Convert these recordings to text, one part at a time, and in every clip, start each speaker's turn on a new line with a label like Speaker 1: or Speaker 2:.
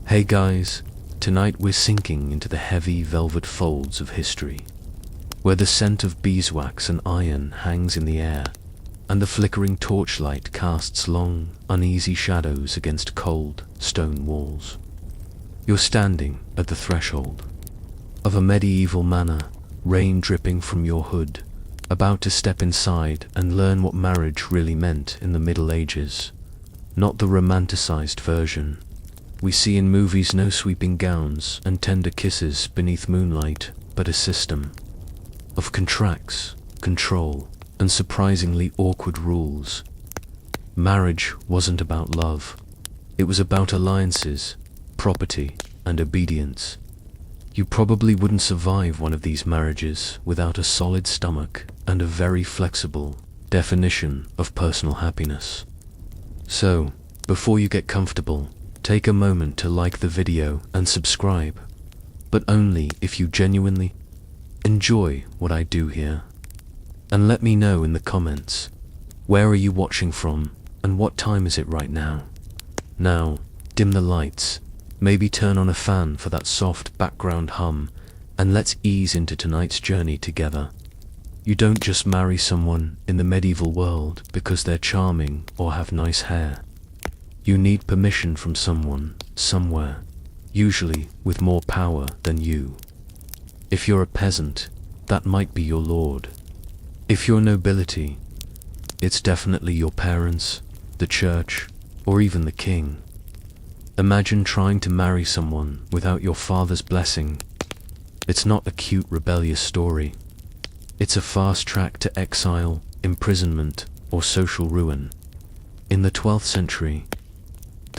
Speaker 1: Hey guys, tonight we're sinking into the heavy velvet folds of history, where the scent of beeswax and iron hangs in the air, and the flickering torchlight casts long, uneasy shadows against cold, stone walls. You're standing at the threshold of a medieval manor, rain dripping from your hood, about to step inside and learn what marriage really meant in the Middle Ages. Not the romanticized version we see in movies, no sweeping gowns and tender kisses beneath moonlight, but a system of contracts, control, and surprisingly awkward rules. Marriage wasn't about love. It was about alliances, property, and obedience. You probably wouldn't survive one of these marriages without a solid stomach and a very flexible definition of personal happiness. So, before you get comfortable, take a moment to like the video and subscribe, but only if you genuinely enjoy what I do here. And let me know in the comments, where are you watching from and what time is it right now? Now, dim the lights, maybe turn on a fan for that soft background hum, and let's ease into tonight's journey together. You don't just marry someone in the medieval world because they're charming or have nice hair. You need permission from someone, somewhere, usually with more power than you. If you're a peasant, that might be your lord. If you're nobility, it's definitely your parents, the church, or even the king. Imagine trying to marry someone without your father's blessing. It's not a cute rebellious story. It's a fast track to exile, imprisonment, or social ruin. In the 12th century,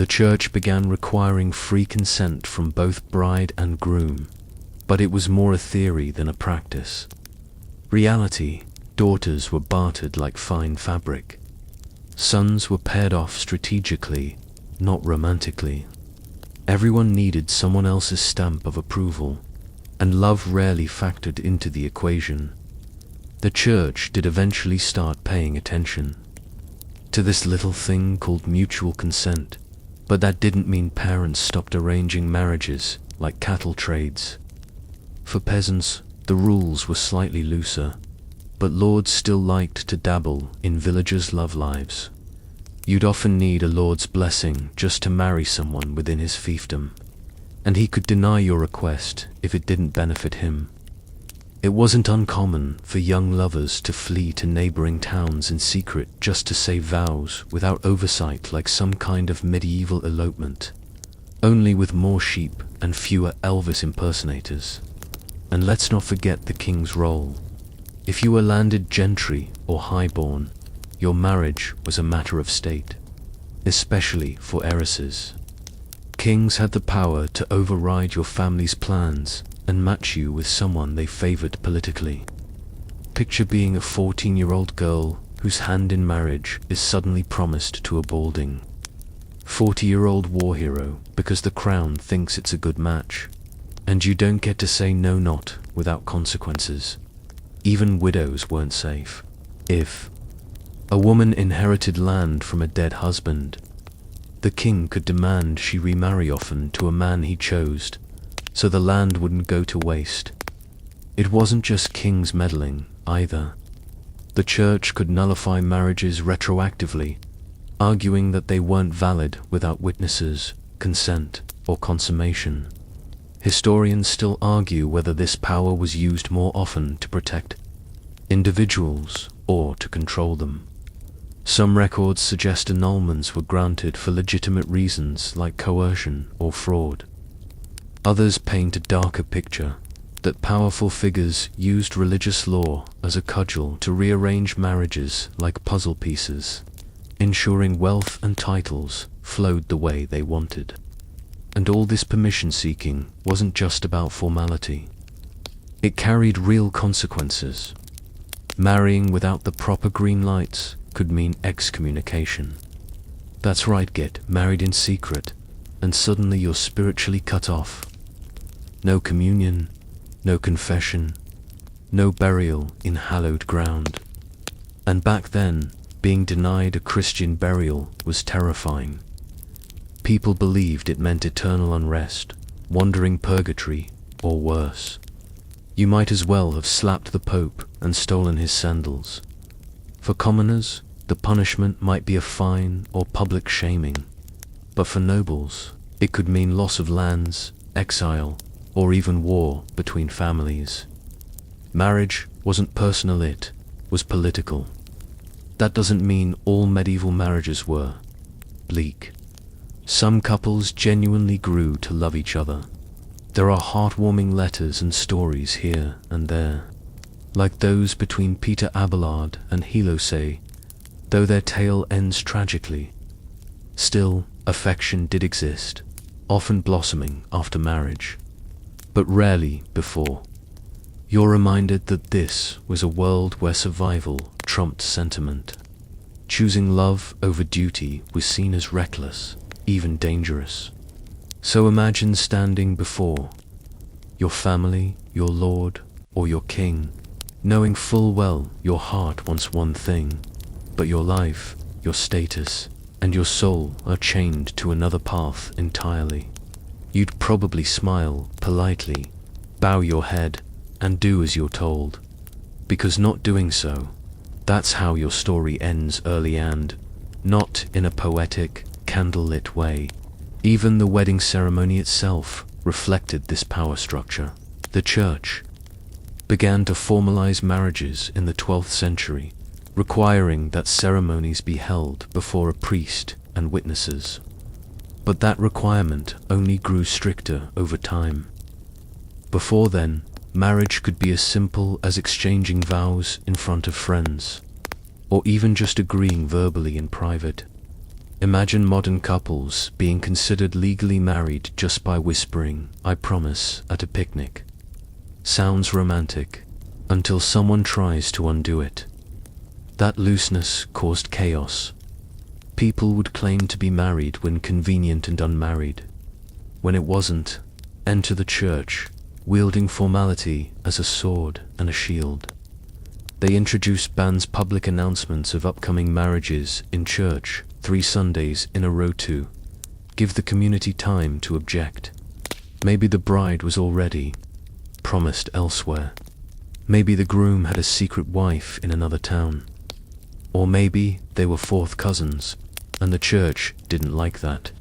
Speaker 1: the church began requiring free consent from both bride and groom, but it was more a theory than a practice. Reality, daughters were bartered like fine fabric. Sons were paired off strategically, not romantically. Everyone needed someone else's stamp of approval, and love rarely factored into the equation. The church did eventually start paying attention to this little thing called mutual consent, but that didn't mean parents stopped arranging marriages like cattle trades. For peasants, the rules were slightly looser, but lords still liked to dabble in villagers' love lives. You'd often need a lord's blessing just to marry someone within his fiefdom, and he could deny your request if it didn't benefit him. It wasn't uncommon for young lovers to flee to neighboring towns in secret just to say vows without oversight, like some kind of medieval elopement, only with more sheep and fewer Elvis impersonators. And let's not forget the king's role. If you were landed gentry or highborn, your marriage was a matter of state, especially for heiresses. Kings had the power to override your family's plans and match you with someone they favored politically. Picture being a 14-year-old girl whose hand in marriage is suddenly promised to a balding 40-year-old war hero because the crown thinks it's a good match, and you don't get to say no, not without consequences. Even widows weren't safe. If a woman inherited land from a dead husband, the king could demand she remarry often to a man he chose, so the land wouldn't go to waste. It wasn't just kings meddling, either. The church could nullify marriages retroactively, arguing that they weren't valid without witnesses, consent, or consummation. Historians still argue whether this power was used more often to protect individuals or to control them. Some records suggest annulments were granted for legitimate reasons like coercion or fraud. Others paint a darker picture, that powerful figures used religious law as a cudgel to rearrange marriages like puzzle pieces, ensuring wealth and titles flowed the way they wanted. And all this permission-seeking wasn't just about formality. It carried real consequences. Marrying without the proper green lights could mean excommunication. That's right, get married in secret, and suddenly you're spiritually cut off. No communion, no confession, no burial in hallowed ground. And back then, being denied a Christian burial was terrifying. People believed it meant eternal unrest, wandering purgatory, or worse. You might as well have slapped the Pope and stolen his sandals. For commoners, the punishment might be a fine or public shaming, but for nobles, it could mean loss of lands, exile, or even war between families. Marriage wasn't personal, it was political. That doesn't mean all medieval marriages were bleak. Some couples genuinely grew to love each other. There are heartwarming letters and stories here and there, like those between Peter Abelard and Hilose, though their tale ends tragically. Still, affection did exist, often blossoming after marriage, but rarely before. You're reminded that this was a world where survival trumped sentiment. Choosing love over duty was seen as reckless, even dangerous. So imagine standing before your family, your lord, or your king, knowing full well your heart wants one thing, but your life, your status, and your soul are chained to another path entirely. You'd probably smile politely, bow your head, and do as you're told, because not doing so, that's how your story ends early and not in a poetic, candlelit way. Even the wedding ceremony itself reflected this power structure. The church began to formalize marriages in the 12th century, requiring that ceremonies be held before a priest and witnesses. But that requirement only grew stricter over time. Before then, marriage could be as simple as exchanging vows in front of friends, or even just agreeing verbally in private. Imagine modern couples being considered legally married just by whispering, "I promise," at a picnic. Sounds romantic, until someone tries to undo it. That looseness caused chaos. People would claim to be married when convenient and unmarried. When it wasn't, enter the church, wielding formality as a sword and a shield. They introduced bans public announcements of upcoming marriages in church 3 Sundays in a row to give the community time to object. Maybe the bride was already promised elsewhere. Maybe the groom had a secret wife in another town. Or maybe they were fourth cousins, and the church didn't like that.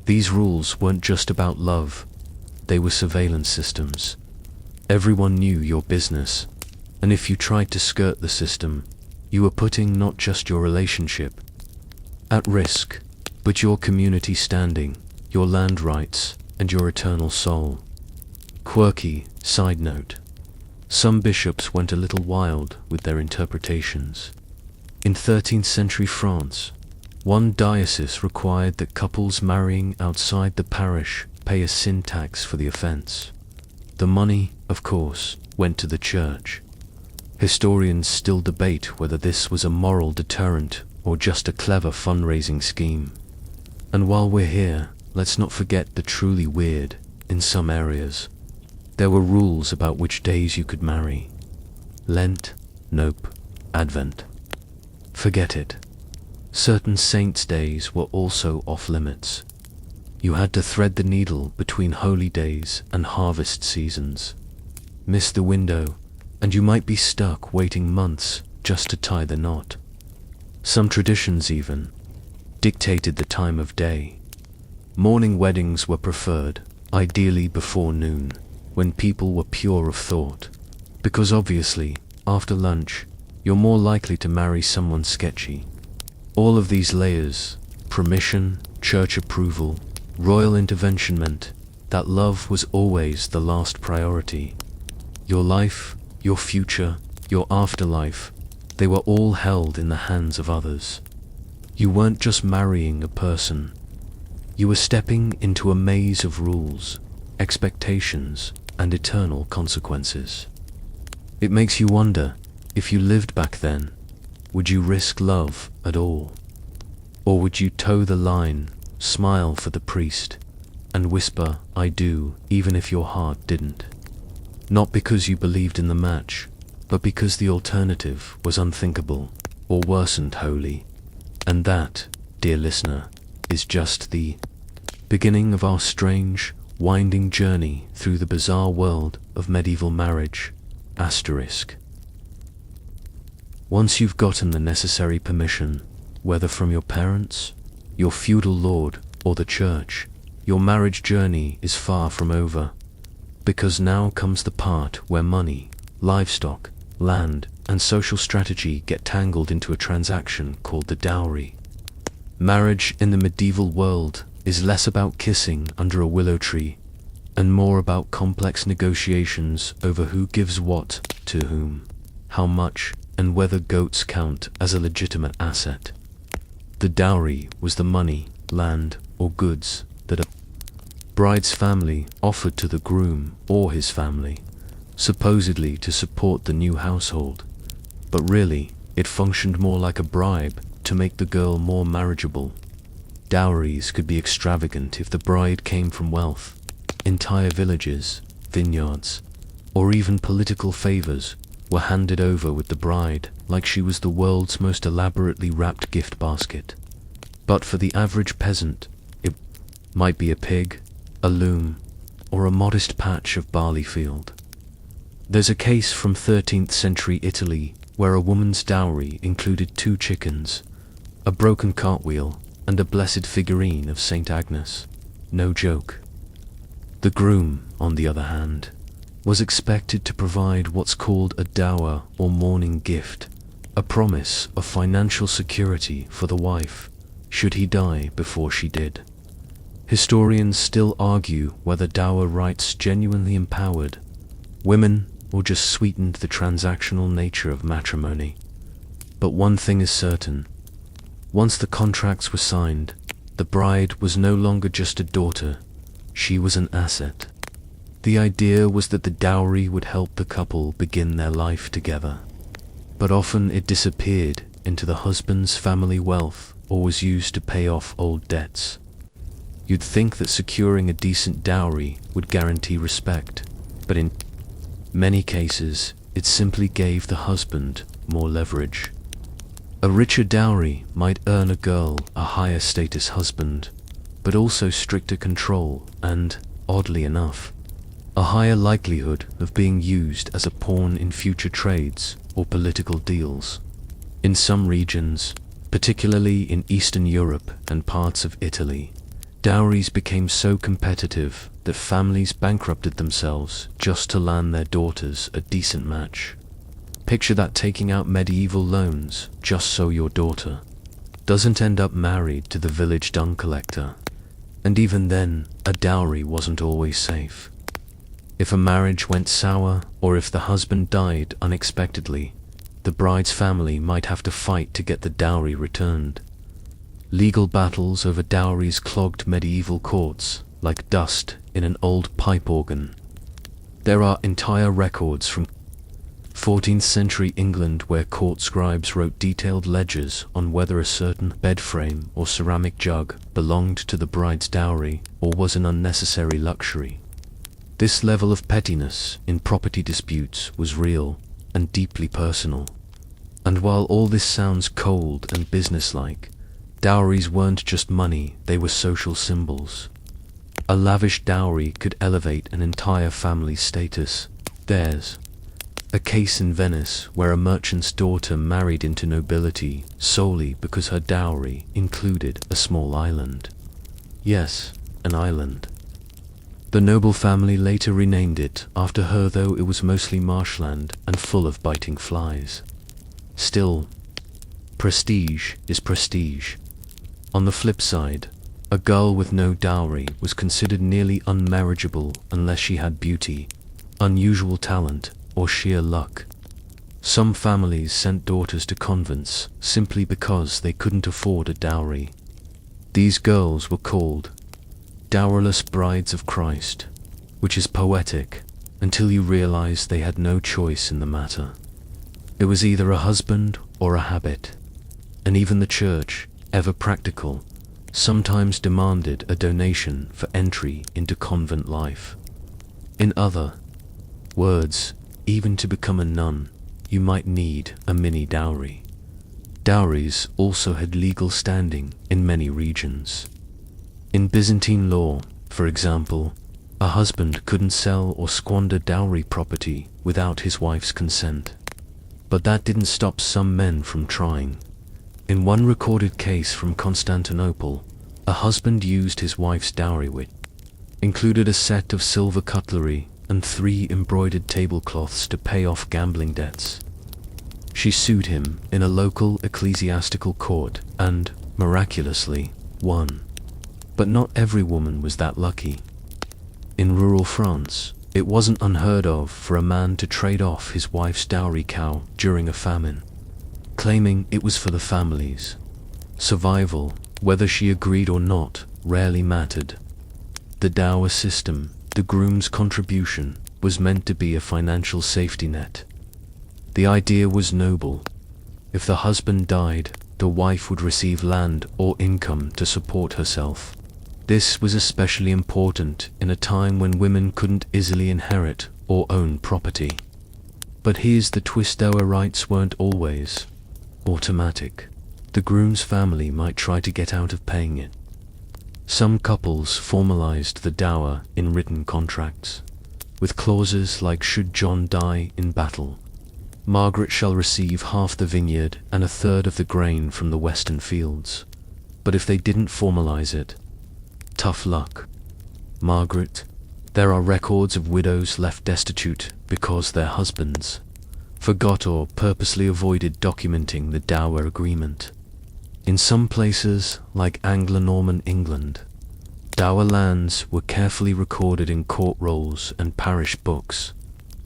Speaker 1: These rules weren't just about love, they were surveillance systems. Everyone knew your business, and if you tried to skirt the system, you were putting not just your relationship at risk, but your community standing, your land rights, and your eternal soul. Quirky side note: some bishops went a little wild with their interpretations. In 13th century France, one diocese required that couples marrying outside the parish pay a sin tax for the offense. The money, of course, went to the church. Historians still debate whether this was a moral deterrent or just a clever fundraising scheme. And while we're here, let's not forget the truly weird. In some areas, there were rules about which days you could marry. Lent? Nope. Advent? Forget it. Certain saints' days were also off limits. You had to thread the needle between holy days and harvest seasons. Miss the window, and you might be stuck waiting months just to tie the knot. Some traditions even dictated the time of day. Morning weddings were preferred, ideally before noon, when people were pure of thought, because obviously, after lunch, you're more likely to marry someone sketchy. All of these layers, permission, church approval, royal intervention, meant that love was always the last priority. Your life, your future, your afterlife, they were all held in the hands of others. You weren't just marrying a person. You were stepping into a maze of rules, expectations, and eternal consequences. It makes you wonder, if you lived back then, would you risk love at all? Or would you toe the line, smile for the priest, and whisper, "I do," even if your heart didn't? Not because you believed in the match, but because the alternative was unthinkable, or worsened holy. And that, dear listener, is just the Beginning of our strange, winding journey through the bizarre world of medieval marriage. Asterisk. Once you've gotten the necessary permission, whether from your parents, your feudal lord, or the church, your marriage journey is far from over. Because now comes the part where money, livestock, land, and social strategy get tangled into a transaction called the dowry. Marriage in the medieval world is less about kissing under a willow tree, and more about complex negotiations over who gives what to whom, how much, and whether goats count as a legitimate asset. The dowry was the money, land, or goods that a bride's family offered to the groom or his family, supposedly to support the new household, but really it functioned more like a bribe to make the girl more marriageable. Dowries could be extravagant if the bride came from wealth. Entire villages, vineyards, or even political favors were handed over with the bride like she was the world's most elaborately wrapped gift basket. But for the average peasant, it might be a pig, a loom, or a modest patch of barley field. There's a case from 13th century Italy where a woman's dowry included 2 chickens, a broken cartwheel, and a blessed figurine of Saint Agnes. No joke. The groom, on the other hand, was expected to provide what's called a dower or mourning gift, a promise of financial security for the wife, should he die before she did. Historians still argue whether dower rights genuinely empowered women or just sweetened the transactional nature of matrimony. But one thing is certain. Once the contracts were signed, the bride was no longer just a daughter, she was an asset. The idea was that the dowry would help the couple begin their life together. But often it disappeared into the husband's family wealth or was used to pay off old debts. You'd think that securing a decent dowry would guarantee respect, but in many cases it simply gave the husband more leverage. A richer dowry might earn a girl a higher status husband, but also stricter control and, oddly enough, a higher likelihood of being used as a pawn in future trades or political deals. In some regions, particularly in Eastern Europe and parts of Italy, dowries became so competitive that families bankrupted themselves just to land their daughters a decent match. Picture that, taking out medieval loans just so your daughter doesn't end up married to the village dung collector. And even then, a dowry wasn't always safe. If a marriage went sour, or if the husband died unexpectedly, the bride's family might have to fight to get the dowry returned. Legal battles over dowries clogged medieval courts like dust in an old pipe organ. There are entire records from 14th century England where court scribes wrote detailed ledgers on whether a certain bed frame or ceramic jug belonged to the bride's dowry or was an unnecessary luxury. This level of pettiness in property disputes was real and deeply personal. And while all this sounds cold and businesslike, dowries weren't just money, they were social symbols. A lavish dowry could elevate an entire family's status. There's a case in Venice where a merchant's daughter married into nobility solely because her dowry included a small island. Yes, an island. The noble family later renamed it after her, though it was mostly marshland and full of biting flies. Still, prestige is prestige. On the flip side, a girl with no dowry was considered nearly unmarriageable unless she had beauty, unusual talent, or sheer luck. Some families sent daughters to convents simply because they couldn't afford a dowry. These girls were called dowerless brides of Christ, which is poetic until you realize they had no choice in the matter. It was either a husband or a habit, and even the church, ever practical, sometimes demanded a donation for entry into convent life. In other words, even to become a nun, you might need a mini dowry. Dowries also had legal standing in many regions. In Byzantine law, for example, a husband couldn't sell or squander dowry property without his wife's consent. But that didn't stop some men from trying. In one recorded case from Constantinople, a husband used his wife's dowry, which included a set of silver cutlery and 3 embroidered tablecloths, to pay off gambling debts. She sued him in a local ecclesiastical court and, miraculously, won. But not every woman was that lucky. In rural France, it wasn't unheard of for a man to trade off his wife's dowry cow during a famine, claiming it was for the family's survival. Whether she agreed or not rarely mattered. The dower system, the groom's contribution, was meant to be a financial safety net. The idea was noble. If the husband died, the wife would receive land or income to support herself. This was especially important in a time when women couldn't easily inherit or own property. But here's the twist: dower rights weren't always automatic. The groom's family might try to get out of paying it. Some couples formalized the dower in written contracts, with clauses like, should John die in battle, Margaret shall receive half the vineyard and a third of the grain from the western fields. But if they didn't formalize it, tough luck. Margaret, there are records of widows left destitute because their husbands forgot or purposely avoided documenting the dower agreement. In some places, like Anglo-Norman England, dower lands were carefully recorded in court rolls and parish books,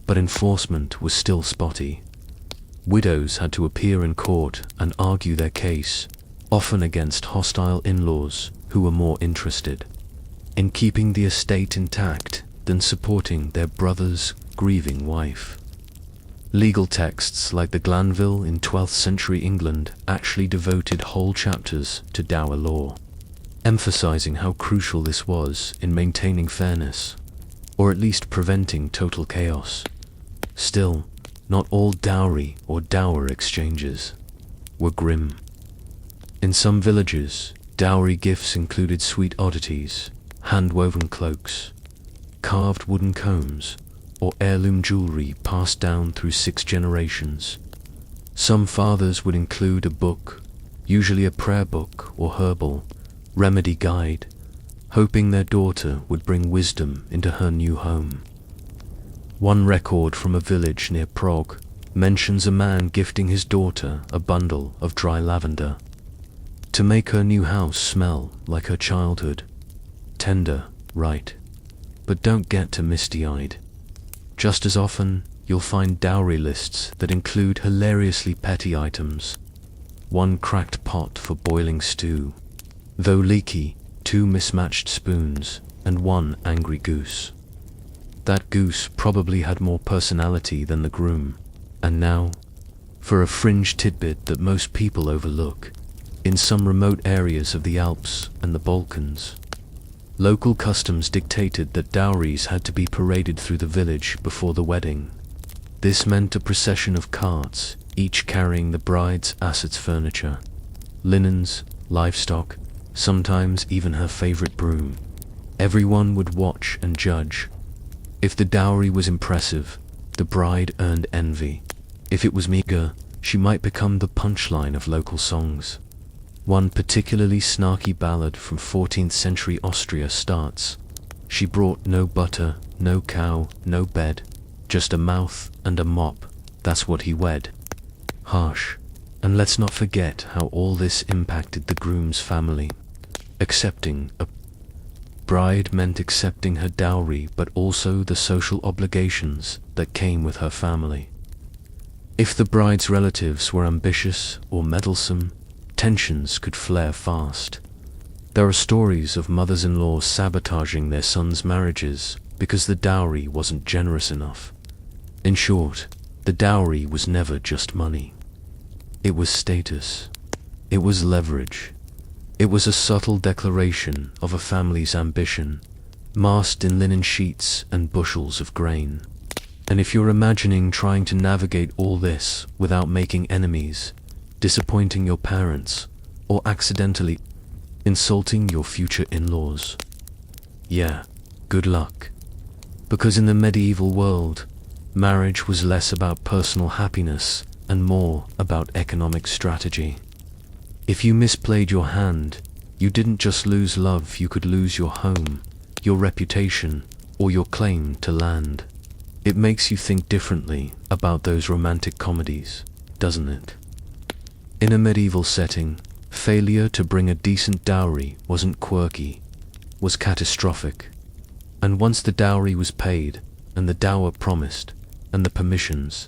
Speaker 1: but enforcement was still spotty. Widows had to appear in court and argue their case, often against hostile in-laws who were more interested in keeping the estate intact than supporting their brother's grieving wife. Legal texts like the Glanville in 12th century England actually devoted whole chapters to dower law, emphasizing how crucial this was in maintaining fairness, or at least preventing total chaos. Still, not all dowry or dower exchanges were grim. In some villages, dowry gifts included sweet oddities, hand-woven cloaks, carved wooden combs, or heirloom jewelry passed down through 6 generations. Some fathers would include a book, usually a prayer book or herbal remedy guide, hoping their daughter would bring wisdom into her new home. One record from a village near Prague mentions a man gifting his daughter a bundle of dry lavender to make her new house smell like her childhood. Tender, right? But don't get too misty-eyed. Just as often, you'll find dowry lists that include hilariously petty items. 1 cracked pot for boiling stew, though leaky, 2 mismatched spoons, and 1 angry goose. That goose probably had more personality than the groom. And now, for a fringe tidbit that most people overlook, in some remote areas of the Alps and the Balkans, local customs dictated that dowries had to be paraded through the village before the wedding. This meant a procession of carts, each carrying the bride's assets, furniture, linens, livestock, sometimes even her favorite broom. Everyone would watch and judge. If the dowry was impressive, the bride earned envy. If it was meager, she might become the punchline of local songs. One particularly snarky ballad from 14th century Austria starts, "She brought no butter, no cow, no bed, just a mouth and a mop, that's what he wed." Harsh. And let's not forget how all this impacted the groom's family. Accepting a bride meant accepting her dowry, but also the social obligations that came with her family. If the bride's relatives were ambitious or meddlesome, tensions could flare fast. There are stories of mothers-in-law sabotaging their sons' marriages because the dowry wasn't generous enough. In short, the dowry was never just money. It was status. It was leverage. It was a subtle declaration of a family's ambition, masked in linen sheets and bushels of grain. And if you're imagining trying to navigate all this without making enemies, disappointing your parents, or accidentally insulting your future in-laws. Yeah, good luck. Because in the medieval world, marriage was less about personal happiness and more about economic strategy. If you misplayed your hand, you didn't just lose love, you could lose your home, your reputation, or your claim to land. It makes you think differently about those romantic comedies, doesn't it? In a medieval setting, failure to bring a decent dowry wasn't quirky, was catastrophic. And once the dowry was paid, and the dower promised, and the permissions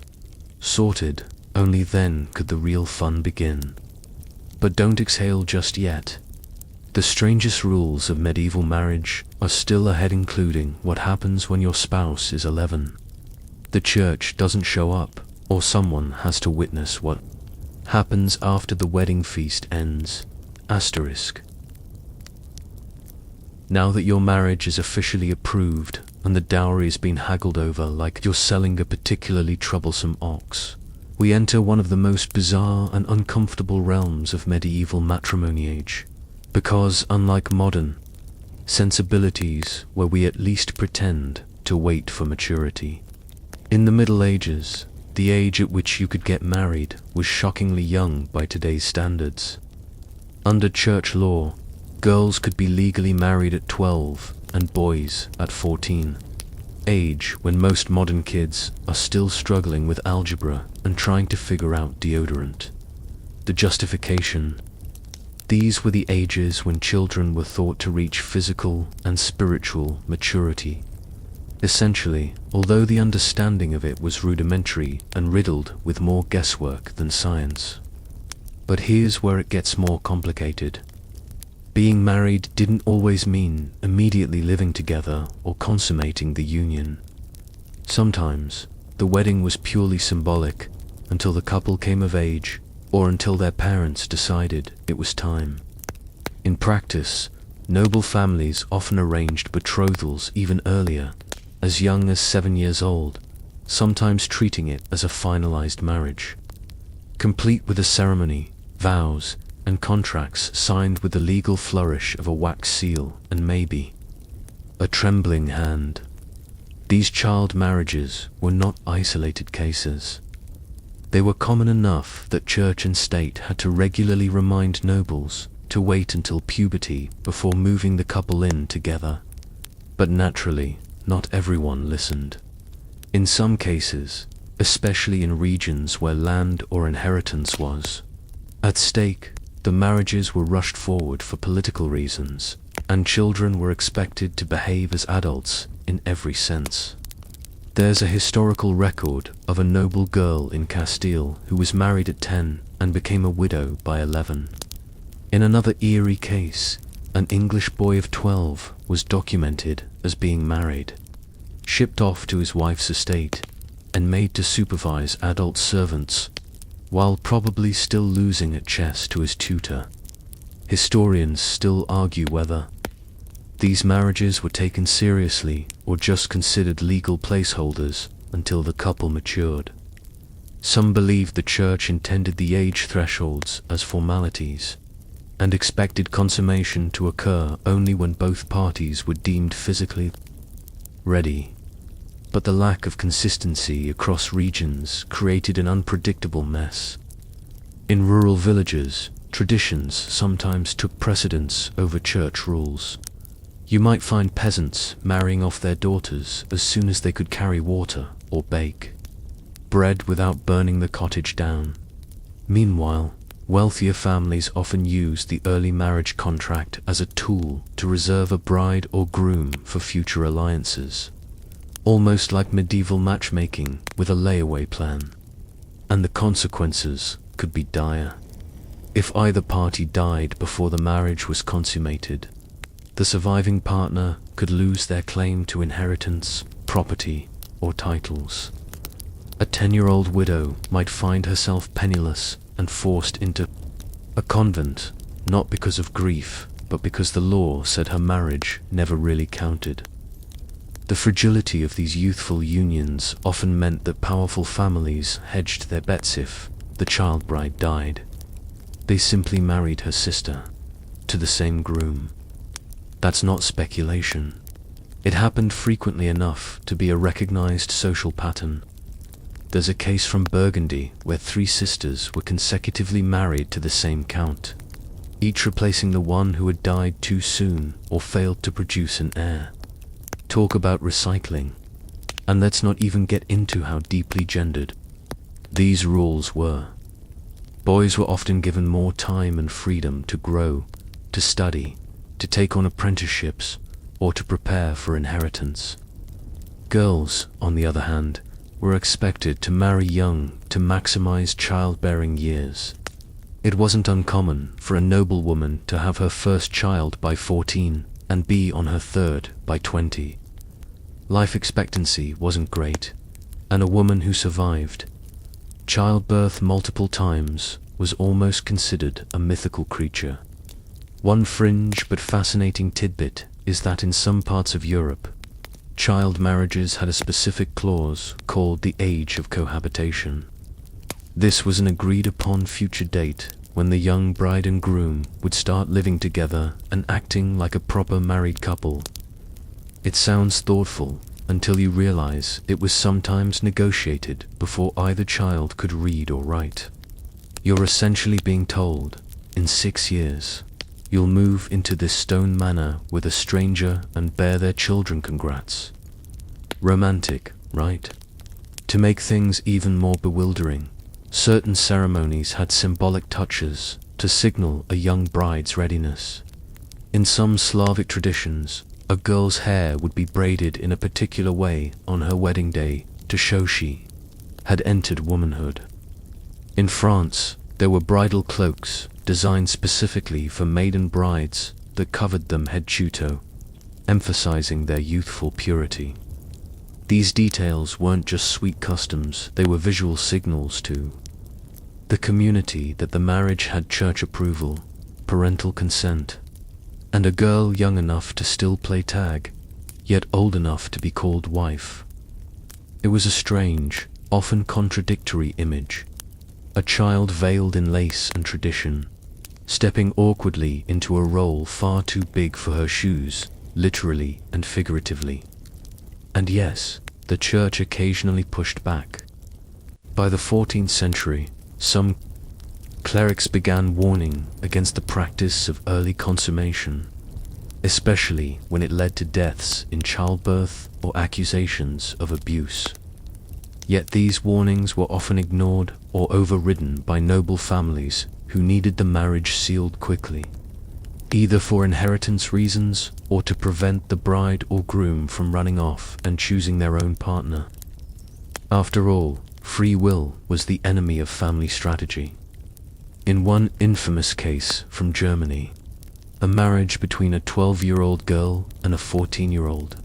Speaker 1: sorted, only then could the real fun begin. But don't exhale just yet. The strangest rules of medieval marriage are still ahead, including what happens when your spouse is 11. The church doesn't show up, or someone has to witness what happens after the wedding feast ends. Asterisk. Now that your marriage is officially approved and the dowry is being haggled over like you're selling a particularly troublesome ox, we enter one of the most bizarre and uncomfortable realms of medieval matrimony age. Because, unlike modern sensibilities where we at least pretend to wait for maturity, in the Middle Ages, the age at which you could get married was shockingly young by today's standards. Under church law, girls could be legally married at 12 and boys at 14, age when most modern kids are still struggling with algebra and trying to figure out deodorant. The justification: these were the ages when children were thought to reach physical and spiritual maturity. Essentially, although the understanding of it was rudimentary and riddled with more guesswork than science. But here's where it gets more complicated. Being married didn't always mean immediately living together or consummating the union. Sometimes, the wedding was purely symbolic until the couple came of age or until their parents decided it was time. In practice, noble families often arranged betrothals even earlier, as young as 7 years old, sometimes treating it as a finalized marriage, complete with a ceremony, vows, and contracts signed with the legal flourish of a wax seal and maybe a trembling hand. These child marriages were not isolated cases. They were common enough that church and state had to regularly remind nobles to wait until puberty before moving the couple in together. But naturally, not everyone listened. In some cases, especially in regions where land or inheritance was at stake, the marriages were rushed forward for political reasons, and children were expected to behave as adults in every sense. There's a historical record of a noble girl in Castile who was married at 10 and became a widow by 11. In another eerie case, an English boy of 12 was documented as being married, shipped off to his wife's estate, and made to supervise adult servants, while probably still losing at chess to his tutor. Historians still argue whether these marriages were taken seriously or just considered legal placeholders until the couple matured. Some believe the church intended the age thresholds as formalities and expected consummation to occur only when both parties were deemed physically ready. But the lack of consistency across regions created an unpredictable mess. In rural villages, traditions sometimes took precedence over church rules. You might find peasants marrying off their daughters as soon as they could carry water or bake bread without burning the cottage down. Meanwhile, wealthier families often used the early marriage contract as a tool to reserve a bride or groom for future alliances, almost like medieval matchmaking with a layaway plan. And the consequences could be dire. If either party died before the marriage was consummated, the surviving partner could lose their claim to inheritance, property, or titles. A 10-year-old widow might find herself penniless and forced into a convent, not because of grief, but because the law said her marriage never really counted. The fragility of these youthful unions often meant that powerful families hedged their bets if the child bride died. They simply married her sister to the same groom. That's not speculation. It happened frequently enough to be a recognized social pattern. There's a case from Burgundy where 3 sisters were consecutively married to the same count, each replacing the one who had died too soon or failed to produce an heir. Talk about recycling. And let's not even get into how deeply gendered these rules were. Boys were often given more time and freedom to grow, to study, to take on apprenticeships, or to prepare for inheritance. Girls, on the other hand, were expected to marry young to maximize childbearing years. It wasn't uncommon for a noblewoman to have her first child by 14 and be on her third by 20. Life expectancy wasn't great, and a woman who survived childbirth multiple times was almost considered a mythical creature. One fringe but fascinating tidbit is that in some parts of Europe, child marriages had a specific clause called the age of cohabitation. This was an agreed-upon future date when the young bride and groom would start living together and acting like a proper married couple. It sounds thoughtful until you realize it was sometimes negotiated before either child could read or write. You're essentially being told, in 6 years, you'll move into this stone manor with a stranger and bear their children. Congrats. Romantic, right? To make things even more bewildering, certain ceremonies had symbolic touches to signal a young bride's readiness. In some Slavic traditions, a girl's hair would be braided in a particular way on her wedding day to show she had entered womanhood. In France, there were bridal cloaks designed specifically for maiden brides that covered them head to toe, emphasizing their youthful purity. These details weren't just sweet customs, they were visual signals to the community that the marriage had church approval, parental consent, and a girl young enough to still play tag, yet old enough to be called wife. It was a strange, often contradictory image. A child veiled in lace and tradition, stepping awkwardly into a role far too big for her shoes, literally and figuratively. And yes, the church occasionally pushed back. By the 14th century, some clerics began warning against the practice of early consummation, especially when it led to deaths in childbirth or accusations of abuse. Yet these warnings were often ignored or overridden by noble families who needed the marriage sealed quickly, either for inheritance reasons or to prevent the bride or groom from running off and choosing their own partner. After all, free will was the enemy of family strategy. In one infamous case from Germany, a marriage between a 12-year-old girl and a 14-year-old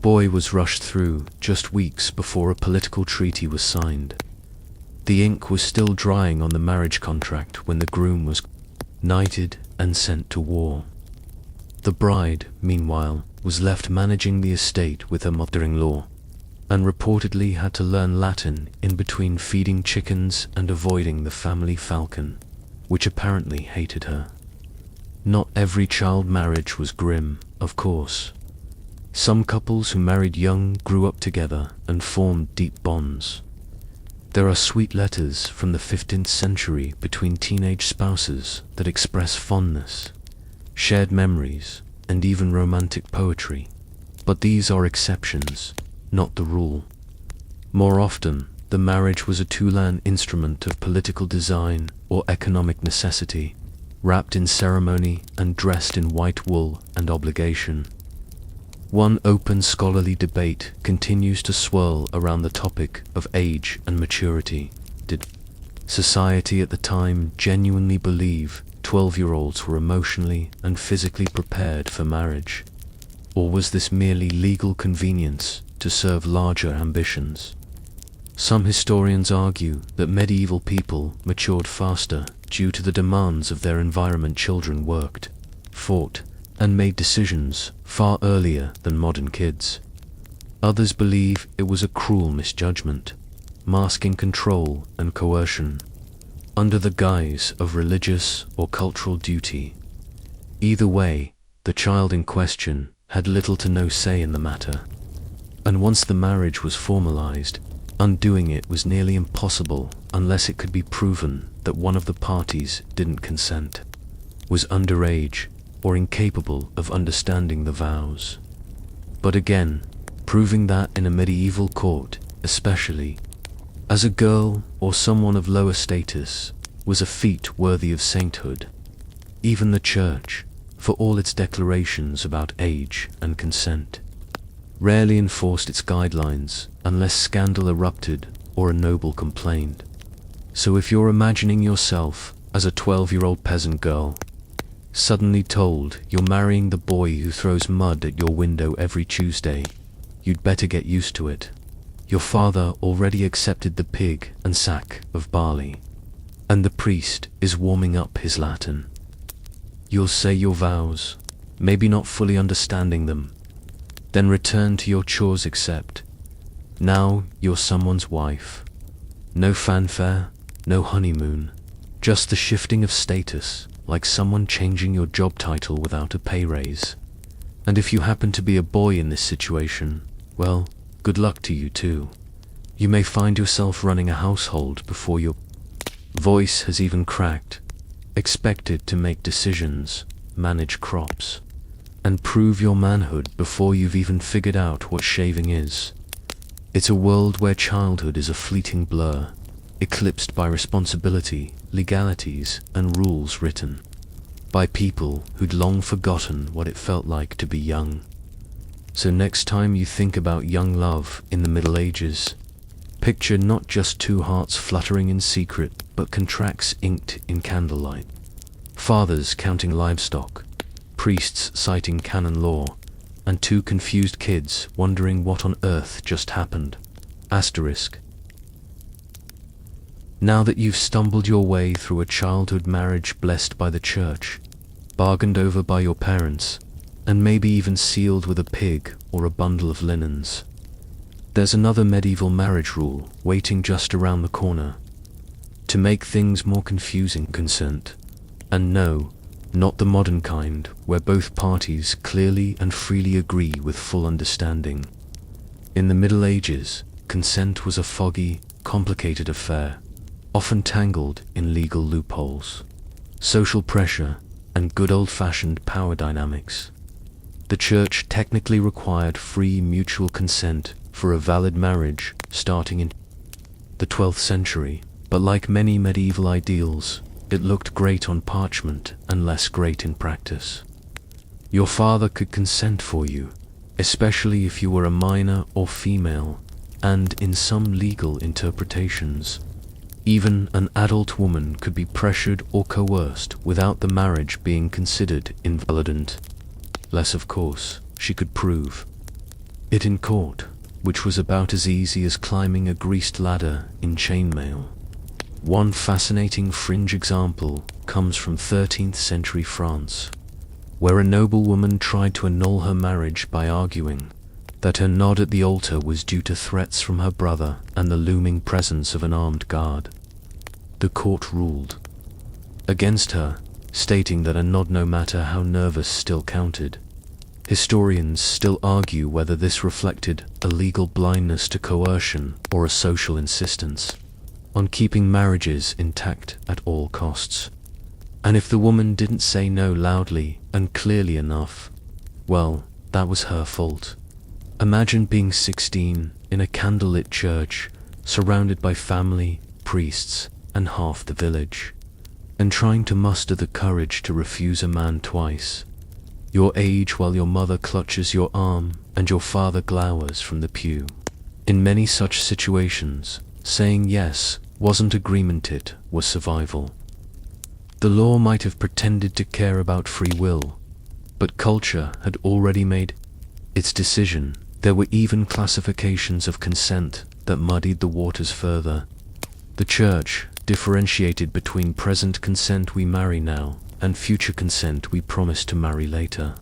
Speaker 1: boy was rushed through just weeks before a political treaty was signed. The ink was still drying on the marriage contract when the groom was knighted and sent to war. The bride, meanwhile, was left managing the estate with her mother-in-law, and reportedly had to learn Latin in between feeding chickens and avoiding the family falcon, which apparently hated her. Not every child marriage was grim, of course. Some couples who married young grew up together and formed deep bonds. There are sweet letters from the 15th century between teenage spouses that express fondness, shared memories, and even romantic poetry. But these are exceptions, not the rule. More often, the marriage was a two-land instrument of political design or economic necessity, wrapped in ceremony and dressed in white wool and obligation. One open scholarly debate continues to swirl around the topic of age and maturity. Did society at the time genuinely believe 12-year-olds were emotionally and physically prepared for marriage? Or was this merely legal convenience to serve larger ambitions? Some historians argue that medieval people matured faster due to the demands of their environment. Children worked, fought, and made decisions far earlier than modern kids. Others believe it was a cruel misjudgment, masking control and coercion under the guise of religious or cultural duty. Either way, the child in question had little to no say in the matter. And once the marriage was formalized, undoing it was nearly impossible unless it could be proven that one of the parties didn't consent, was underage, or incapable of understanding the vows. But again, proving that in a medieval court, especially as a girl or someone of lower status, was a feat worthy of sainthood. Even the church, for all its declarations about age and consent, rarely enforced its guidelines unless scandal erupted or a noble complained. So if you're imagining yourself as a 12-year-old peasant girl, suddenly told you're marrying the boy who throws mud at your window every Tuesday, you'd better get used to it. Your father already accepted the pig and sack of barley, and the priest is warming up his Latin. You'll say your vows, maybe not fully understanding them, then return to your chores except now you're someone's wife. No fanfare, no honeymoon, just the shifting of status, like someone changing your job title without a pay raise. And if you happen to be a boy in this situation, well, good luck to you too. You may find yourself running a household before your voice has even cracked, expected to make decisions, manage crops, and prove your manhood before you've even figured out what shaving is. It's a world where childhood is a fleeting blur, eclipsed by responsibility, legalities, and rules written by people who'd long forgotten what it felt like to be young. So next time you think about young love in the Middle Ages, picture not just two hearts fluttering in secret, but contracts inked in candlelight, fathers counting livestock, priests citing canon law, and two confused kids wondering what on earth just happened. Asterisk. Now that you've stumbled your way through a childhood marriage blessed by the church, bargained over by your parents, and maybe even sealed with a pig or a bundle of linens, there's another medieval marriage rule waiting just around the corner to make things more confusing. Consent. And no, not the modern kind where both parties clearly and freely agree with full understanding. In the Middle Ages, consent was a foggy, complicated affair, often tangled in legal loopholes, social pressure, and good old-fashioned power dynamics. The church technically required free mutual consent for a valid marriage starting in the 12th century, but like many medieval ideals, it looked great on parchment and less great in practice. Your father could consent for you, especially if you were a minor or female, and in some legal interpretations, even an adult woman could be pressured or coerced without the marriage being considered invalid. Less, of course, she could prove it in court, which was about as easy as climbing a greased ladder in chainmail. One fascinating fringe example comes from 13th century France, where a noblewoman tried to annul her marriage by arguing that her nod at the altar was due to threats from her brother and the looming presence of an armed guard. The court ruled against her, stating that a nod, no matter how nervous, still counted. Historians still argue whether this reflected a legal blindness to coercion or a social insistence on keeping marriages intact at all costs. And if the woman didn't say no loudly and clearly enough, well, that was her fault. Imagine being 16 in a candlelit church, surrounded by family, priests, and half the village, and trying to muster the courage to refuse a man twice. Your age while your mother clutches your arm and your father glowers from the pew. In many such situations, saying yes wasn't agreement, it was survival. The law might have pretended to care about free will, but culture had already made its decision. There were even classifications of consent that muddied the waters further. The church differentiated between present consent, we marry now, and future consent, we promise to marry later.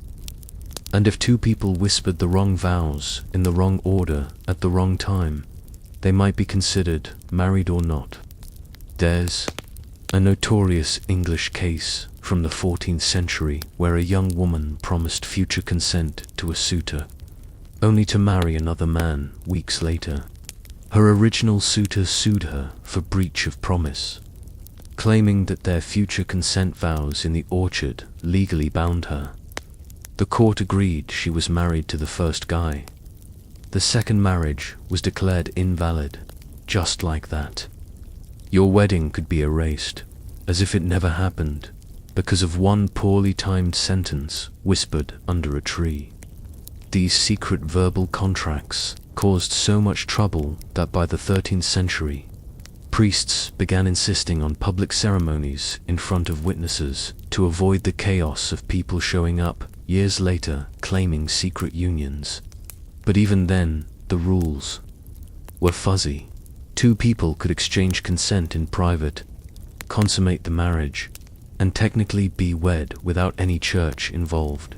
Speaker 1: And if two people whispered the wrong vows in the wrong order at the wrong time, they might be considered married or not. There's a notorious English case from the 14th century where a young woman promised future consent to a suitor, only to marry another man weeks later. Her original suitor sued her for breach of promise, claiming that their future consent vows in the orchard legally bound her. The court agreed she was married to the first guy. The second marriage was declared invalid, just like that. Your wedding could be erased, as if it never happened, because of one poorly timed sentence whispered under a tree. These secret verbal contracts caused so much trouble that by the 13th century, priests began insisting on public ceremonies in front of witnesses to avoid the chaos of people showing up years later claiming secret unions. But even then, the rules were fuzzy. 2 people could exchange consent in private, consummate the marriage, and technically be wed without any church involved.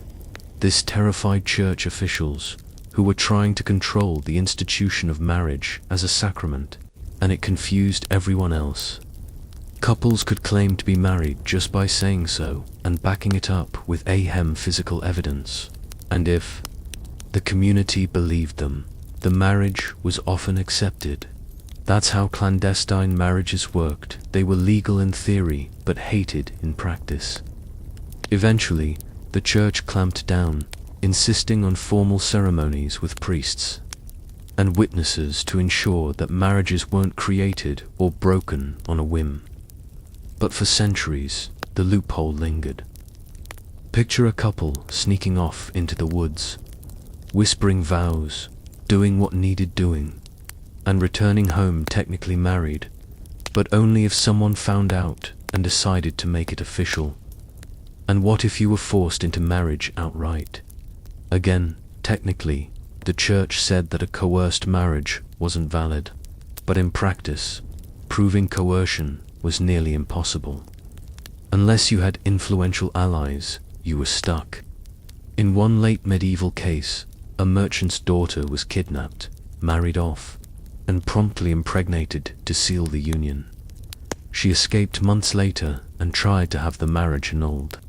Speaker 1: This terrified church officials, who were trying to control the institution of marriage as a sacrament, and it confused everyone else. Couples could claim to be married just by saying so and backing it up with physical evidence. And if the community believed them, the marriage was often accepted. That's how clandestine marriages worked. They were legal in theory, but hated in practice. Eventually, the church clamped down, insisting on formal ceremonies with priests and witnesses to ensure that marriages weren't created or broken on a whim. But for centuries, the loophole lingered. Picture a couple sneaking off into the woods, whispering vows, doing what needed doing, and returning home technically married, but only if someone found out and decided to make it official. And what if you were forced into marriage outright? Again, technically, the church said that a coerced marriage wasn't valid, but in practice, proving coercion was nearly impossible. Unless you had influential allies, you were stuck. In one late medieval case, a merchant's daughter was kidnapped, married off, and promptly impregnated to seal the union. She escaped months later and tried to have the marriage annulled.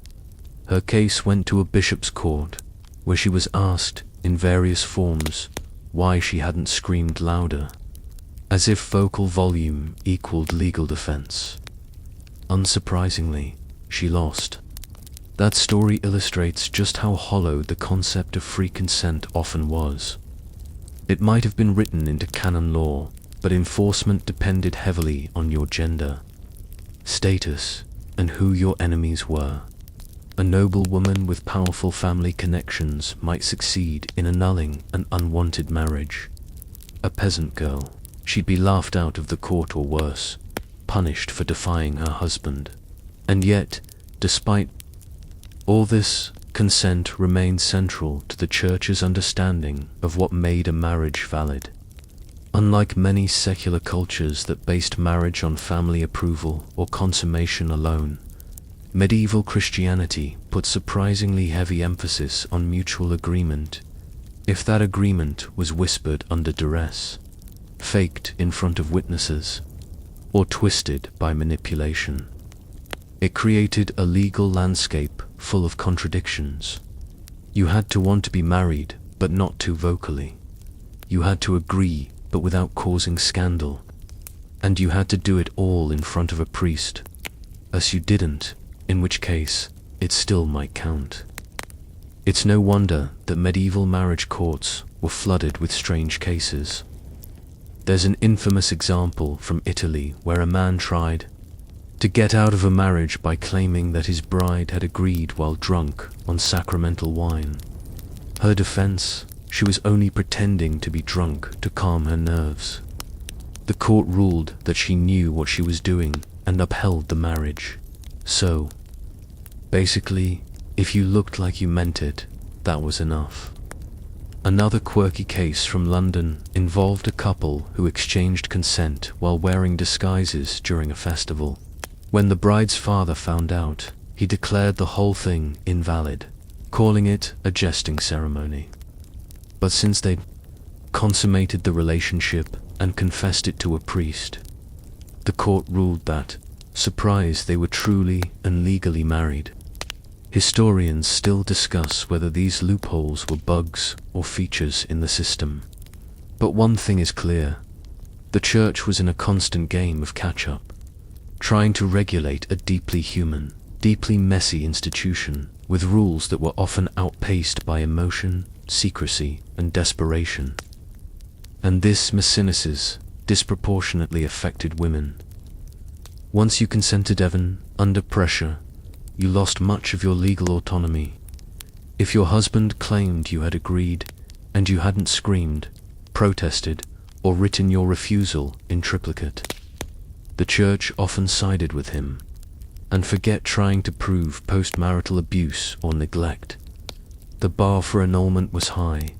Speaker 1: Her case went to a bishop's court, where she was asked in various forms why she hadn't screamed louder, as if vocal volume equaled legal defense. Unsurprisingly, she lost. That story illustrates just how hollow the concept of free consent often was. It might have been written into canon law, but enforcement depended heavily on your gender, status, and who your enemies were. A noble woman with powerful family connections might succeed in annulling an unwanted marriage. A peasant girl, she'd be laughed out of the court or worse, punished for defying her husband. And yet, despite all this, consent remained central to the church's understanding of what made a marriage valid. Unlike many secular cultures that based marriage on family approval or consummation alone, medieval Christianity put surprisingly heavy emphasis on mutual agreement, if that agreement was whispered under duress, faked in front of witnesses, or twisted by manipulation. It created a legal landscape full of contradictions. You had to want to be married, but not too vocally. You had to agree, but without causing scandal. And you had to do it all in front of a priest, as you didn't, in which case, it still might count. It's no wonder that medieval marriage courts were flooded with strange cases. There's an infamous example from Italy where a man tried to get out of a marriage by claiming that his bride had agreed while drunk on sacramental wine. Her defense: she was only pretending to be drunk to calm her nerves. The court ruled that she knew what she was doing and upheld the marriage. So, basically, if you looked like you meant it, that was enough. Another quirky case from London involved a couple who exchanged consent while wearing disguises during a festival. When the bride's father found out, he declared the whole thing invalid, calling it a jesting ceremony. But since they'd consummated the relationship and confessed it to a priest, the court ruled that, surprised they were truly and legally married. Historians still discuss whether these loopholes were bugs or features in the system. But one thing is clear: the church was in a constant game of catch-up, trying to regulate a deeply human, deeply messy institution with rules that were often outpaced by emotion, secrecy, and desperation. And this messiness disproportionately affected women. Once you consented even under pressure, you lost much of your legal autonomy. If your husband claimed you had agreed and you hadn't screamed, protested, or written your refusal in triplicate, the church often sided with him. And forget trying to prove post-marital abuse or neglect. The bar for annulment was high,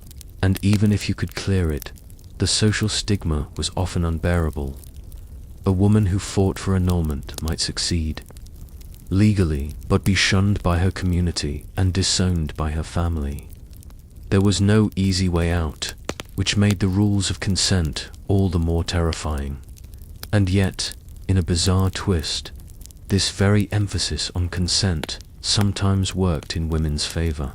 Speaker 1: and even if you could clear it, the social stigma was often unbearable. A woman who fought for annulment might succeed legally, but be shunned by her community and disowned by her family. There was no easy way out, which made the rules of consent all the more terrifying. And yet, in a bizarre twist, this very emphasis on consent sometimes worked in women's favor.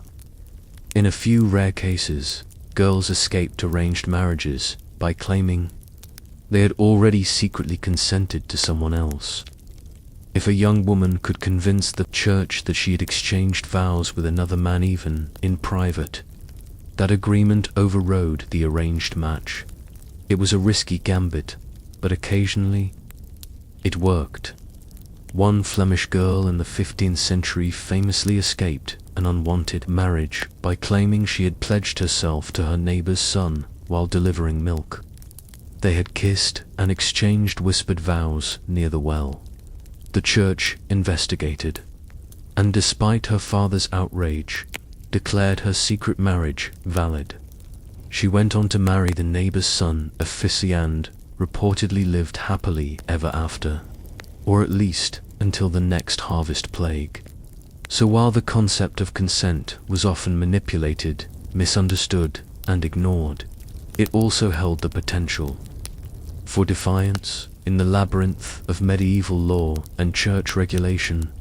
Speaker 1: In a few rare cases, girls escaped arranged marriages by claiming they had already secretly consented to someone else. If a young woman could convince the church that she had exchanged vows with another man even in private, that agreement overrode the arranged match. It was a risky gambit, but occasionally it worked. One Flemish girl in the 15th century famously escaped an unwanted marriage by claiming she had pledged herself to her neighbor's son while delivering milk. They had kissed and exchanged whispered vows near the well. The church investigated, and despite her father's outrage, declared her secret marriage valid. She went on to marry the neighbor's son, and reportedly lived happily ever after, or at least until the next harvest plague. So while the concept of consent was often manipulated, misunderstood, and ignored, it also held the potential for defiance. In the labyrinth of medieval law and church regulation,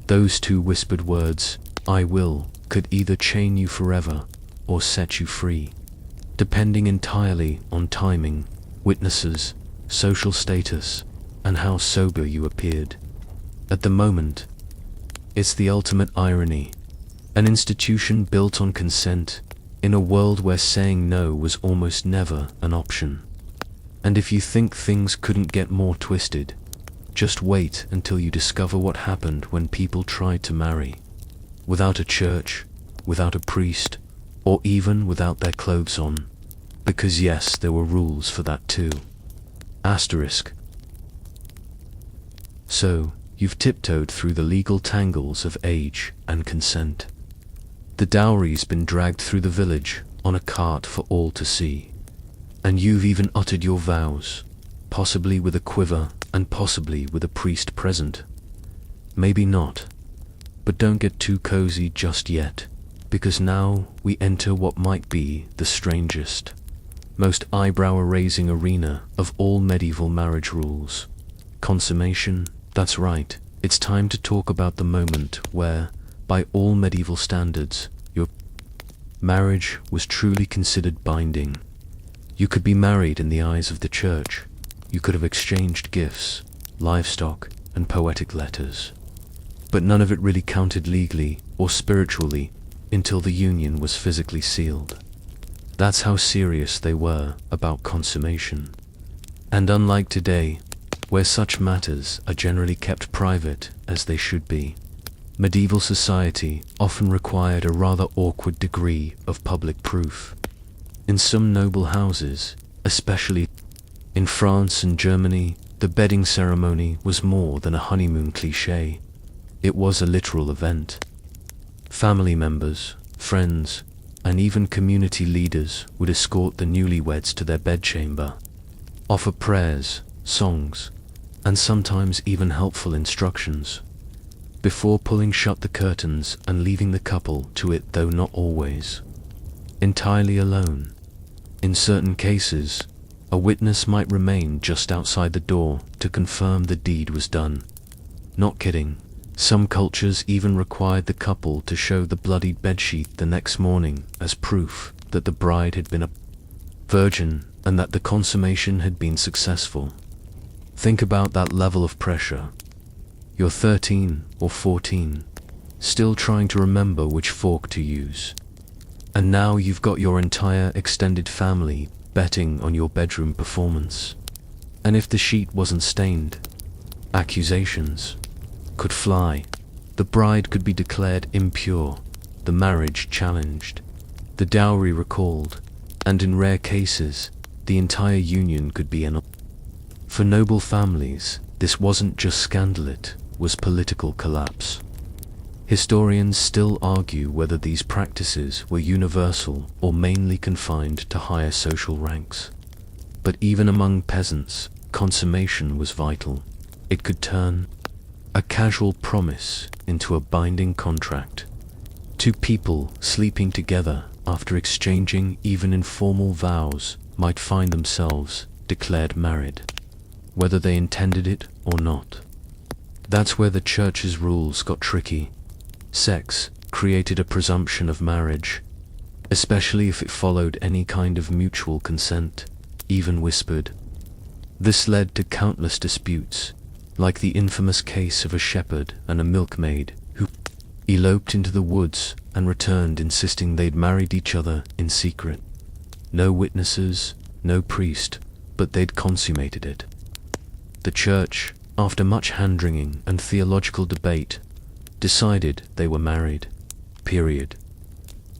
Speaker 1: those two whispered words, "I will," could either chain you forever or set you free, depending entirely on timing, witnesses, social status, and how sober you appeared at the moment. It's the ultimate irony. An institution built on consent in a world where saying no was almost never an option. And if you think things couldn't get more twisted, just wait until you discover what happened when people tried to marry without a church, without a priest, or even without their clothes on. Because yes, there were rules for that too. Asterisk. So, you've tiptoed through the legal tangles of age and consent. The dowry's been dragged through the village on a cart for all to see. And you've even uttered your vows, possibly with a quiver and possibly with a priest present. Maybe not. But don't get too cozy just yet, because now we enter what might be the strangest, most eyebrow-raising arena of all medieval marriage rules. Consummation. That's right, it's time to talk about the moment where, by all medieval standards, your marriage was truly considered binding. You could be married in the eyes of the church. You could have exchanged gifts, livestock, and poetic letters. But none of it really counted legally or spiritually until the union was physically sealed. That's how serious they were about consummation. And unlike today, where such matters are generally kept private as they should be, medieval society often required a rather awkward degree of public proof. In some noble houses, especially in France and Germany, the bedding ceremony was more than a honeymoon cliché. It was a literal event. Family members, friends, and even community leaders would escort the newlyweds to their bedchamber, offer prayers, songs, and sometimes even helpful instructions, before pulling shut the curtains and leaving the couple to it, though not always entirely alone. In certain cases, a witness might remain just outside the door to confirm the deed was done, Not kidding. Some cultures even required the couple to show the bloodied bedsheet the next morning as proof that the bride had been a virgin and that the consummation had been successful. Think about that level of pressure. You're 13 or 14, still trying to remember which fork to use. And now you've got your entire extended family betting on your bedroom performance. And if the sheet wasn't stained, accusations could fly. The bride could be declared impure, the marriage challenged, the dowry recalled, and in rare cases, the entire union could be annulled. For noble families, this wasn't just scandal, it was political collapse. Historians still argue whether these practices were universal or mainly confined to higher social ranks. But even among peasants, consummation was vital. It could turn a casual promise into a binding contract. Two people sleeping together after exchanging even informal vows might find themselves declared married, whether they intended it or not. That's where the church's rules got tricky. Sex created a presumption of marriage, especially if it followed any kind of mutual consent, even whispered. This led to countless disputes, like the infamous case of a shepherd and a milkmaid who eloped into the woods and returned insisting they'd married each other in secret. No witnesses, no priest, but they'd consummated it. The church, after much hand-wringing and theological debate, decided they were married. Period.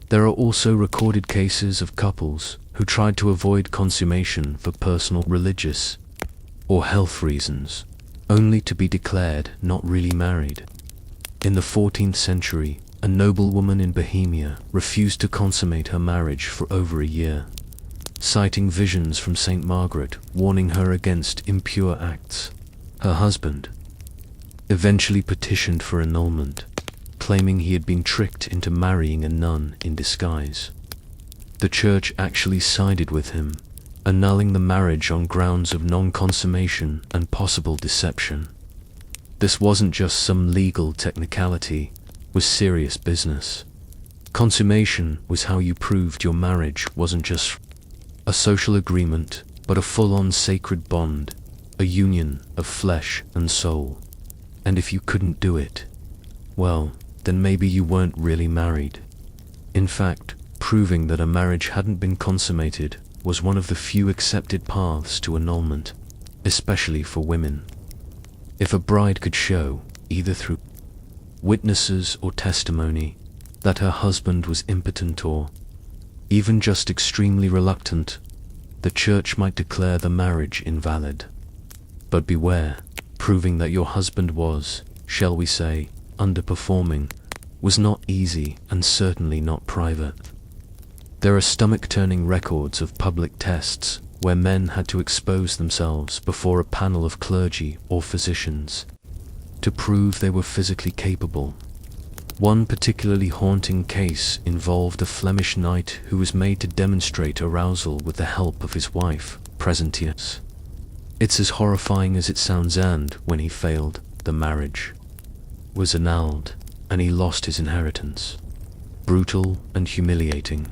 Speaker 1: There are also recorded cases of couples who tried to avoid consummation for personal, religious, or health reasons, only to be declared not really married. In the 14th century, a noblewoman in Bohemia refused to consummate her marriage for over a year, citing visions from Saint Margaret warning her against impure acts. Her husband eventually petitioned for annulment, claiming he had been tricked into marrying a nun in disguise. The church actually sided with him, annulling the marriage on grounds of non-consummation and possible deception. This wasn't just some legal technicality, it was serious business. Consummation was how you proved your marriage wasn't just a social agreement, but a full-on sacred bond, a union of flesh and soul. And if you couldn't do it, well, then maybe you weren't really married. In fact, proving that a marriage hadn't been consummated was one of the few accepted paths to annulment, especially for women. If a bride could show, either through witnesses or testimony, that her husband was impotent or even just extremely reluctant, the church might declare the marriage invalid. But beware, proving that your husband was, shall we say, underperforming, was not easy and certainly not private. There are stomach-turning records of public tests where men had to expose themselves before a panel of clergy or physicians to prove they were physically capable. One particularly haunting case involved a Flemish knight who was made to demonstrate arousal with the help of his wife, Presentius. It's as horrifying as it sounds, and when he failed, the marriage was annulled and he lost his inheritance. Brutal and humiliating.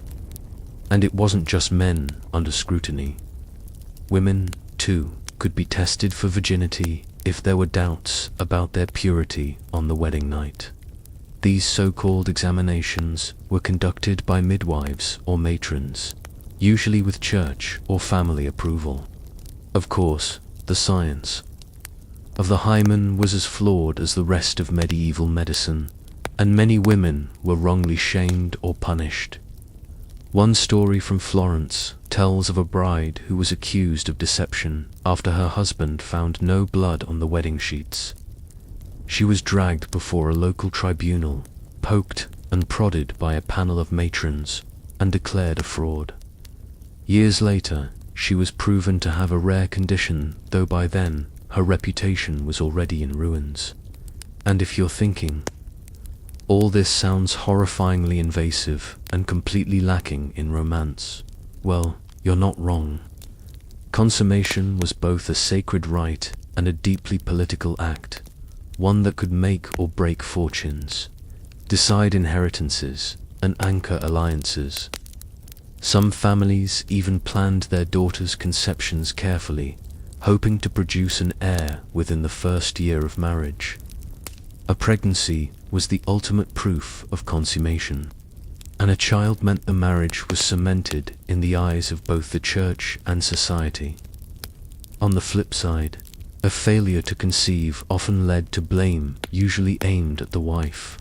Speaker 1: And it wasn't just men under scrutiny. Women, too, could be tested for virginity if there were doubts about their purity on the wedding night. These so-called examinations were conducted by midwives or matrons, usually with church or family approval. Of course, the science of the hymen was as flawed as the rest of medieval medicine, and many women were wrongly shamed or punished. One story from Florence tells of a bride who was accused of deception after her husband found no blood on the wedding sheets. She was dragged before a local tribunal, poked and prodded by a panel of matrons, and declared a fraud. Years later, she was proven to have a rare condition, though by then, her reputation was already in ruins. And if you're thinking, all this sounds horrifyingly invasive and completely lacking in romance, well, you're not wrong. Consummation was both a sacred rite and a deeply political act, one that could make or break fortunes, decide inheritances, and anchor alliances. Some families even planned their daughters' conceptions carefully, hoping to produce an heir within the first year of marriage. A pregnancy was the ultimate proof of consummation, and a child meant the marriage was cemented in the eyes of both the church and society. On the flip side, a failure to conceive often led to blame, usually aimed at the wife.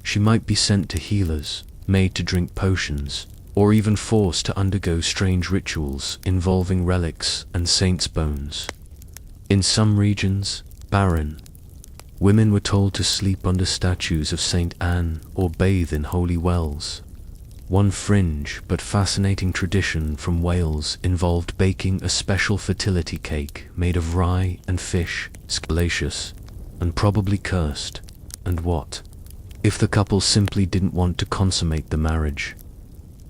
Speaker 1: She might be sent to healers, made to drink potions, or even forced to undergo strange rituals involving relics and saints' bones. In some regions, barren, women were told to sleep under statues of Saint Anne or bathe in holy wells. One fringe but fascinating tradition from Wales involved baking a special fertility cake made of rye and fish, scalacious, and probably cursed. And what if the couple simply didn't want to consummate the marriage?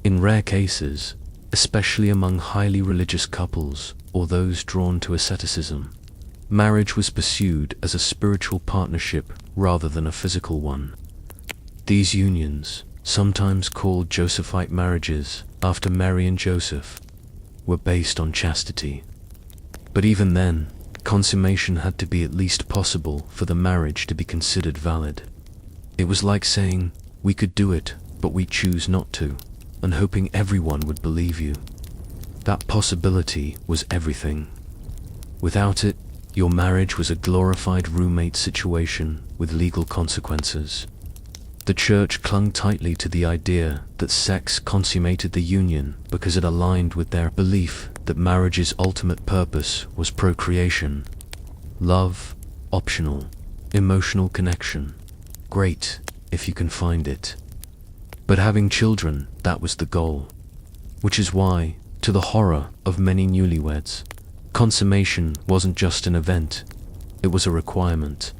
Speaker 1: In rare cases, especially among highly religious couples or those drawn to asceticism, marriage was pursued as a spiritual partnership rather than a physical one. These unions, sometimes called Josephite marriages after Mary and Joseph, were based on chastity. But even then, consummation had to be at least possible for the marriage to be considered valid. It was like saying, "We could do it, but we choose not to," and hoping everyone would believe you. That possibility was everything. Without it, your marriage was a glorified roommate situation with legal consequences. The church clung tightly to the idea that sex consummated the union because it aligned with their belief that marriage's ultimate purpose was procreation. Love, optional. Emotional connection, great if you can find it. But having children, that was the goal. Which is why, to the horror of many newlyweds, consummation wasn't just an event, it was a requirement.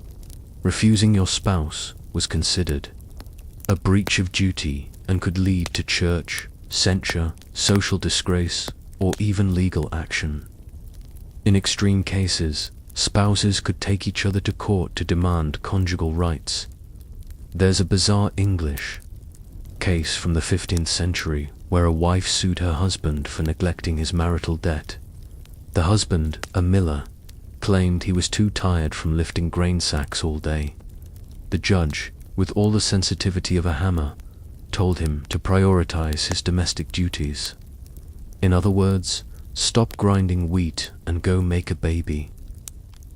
Speaker 1: Refusing your spouse was considered a breach of duty and could lead to church, censure, social disgrace, or even legal action. In extreme cases, spouses could take each other to court to demand conjugal rights. There's a bizarre English case from the 15th century where a wife sued her husband for neglecting his marital debt. The husband, a miller, claimed he was too tired from lifting grain sacks all day. The judge, with all the sensitivity of a hammer, told him to prioritize his domestic duties. In other words, stop grinding wheat and go make a baby.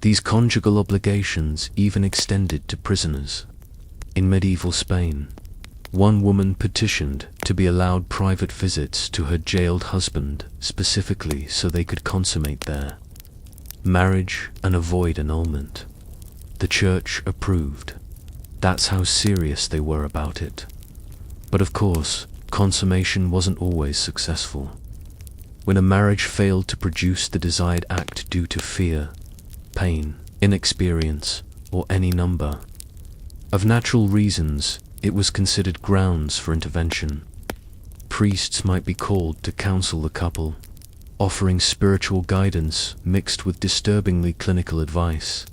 Speaker 1: These conjugal obligations even extended to prisoners. In medieval Spain, one woman petitioned to be allowed private visits to her jailed husband specifically so they could consummate their marriage and avoid annulment. The church approved. That's how serious they were about it. But of course, consummation wasn't always successful. When a marriage failed to produce the desired act due to fear, pain, inexperience, or any number of natural reasons, it was considered grounds for intervention. Priests might be called to counsel the couple, offering spiritual guidance mixed with disturbingly clinical advice.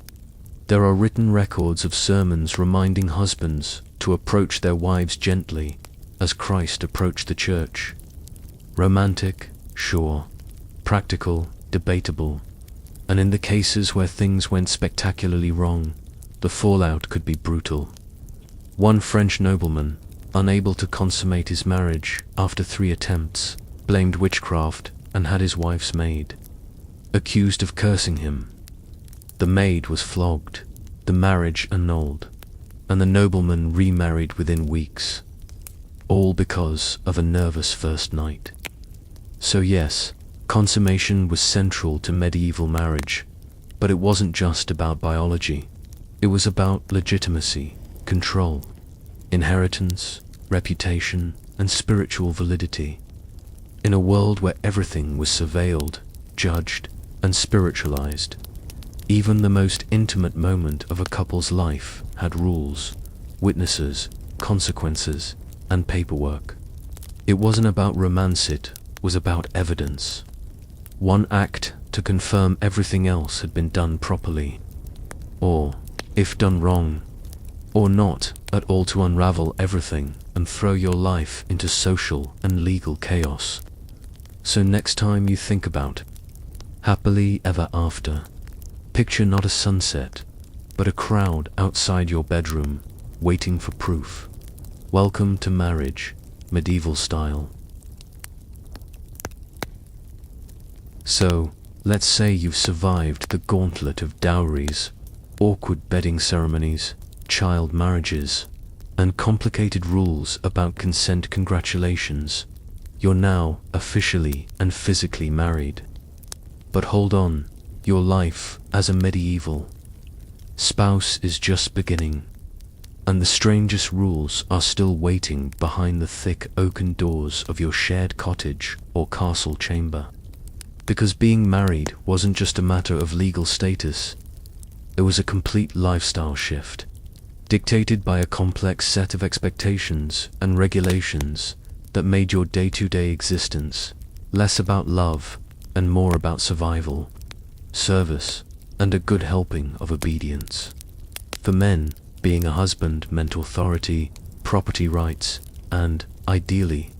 Speaker 1: There are written records of sermons reminding husbands to approach their wives gently, as Christ approached the church. Romantic, sure. Practical, debatable. And in the cases where things went spectacularly wrong, the fallout could be brutal. One French nobleman, unable to consummate his marriage after 3 attempts, blamed witchcraft and had his wife's maid accused of cursing him. The maid was flogged, the marriage annulled, and the nobleman remarried within weeks, all because of a nervous first night. So yes, consummation was central to medieval marriage, but it wasn't just about biology. It was about legitimacy, control, inheritance, reputation, and spiritual validity. In a world where everything was surveilled, judged, and spiritualized, even the most intimate moment of a couple's life had rules, witnesses, consequences, and paperwork. It wasn't about romance, it was about evidence. One act to confirm everything else had been done properly. Or, if done wrong, or not at all to unravel everything and throw your life into social and legal chaos. So next time you think about happily ever after, picture not a sunset, but a crowd outside your bedroom waiting for proof. Welcome to marriage, medieval style. So, let's say you've survived the gauntlet of dowries, awkward bedding ceremonies, child marriages, and complicated rules about consent. Congratulations, you're now officially and physically married. But hold on, your life as a medieval spouse is just beginning, and the strangest rules are still waiting behind the thick oaken doors of your shared cottage or castle chamber. Because being married wasn't just a matter of legal status, it was a complete lifestyle shift, dictated by a complex set of expectations and regulations that made your day-to-day existence less about love and more about survival, service, and a good helping of obedience. For men, being a husband meant authority, property rights, and, ideally,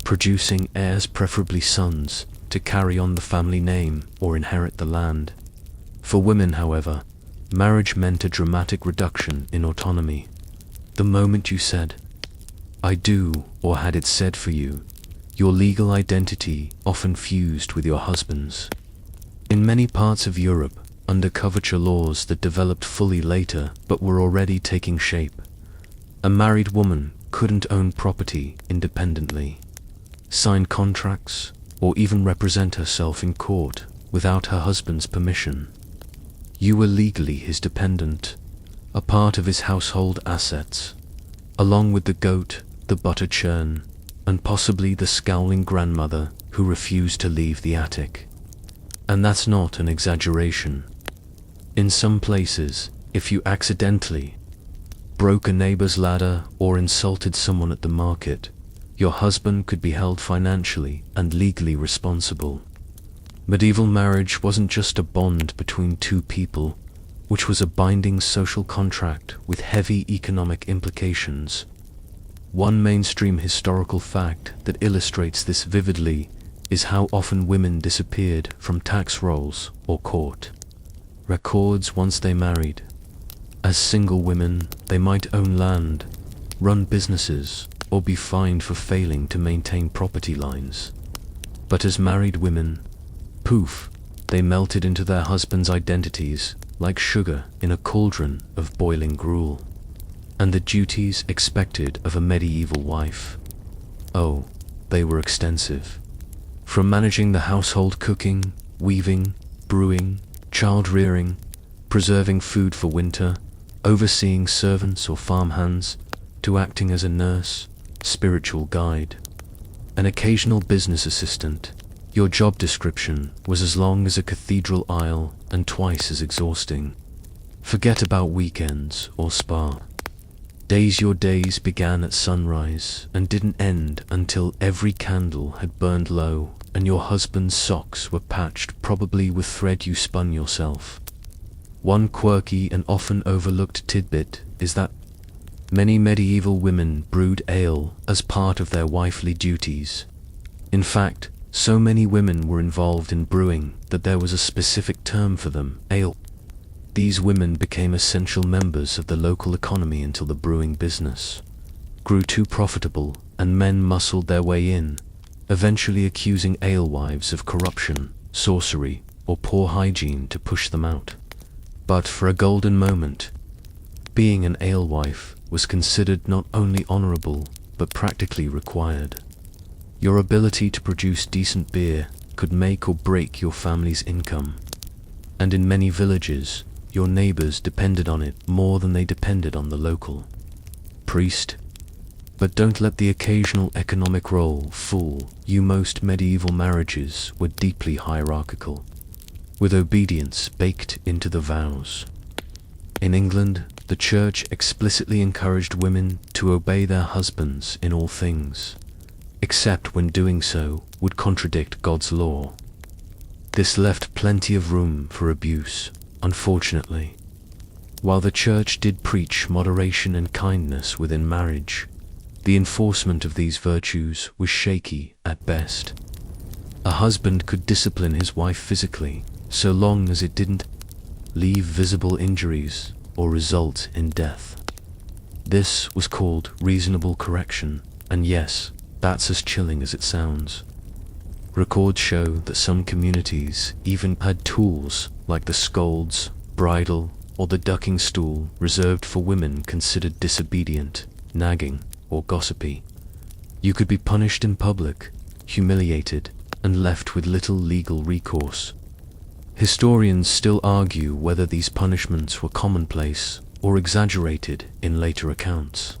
Speaker 1: producing heirs, preferably sons, to carry on the family name or inherit the land. For women, however, marriage meant a dramatic reduction in autonomy. The moment you said, "I do," or had it said for you, your legal identity often fused with your husband's. In many parts of Europe, under coverture laws that developed fully later but were already taking shape, a married woman couldn't own property independently, sign contracts, or even represent herself in court without her husband's permission. You were legally his dependent, a part of his household assets, along with the goat, the butter churn, and possibly the scowling grandmother who refused to leave the attic. And that's not an exaggeration. In some places, if you accidentally broke a neighbor's ladder or insulted someone at the market, your husband could be held financially and legally responsible. Medieval marriage wasn't just a bond between two people, which was a binding social contract with heavy economic implications. One mainstream historical fact that illustrates this vividly is how often women disappeared from tax rolls or court records once they married. As single women, they might own land, run businesses, or be fined for failing to maintain property lines. But as married women, poof, they melted into their husbands' identities like sugar in a cauldron of boiling gruel. And the duties expected of a medieval wife, oh, they were extensive. From managing the household, cooking, weaving, brewing, child-rearing, preserving food for winter, overseeing servants or farmhands, to acting as a nurse, spiritual guide, an occasional business assistant, your job description was as long as a cathedral aisle and twice as exhausting. Forget about weekends or spa. Your days began at sunrise and didn't end until every candle had burned low and your husband's socks were patched, probably with thread you spun yourself. One quirky and often overlooked tidbit is that many medieval women brewed ale as part of their wifely duties. In fact, so many women were involved in brewing that there was a specific term for them, ale. These women became essential members of the local economy until the brewing business grew too profitable and men muscled their way in, eventually accusing alewives of corruption, sorcery, or poor hygiene to push them out. But for a golden moment, being an alewife was considered not only honorable but practically required. Your ability to produce decent beer could make or break your family's income, and in many villages, your neighbors depended on it more than they depended on the local priest. But don't let the occasional economic role fool you. Most medieval marriages were deeply hierarchical, with obedience baked into the vows. In England, the church explicitly encouraged women to obey their husbands in all things, except when doing so would contradict God's law. This left plenty of room for abuse, unfortunately. While the church did preach moderation and kindness within marriage, the enforcement of these virtues was shaky at best. A husband could discipline his wife physically, so long as it didn't leave visible injuries or result in death. This was called reasonable correction, and yes, that's as chilling as it sounds. Records show that some communities even had tools like the scold's, bridle, or the ducking stool reserved for women considered disobedient, nagging, or gossipy. You could be punished in public, humiliated, and left with little legal recourse. Historians still argue whether these punishments were commonplace or exaggerated in later accounts.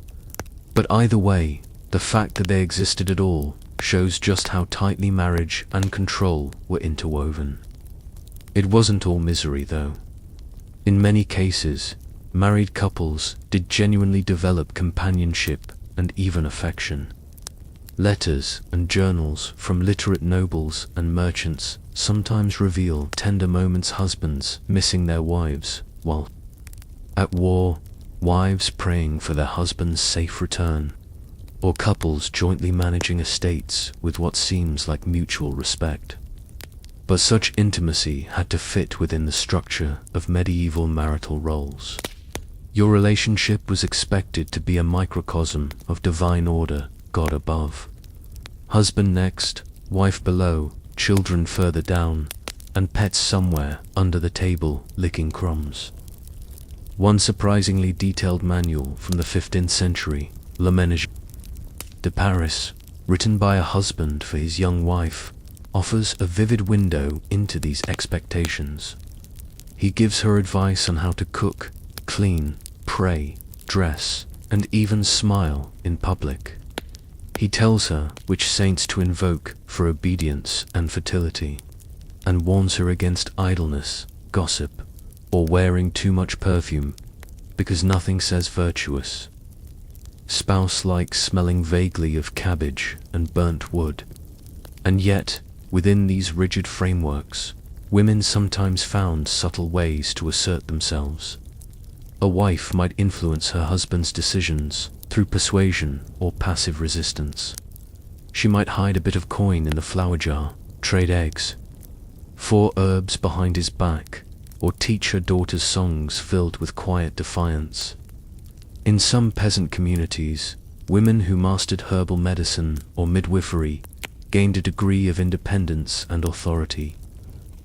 Speaker 1: But either way, the fact that they existed at all shows just how tightly marriage and control were interwoven. It wasn't all misery, though. In many cases, married couples did genuinely develop companionship and even affection. Letters and journals from literate nobles and merchants sometimes reveal tender moments, husbands missing their wives while at war, wives praying for their husband's safe return, or couples jointly managing estates with what seems like mutual respect. But such intimacy had to fit within the structure of medieval marital roles. Your relationship was expected to be a microcosm of divine order, God above. Husband next, wife below, children further down, and pets somewhere under the table licking crumbs. One surprisingly detailed manual from the 15th century, Le Ménage de Paris, written by a husband for his young wife, offers a vivid window into these expectations. He gives her advice on how to cook, clean, pray, dress, and even smile in public. He tells her which saints to invoke for obedience and fertility, and warns her against idleness, gossip, or wearing too much perfume, because nothing says virtuous. Spouse likes smelling vaguely of cabbage and burnt wood. And yet, within these rigid frameworks, women sometimes found subtle ways to assert themselves. A wife might influence her husband's decisions through persuasion or passive resistance. She might hide a bit of coin in the flour jar, trade eggs, 4 herbs behind his back, or teach her daughters songs filled with quiet defiance. In some peasant communities, women who mastered herbal medicine or midwifery gained a degree of independence and authority.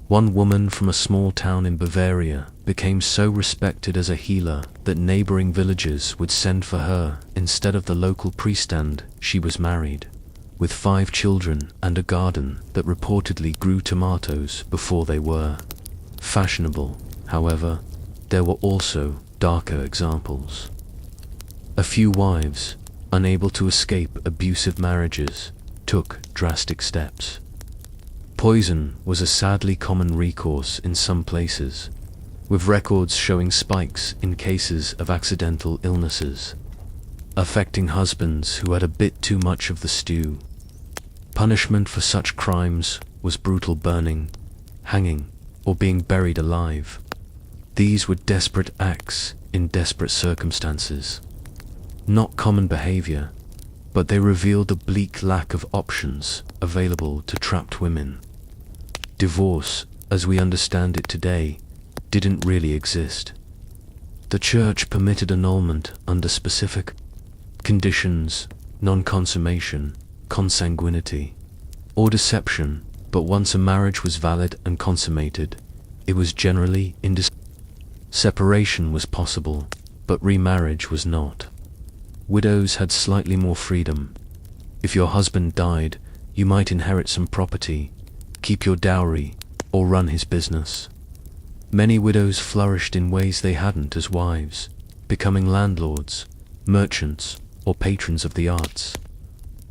Speaker 1: One woman from a small town in Bavaria became so respected as a healer that neighboring villages would send for her instead of the local priest, and she was married, with 5 children and a garden that reportedly grew tomatoes before they were fashionable. However, there were also darker examples. A few wives, unable to escape abusive marriages, took drastic steps. Poison was a sadly common recourse in some places, with records showing spikes in cases of accidental illnesses, affecting husbands who had a bit too much of the stew. Punishment for such crimes was brutal burning, hanging, or being buried alive. These were desperate acts in desperate circumstances. Not common behavior, but they revealed the bleak lack of options available to trapped women. Divorce, as we understand it today, didn't really exist. The church permitted annulment under specific conditions, non-consummation, consanguinity, or deception, but once a marriage was valid and consummated, it was generally separation was possible, but remarriage was not. Widows had slightly more freedom. If your husband died, you might inherit some property, keep your dowry, or run his business. Many widows flourished in ways they hadn't as wives, becoming landlords, merchants, or patrons of the arts.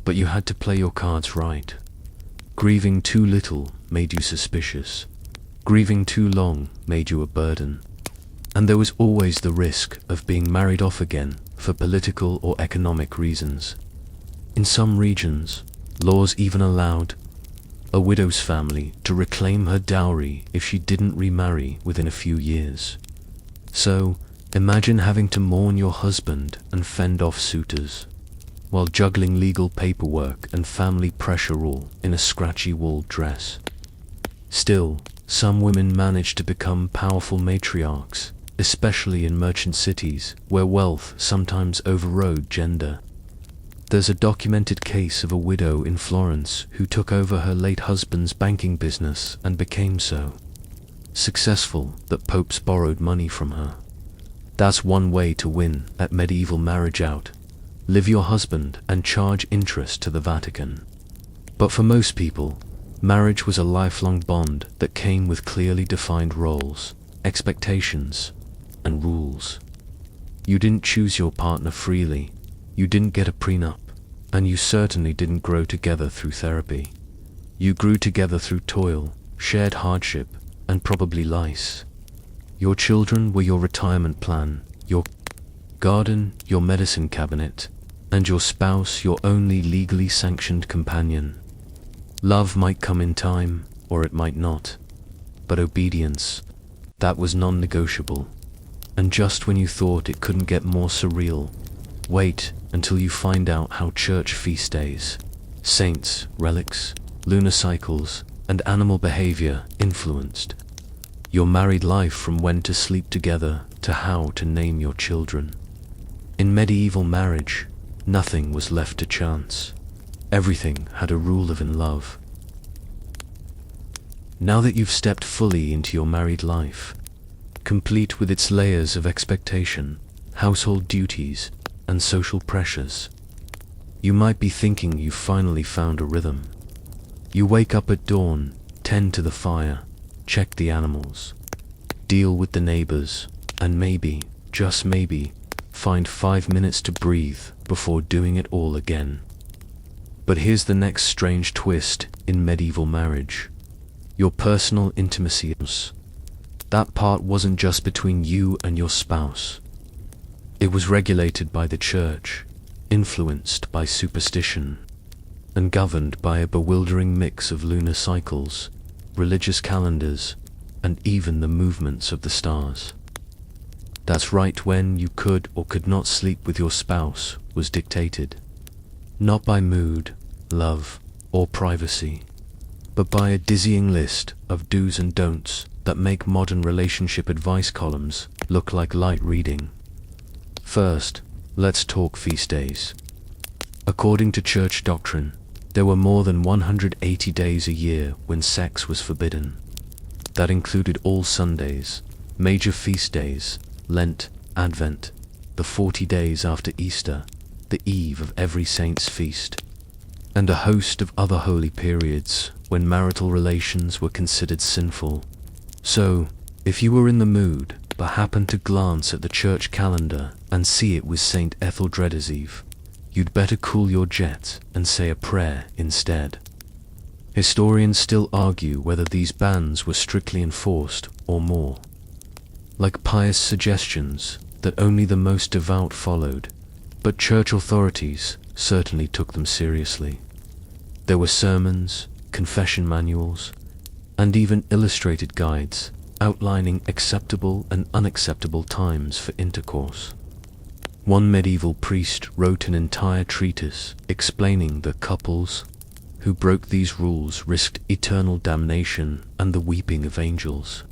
Speaker 1: But you had to play your cards right. Grieving too little made you suspicious. Grieving too long made you a burden. And there was always the risk of being married off again for political or economic reasons. In some regions, laws even allowed a widow's family to reclaim her dowry if she didn't remarry within a few years. So, Imagine having to mourn your husband and fend off suitors, while juggling legal paperwork and family pressure all in a scratchy wool dress. Still, some women manage to become powerful matriarchs, especially in merchant cities where wealth sometimes overrode gender. There's a documented case of a widow in Florence who took over her late husband's banking business and became so successful that popes borrowed money from her. That's one way to win at medieval marriage out. Live your husband and charge interest to the Vatican. But for most people, marriage was a lifelong bond that came with clearly defined roles, expectations, and rules. You didn't choose your partner freely, you didn't get a prenup, and you certainly didn't grow together through therapy. You grew together through toil, shared hardship, and probably lice. Your children were your retirement plan, your garden, your medicine cabinet, and your spouse your only legally sanctioned companion. Love might come in time, or it might not. But obedience, that was non-negotiable. And just when you thought it couldn't get more surreal, wait until you find out how church feast days, saints, relics, lunar cycles, and animal behavior influenced your married life, from when to sleep together to how to name your children. In medieval marriage, nothing was left to chance. Everything had a rule of in love. Now that you've stepped fully into your married life, complete with its layers of expectation, household duties, and social pressures, you might be thinking you've finally found a rhythm. You wake up at dawn, tend to the fire, check the animals, deal with the neighbors, and maybe, just maybe, find 5 minutes to breathe before doing it all again. But here's the next strange twist in medieval marriage. Your personal intimacy. That part wasn't just between you and your spouse. It was regulated by the church, influenced by superstition, and governed by a bewildering mix of lunar cycles, religious calendars, and even the movements of the stars. That's right, when you could or could not sleep with your spouse was dictated, not by mood, love, or privacy, but by a dizzying list of do's and don'ts that make modern relationship advice columns look like light reading. First, let's talk feast days. According to church doctrine, there were more than 180 days a year when sex was forbidden. That included all Sundays, major feast days, Lent, Advent, the 40 days after Easter, the eve of every saint's feast, and a host of other holy periods when marital relations were considered sinful. So, if you were in the mood but happened to glance at the church calendar and see it was St. Etheldreda's Eve, you'd better cool your jet and say a prayer instead. Historians still argue whether these bans were strictly enforced or more like pious suggestions that only the most devout followed, but church authorities certainly took them seriously. There were sermons, confession manuals, and even illustrated guides outlining acceptable and unacceptable times for intercourse. One medieval priest wrote an entire treatise explaining that couples who broke these rules risked eternal damnation and the weeping of angels.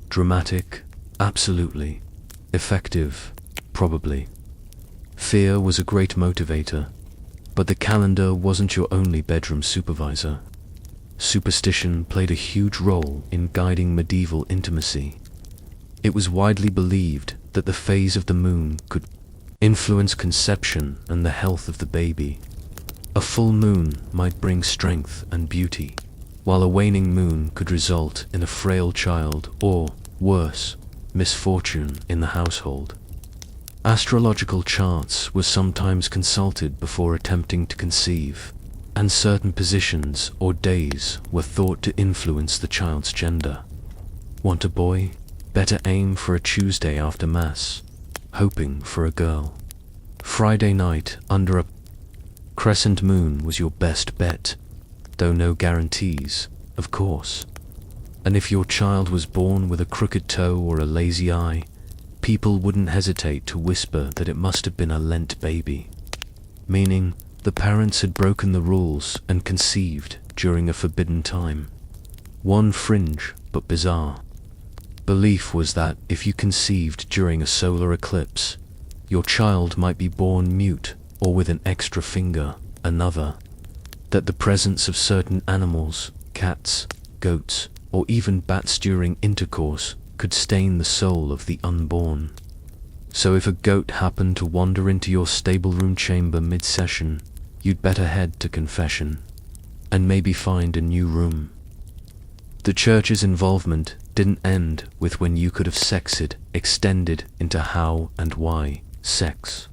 Speaker 1: Dramatic? Absolutely. Effective? Probably. Fear was a great motivator, but the calendar wasn't your only bedroom supervisor. Superstition played a huge role in guiding medieval intimacy. It was widely believed that the phase of the moon could influence conception and the health of the baby. A full moon might bring strength and beauty, while a waning moon could result in a frail child or, worse, misfortune in the household. Astrological charts were sometimes consulted before attempting to conceive, and certain positions or days were thought to influence the child's gender. Want a boy? Better aim for a Tuesday after Mass, hoping for a girl. Friday night under a crescent moon was your best bet, though no guarantees, of course. And if your child was born with a crooked toe or a lazy eye, people wouldn't hesitate to whisper that it must have been a Lent baby, meaning the parents had broken the rules and conceived during a forbidden time. One fringe but bizarre belief was that if you conceived during a solar eclipse, your child might be born mute or with an extra finger. Another, that the presence of certain animals, cats, goats, or even bats during intercourse could stain the soul of the unborn. So if a goat happened to wander into your stable room chamber mid-session, you'd better head to confession, and maybe find a new room. The church's involvement didn't end with when you could have sexed, extended into how and why sex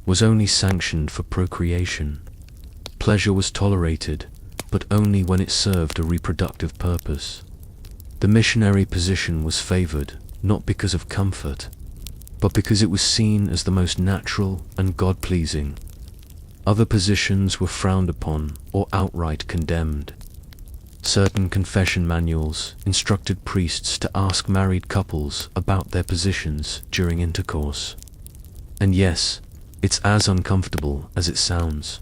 Speaker 1: was only sanctioned for procreation. Pleasure was tolerated, but only when it served a reproductive purpose. The missionary position was favored, not because of comfort, but because it was seen as the most natural and God-pleasing. Other positions were frowned upon or outright condemned. Certain confession manuals instructed priests to ask married couples about their positions during intercourse. And yes, it's as uncomfortable as it sounds.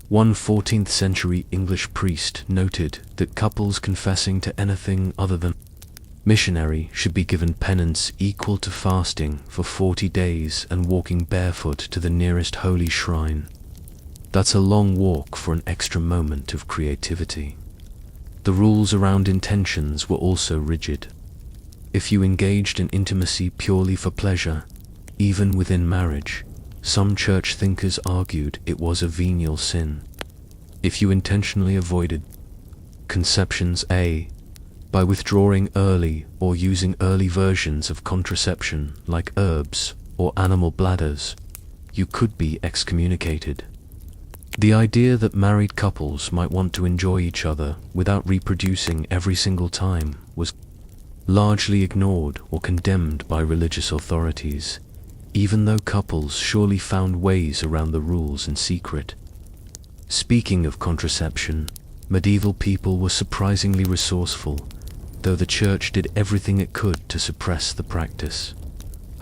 Speaker 1: One 14th century English priest noted that couples confessing to anything other than missionary should be given penance equal to fasting for 40 days and walking barefoot to the nearest holy shrine. That's a long walk for an extra moment of creativity. The rules around intentions were also rigid. If you engaged in intimacy purely for pleasure, even within marriage, some church thinkers argued it was a venial sin. If you intentionally avoided conceptions by withdrawing early or using early versions of contraception like herbs or animal bladders, you could be excommunicated. The idea that married couples might want to enjoy each other without reproducing every single time was largely ignored or condemned by religious authorities, even though couples surely found ways around the rules in secret. Speaking of contraception, medieval people were surprisingly resourceful, though the church did everything it could to suppress the practice.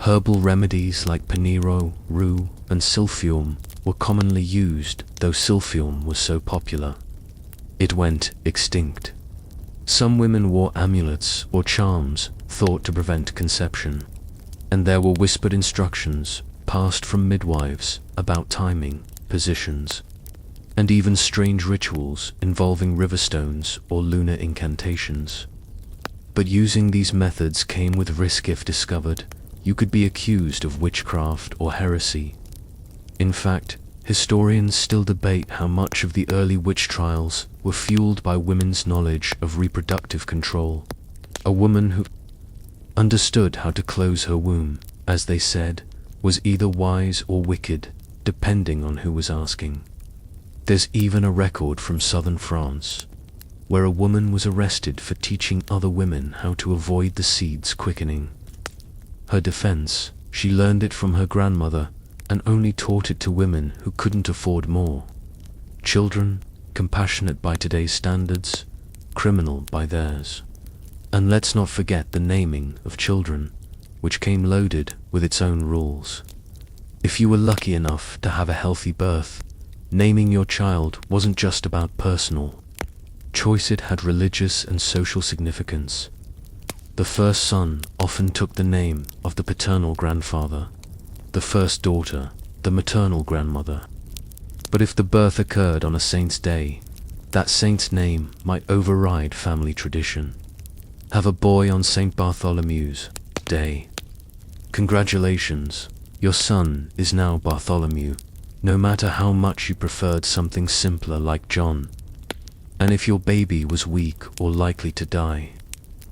Speaker 1: Herbal remedies like paniro, rue, and silphium were commonly used, though silphium was so popular it went extinct. Some women wore amulets or charms thought to prevent conception, and there were whispered instructions passed from midwives about timing, positions, and even strange rituals involving river stones or lunar incantations. But using these methods came with risk. If discovered, you could be accused of witchcraft or heresy. In fact, historians still debate how much of the early witch trials were fueled by women's knowledge of reproductive control. A woman who understood how to close her womb, as they said, was either wise or wicked, depending on who was asking. There's even a record from southern France, where a woman was arrested for teaching other women how to avoid the seeds quickening. Her defense: she learned it from her grandmother and only taught it to women who couldn't afford more. Children, compassionate by today's standards, criminal by theirs. And let's not forget the naming of children, which came loaded with its own rules. If you were lucky enough to have a healthy birth, naming your child wasn't just about personal choice, it had religious and social significance. The first son often took the name of the paternal grandfather, the first daughter, the maternal grandmother. But if the birth occurred on a saint's day, that saint's name might override family tradition. Have a boy on St. Bartholomew's Day. Congratulations, your son is now Bartholomew, no matter how much you preferred something simpler like John. And if your baby was weak or likely to die,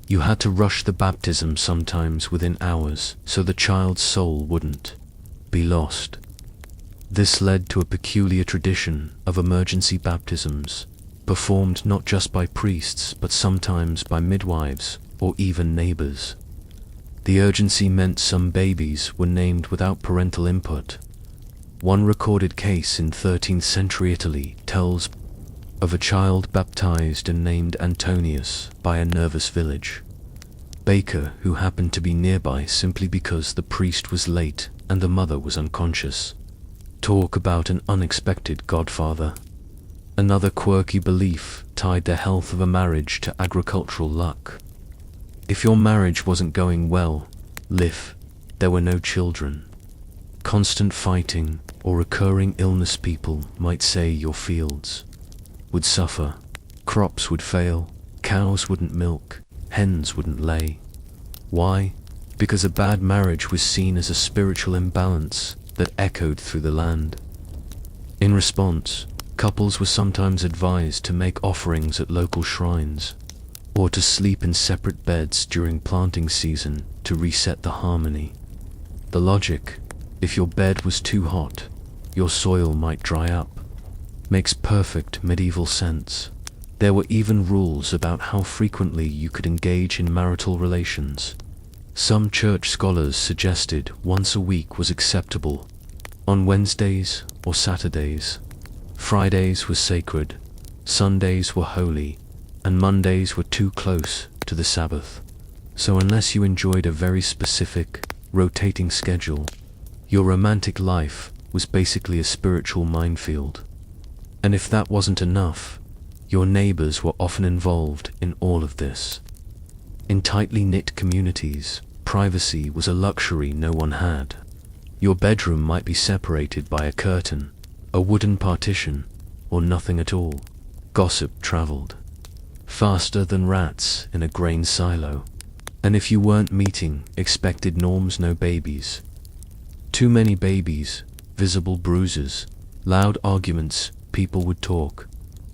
Speaker 1: you had to rush the baptism sometimes within hours so the child's soul wouldn't be lost. This led to a peculiar tradition of emergency baptisms, performed not just by priests but sometimes by midwives or even neighbors. The urgency meant some babies were named without parental input. One recorded case in 13th century Italy tells of a child baptized and named Antonius by a nervous village. baker who happened to be nearby simply because the priest was late and the mother was unconscious. Talk about an unexpected godfather. Another quirky belief tied the health of a marriage to agricultural luck. If your marriage wasn't going well, there were no children. Constant fighting or recurring illness, people might say your fields would suffer, crops would fail, cows wouldn't milk, hens wouldn't lay. Why? Because a bad marriage was seen as a spiritual imbalance that echoed through the land. In response, couples were sometimes advised to make offerings at local shrines, or to sleep in separate beds during planting season to reset the harmony. The logic, if your bed was too hot, your soil might dry up, makes perfect medieval sense. There were even rules about how frequently you could engage in marital relations. Some church scholars suggested once a week was acceptable, on Wednesdays or Saturdays. Fridays were sacred, Sundays were holy, and Mondays were too close to the Sabbath. So unless you enjoyed a very specific, rotating schedule, your romantic life was basically a spiritual minefield. And if that wasn't enough, your neighbors were often involved in all of this. In tightly knit communities, privacy was a luxury no one had. Your bedroom might be separated by a curtain, a wooden partition, or nothing at all. Gossip traveled faster than rats in a grain silo. And if you weren't meeting expected norms, no babies. Too many babies, visible bruises, loud arguments, people would talk.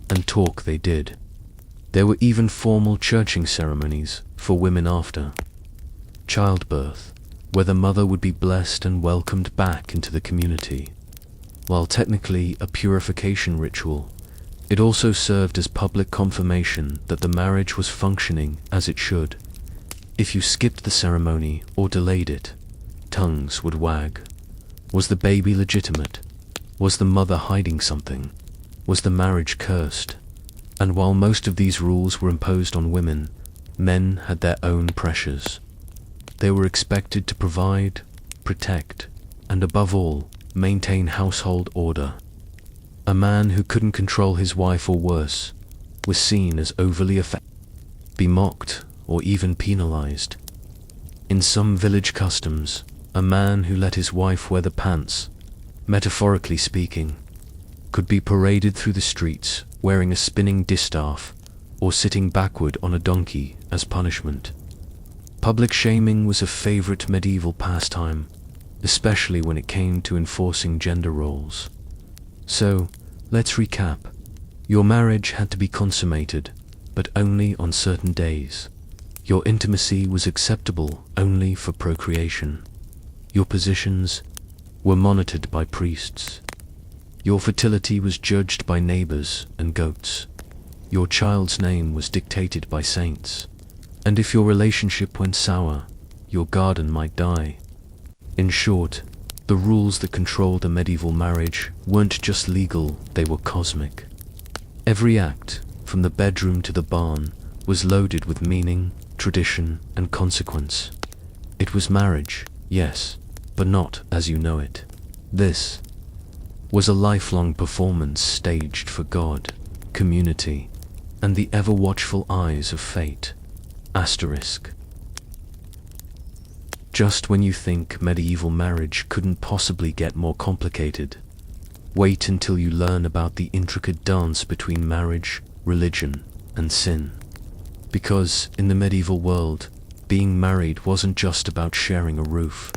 Speaker 1: And talk they did. There were even formal churching ceremonies for women after childbirth, where the mother would be blessed and welcomed back into the community. While technically a purification ritual, it also served as public confirmation that the marriage was functioning as it should. If you skipped the ceremony or delayed it, tongues would wag. Was the baby legitimate? Was the mother hiding something? Was the marriage cursed? And while most of these rules were imposed on women, men had their own pressures. They were expected to provide, protect, and above all, maintain household order. A man who couldn't control his wife, or worse, was seen as overly affected, be mocked, or even penalized. In some village customs, a man who let his wife wear the pants, metaphorically speaking, could be paraded through the streets wearing a spinning distaff or sitting backward on a donkey as punishment. Public shaming was a favorite medieval pastime, especially when it came to enforcing gender roles. So, let's recap. Your marriage had to be consummated, but only on certain days. Your intimacy was acceptable only for procreation. Your positions were monitored by priests. Your fertility was judged by neighbors and goats. Your child's name was dictated by saints. And if your relationship went sour, your garden might die. In short, the rules that controlled a medieval marriage weren't just legal, they were cosmic. Every act, from the bedroom to the barn, was loaded with meaning, tradition, and consequence. It was marriage, yes, but not as you know it. This was a lifelong performance staged for God, community, and the ever-watchful eyes of fate. Asterisk. Just when you think medieval marriage couldn't possibly get more complicated, wait until you learn about the intricate dance between marriage, religion, and sin. Because in the medieval world, being married wasn't just about sharing a roof.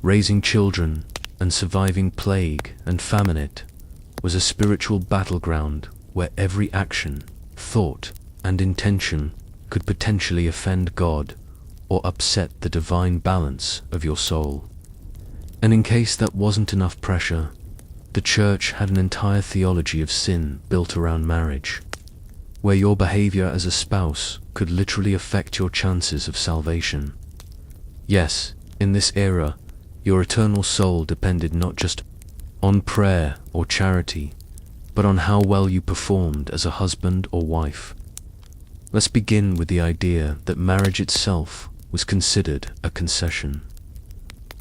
Speaker 1: Raising children and surviving plague and famine was a spiritual battleground where every action, thought, and intention could potentially offend God or upset the divine balance of your soul. And in case that wasn't enough pressure, the church had an entire theology of sin built around marriage, where your behavior as a spouse could literally affect your chances of salvation. Yes, in this era, your eternal soul depended not just on prayer or charity, but on how well you performed as a husband or wife. Let's begin with the idea that marriage itself was considered a concession.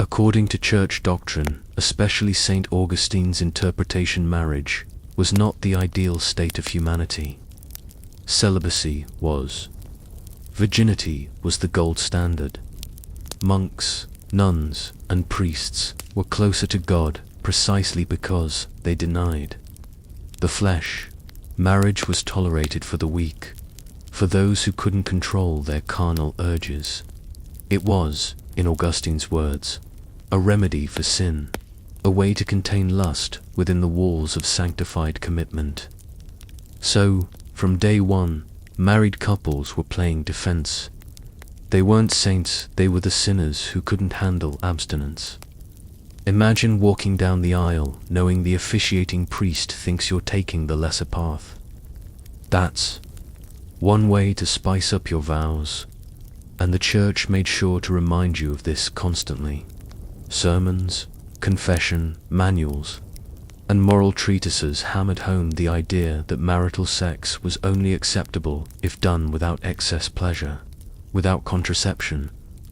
Speaker 1: According to church doctrine, especially St. Augustine's interpretation, marriage was not the ideal state of humanity. Celibacy was. Virginity was the gold standard. Monks, nuns, and priests were closer to God precisely because they denied the flesh. Marriage was tolerated for the weak, for those who couldn't control their carnal urges. It was, in Augustine's words, a remedy for sin, a way to contain lust within the walls of sanctified commitment. So, from day one, married couples were playing defense. They weren't saints, they were the sinners who couldn't handle abstinence. Imagine walking down the aisle knowing the officiating priest thinks you're taking the lesser path. That's one way to spice up your vows, and the church made sure to remind you of this constantly. Sermons, confession, manuals, and moral treatises hammered home the idea that marital sex was only acceptable if done without excess pleasure, without contraception,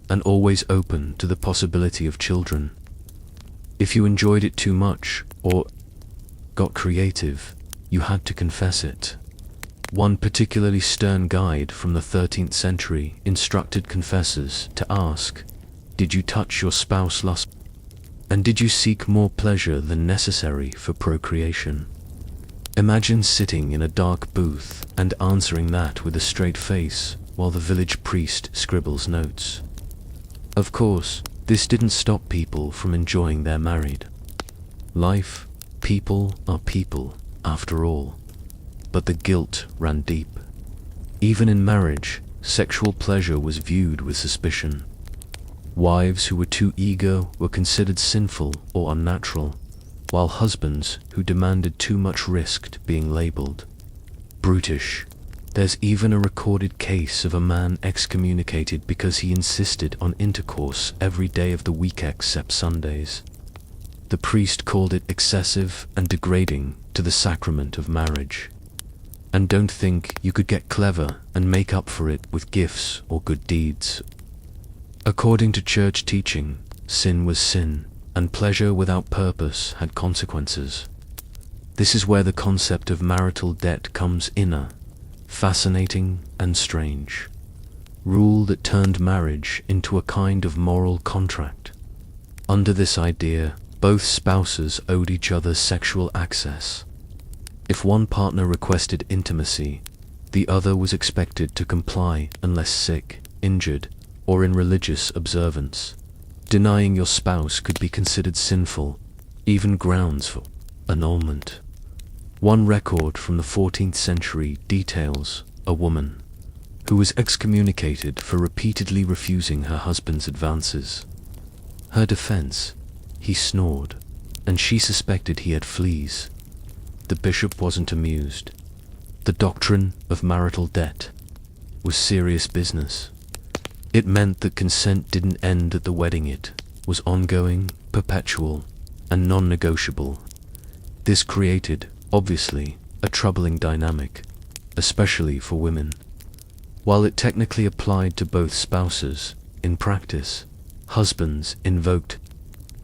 Speaker 1: and always open to the possibility of children. If you enjoyed it too much, or got creative, you had to confess it. One particularly stern guide from the 13th century instructed confessors to ask, "Did you touch your spouse lustfully? And did you seek more pleasure than necessary for procreation?" Imagine sitting in a dark booth and answering that with a straight face while the village priest scribbles notes. Of course, this didn't stop people from enjoying their married life. People are people, after all. But the guilt ran deep. Even in marriage, sexual pleasure was viewed with suspicion. Wives who were too eager were considered sinful or unnatural, while husbands who demanded too much risked being labeled brutish. There's even a recorded case of a man excommunicated because he insisted on intercourse every day of the week except Sundays. The priest called it excessive and degrading to the sacrament of marriage. And don't think you could get clever and make up for it with gifts or good deeds. According to church teaching, sin was sin, and pleasure without purpose had consequences. This is where the concept of marital debt comes in, fascinating and strange. Rule that turned marriage into a kind of moral contract. Under this idea, both spouses owed each other sexual access. If one partner requested intimacy, the other was expected to comply unless sick, injured, or in religious observance. Denying your spouse could be considered sinful, even grounds for annulment. One record from the 14th century details a woman who was excommunicated for repeatedly refusing her husband's advances. Her defense: he snored, and she suspected he had fleas. The bishop wasn't amused. The doctrine of marital debt was serious business. It meant that consent didn't end at the wedding, it was ongoing, perpetual, and non-negotiable. This created, obviously, a troubling dynamic, especially for women. While it technically applied to both spouses, in practice, husbands invoked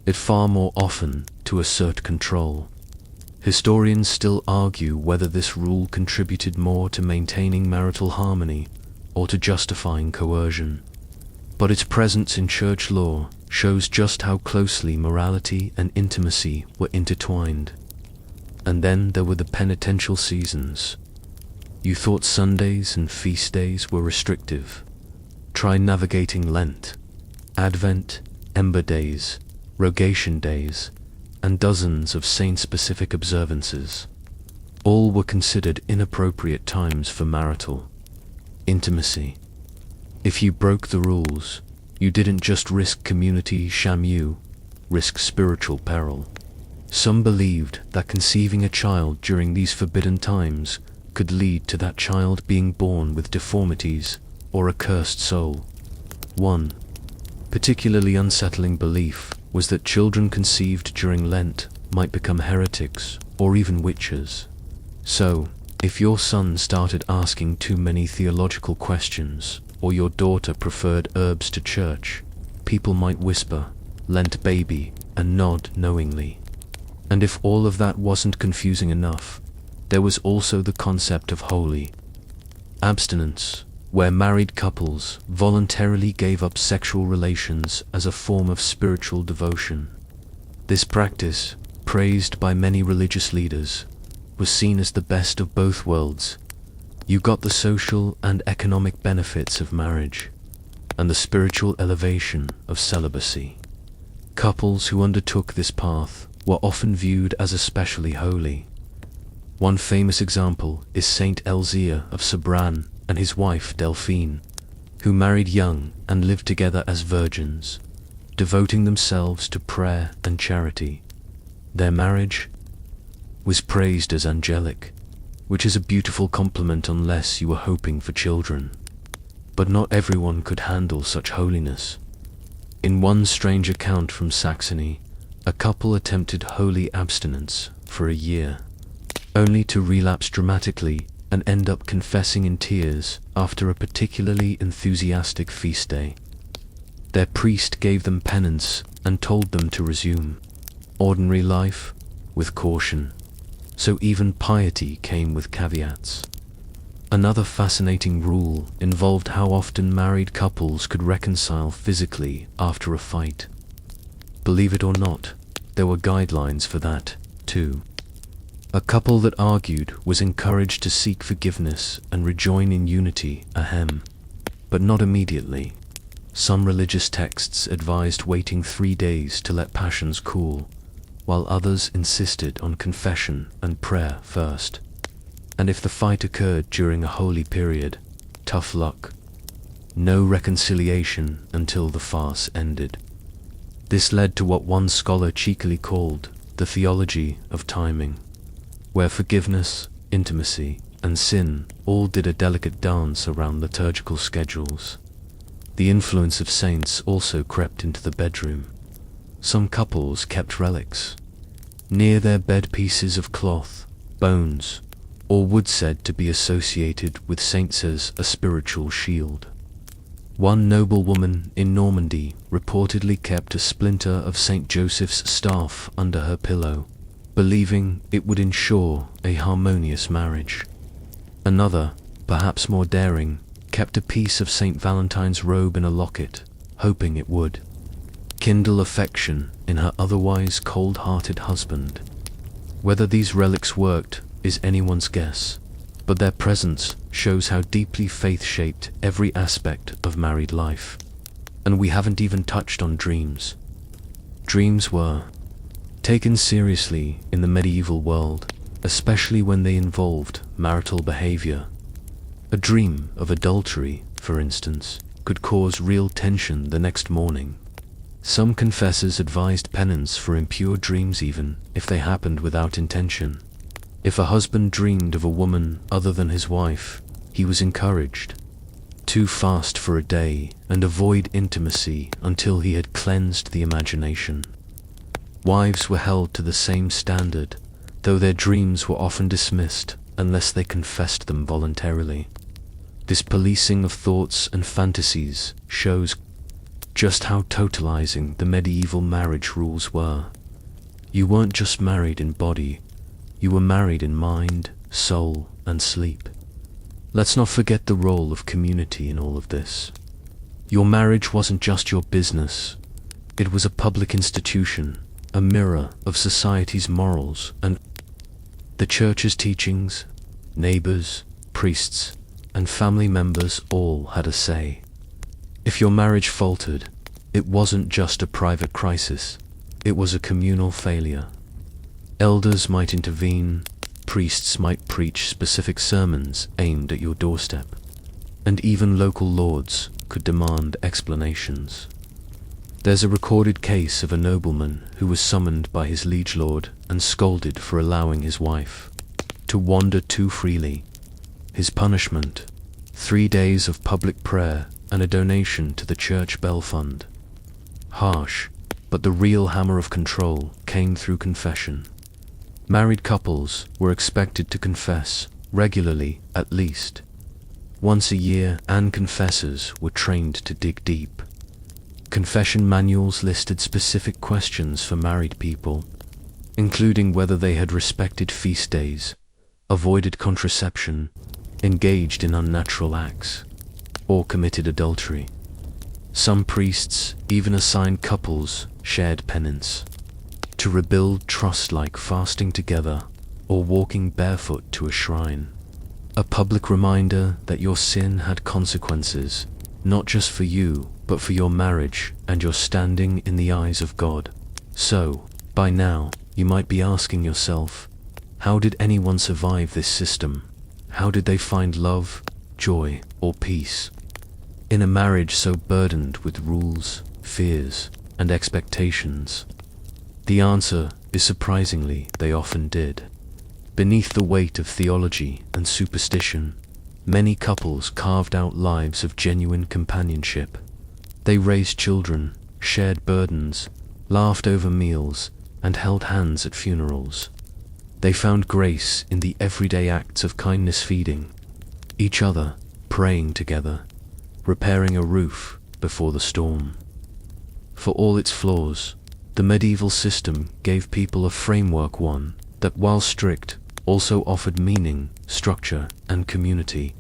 Speaker 1: it far more often to assert control. Historians still argue whether this rule contributed more to maintaining marital harmony or to justifying coercion. But its presence in church law shows just how closely morality and intimacy were intertwined. And then there were the penitential seasons. You thought Sundays and feast days were restrictive. Try navigating Lent, Advent, Ember Days, Rogation Days, and dozens of saint-specific observances. All were considered inappropriate times for marital intimacy. If you broke the rules, you didn't just risk community shame, you risk spiritual peril. Some believed that conceiving a child during these forbidden times could lead to that child being born with deformities or a cursed soul. One particularly unsettling belief was that children conceived during Lent might become heretics or even witches. So, If your son started asking too many theological questions, or your daughter preferred herbs to church, people might whisper, "Lent baby," and nod knowingly. And if all of that wasn't confusing enough, there was also the concept of holy abstinence, where married couples voluntarily gave up sexual relations as a form of spiritual devotion. This practice, praised by many religious leaders, was seen as the best of both worlds. You got the social and economic benefits of marriage, and the spiritual elevation of celibacy. Couples who undertook this path were often viewed as especially holy. One famous example is Saint Elzea of Sabran and his wife Delphine, who married young and lived together as virgins, devoting themselves to prayer and charity. Their marriage was praised as angelic, which is a beautiful compliment unless you were hoping for children. But not everyone could handle such holiness. In one strange account from Saxony, a couple attempted holy abstinence for a year, only to relapse dramatically and end up confessing in tears after a particularly enthusiastic feast day. Their priest gave them penance and told them to resume ordinary life with caution. So even piety came with caveats. Another fascinating rule involved how often married couples could reconcile physically after a fight. Believe it or not, there were guidelines for that, too. A couple that argued was encouraged to seek forgiveness and rejoin in unity, but not immediately. Some religious texts advised waiting 3 days to let passions cool, while others insisted on confession and prayer first. And if the fight occurred during a holy period, tough luck. No reconciliation until the farce ended. This led to what one scholar cheekily called the theology of timing, where forgiveness, intimacy, and sin all did a delicate dance around liturgical schedules. The influence of saints also crept into the bedroom. Some couples kept relics near their bed, pieces of cloth, bones, or wood said to be associated with saints as a spiritual shield. One noblewoman in Normandy reportedly kept a splinter of Saint Joseph's staff under her pillow, believing it would ensure a harmonious marriage. Another, perhaps more daring, kept a piece of Saint Valentine's robe in a locket, hoping it would kindle affection in her otherwise cold-hearted husband. Whether these relics worked is anyone's guess, but their presence shows how deeply faith shaped every aspect of married life. And we haven't even touched on dreams. Dreams were taken seriously in the medieval world, especially when they involved marital behavior. A dream of adultery, for instance, could cause real tension the next morning. Some confessors advised penance for impure dreams even if they happened without intention. If a husband dreamed of a woman other than his wife, he was encouraged to fast for a day and avoid intimacy until he had cleansed the imagination. Wives were held to the same standard, though their dreams were often dismissed unless they confessed them voluntarily. This policing of thoughts and fantasies shows just how totalizing the medieval marriage rules were. You weren't just married in body, you were married in mind, soul, and sleep. Let's not forget the role of community in all of this. Your marriage wasn't just your business, it was a public institution, a mirror of society's morals and the church's teachings. Neighbors, priests, and family members all had a say. If your marriage faltered, it wasn't just a private crisis, it was a communal failure. Elders might intervene, priests might preach specific sermons aimed at your doorstep, and even local lords could demand explanations. There's a recorded case of a nobleman who was summoned by his liege lord and scolded for allowing his wife to wander too freely. His punishment: 3 days of public prayer and a donation to the church bell fund. Harsh, but the real hammer of control came through confession. Married couples were expected to confess regularly, at least. Once a year, and confessors were trained to dig deep. Confession manuals listed specific questions for married people, including whether they had respected feast days, avoided contraception, engaged in unnatural acts, or committed adultery. Some priests even assigned couples shared penance to rebuild trust, like fasting together or walking barefoot to a shrine. A public reminder that your sin had consequences, not just for you, but for your marriage and your standing in the eyes of God. So, by now, you might be asking yourself, how did anyone survive this system? How did they find love, joy, or peace in a marriage so burdened with rules, fears, and expectations? The answer is surprisingly, they often did. Beneath the weight of theology and superstition, many couples carved out lives of genuine companionship. They raised children, shared burdens, laughed over meals, and held hands at funerals. They found grace in the everyday acts of kindness, feeding each other, praying together, repairing a roof before the storm. For all its flaws, the medieval system gave people a framework, one that, while strict, also offered meaning, structure, and community.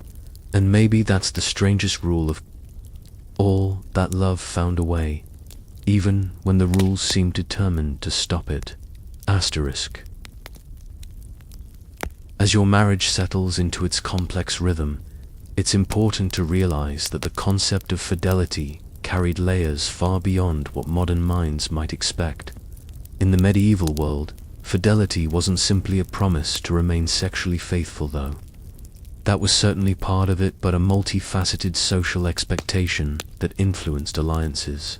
Speaker 1: And maybe that's the strangest rule of all, that love found a way, even when the rules seemed determined to stop it. Asterisk. As your marriage settles into its complex rhythm, it's important to realize that the concept of fidelity carried layers far beyond what modern minds might expect. In the medieval world, fidelity wasn't simply a promise to remain sexually faithful, though. That was certainly part of it, but a multifaceted social expectation that influenced alliances,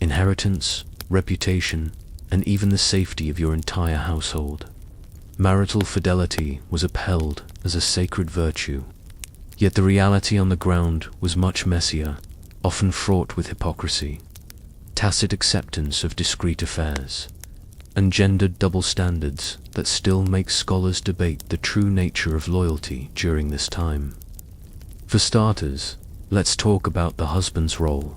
Speaker 1: inheritance, reputation, and even the safety of your entire household. Marital fidelity was upheld as a sacred virtue, yet the reality on the ground was much messier, often fraught with hypocrisy, tacit acceptance of discreet affairs, and gendered double standards that still make scholars debate the true nature of loyalty during this time. For starters, let's talk about the husband's role.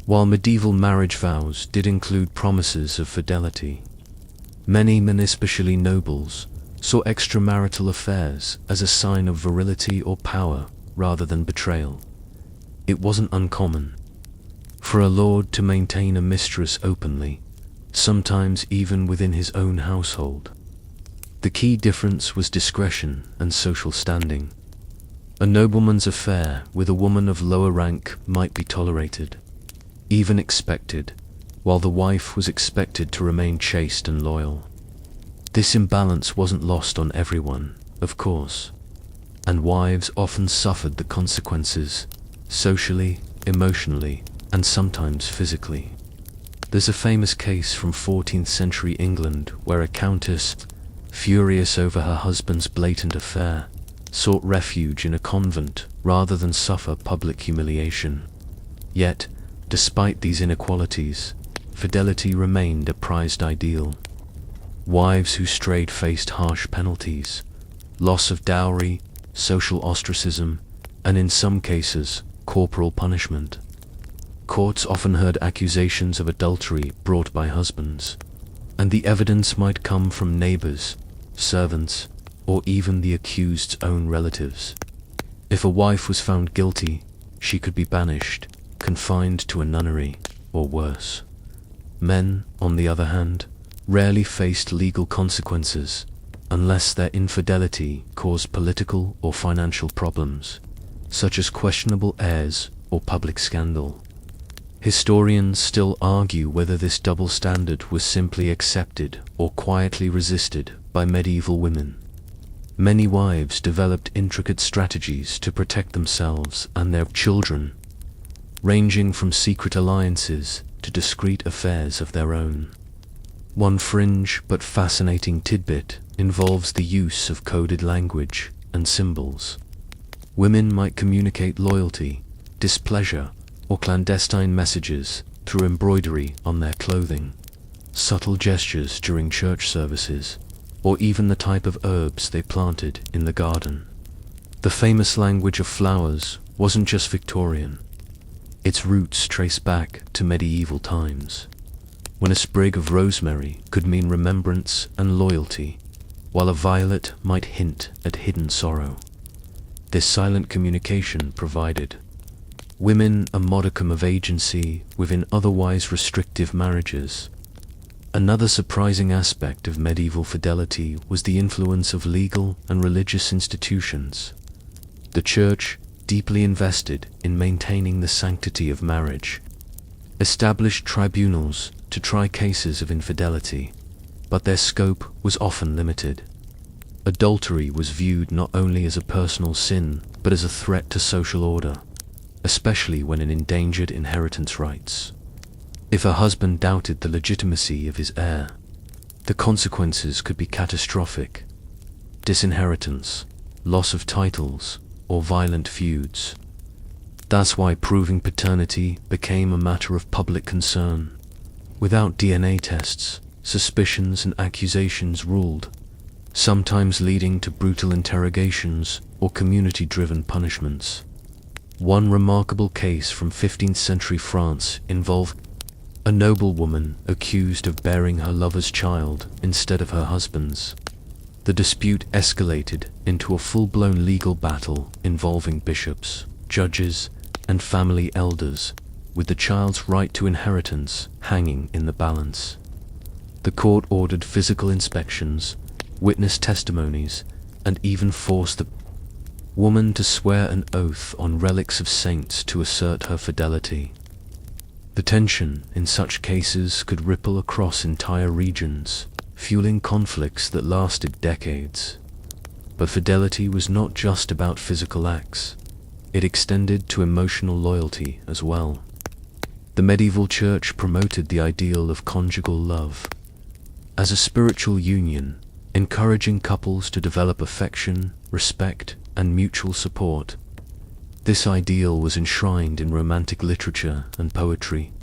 Speaker 1: While medieval marriage vows did include promises of fidelity, many men, especially nobles, saw extramarital affairs as a sign of virility or power rather than betrayal. It wasn't uncommon for a lord to maintain a mistress openly, sometimes even within his own household. The key difference was discretion and social standing. A nobleman's affair with a woman of lower rank might be tolerated, even expected, while the wife was expected to remain chaste and loyal. This imbalance wasn't lost on everyone, of course, and wives often suffered the consequences, socially, emotionally, and sometimes physically. There's a famous case from 14th century England where a countess, furious over her husband's blatant affair, sought refuge in a convent rather than suffer public humiliation. Yet, despite these inequalities, fidelity remained a prized ideal. Wives who strayed faced harsh penalties, loss of dowry, social ostracism, and in some cases, corporal punishment. Courts often heard accusations of adultery brought by husbands, and the evidence might come from neighbors, servants, or even the accused's own relatives. If a wife was found guilty, she could be banished, confined to a nunnery, or worse. Men, on the other hand, rarely faced legal consequences unless their infidelity caused political or financial problems, such as questionable heirs or public scandal. Historians still argue whether this double standard was simply accepted or quietly resisted by medieval women. Many wives developed intricate strategies to protect themselves and their children, ranging from secret alliances to discreet affairs of their own. One fringe but fascinating tidbit involves the use of coded language and symbols. Women might communicate loyalty, displeasure, or clandestine messages through embroidery on their clothing, subtle gestures during church services, or even the type of herbs they planted in the garden. The famous language of flowers wasn't just Victorian. Its roots trace back to medieval times, when a sprig of rosemary could mean remembrance and loyalty, while a violet might hint at hidden sorrow. This silent communication provided women a modicum of agency within otherwise restrictive marriages. Another surprising aspect of medieval fidelity was the influence of legal and religious institutions. The Church, deeply invested in maintaining the sanctity of marriage, established tribunals to try cases of infidelity, but their scope was often limited. Adultery was viewed not only as a personal sin, but as a threat to social order, especially when it endangered inheritance rights. If a husband doubted the legitimacy of his heir, the consequences could be catastrophic: disinheritance, loss of titles, or violent feuds. That's why proving paternity became a matter of public concern. Without DNA tests, suspicions and accusations ruled, sometimes leading to brutal interrogations or community-driven punishments. One remarkable case from 15th century France involved a noblewoman accused of bearing her lover's child instead of her husband's. The dispute escalated into a full-blown legal battle involving bishops, judges, and family elders, with the child's right to inheritance hanging in the balance. The court ordered physical inspections, witness testimonies, and even forced the woman to swear an oath on relics of saints to assert her fidelity. The tension in such cases could ripple across entire regions, fueling conflicts that lasted decades. But fidelity was not just about physical acts. It extended to emotional loyalty as well. The medieval Church promoted the ideal of conjugal love as a spiritual union, encouraging couples to develop affection, respect, and mutual support. This ideal was enshrined in romantic literature and poetry,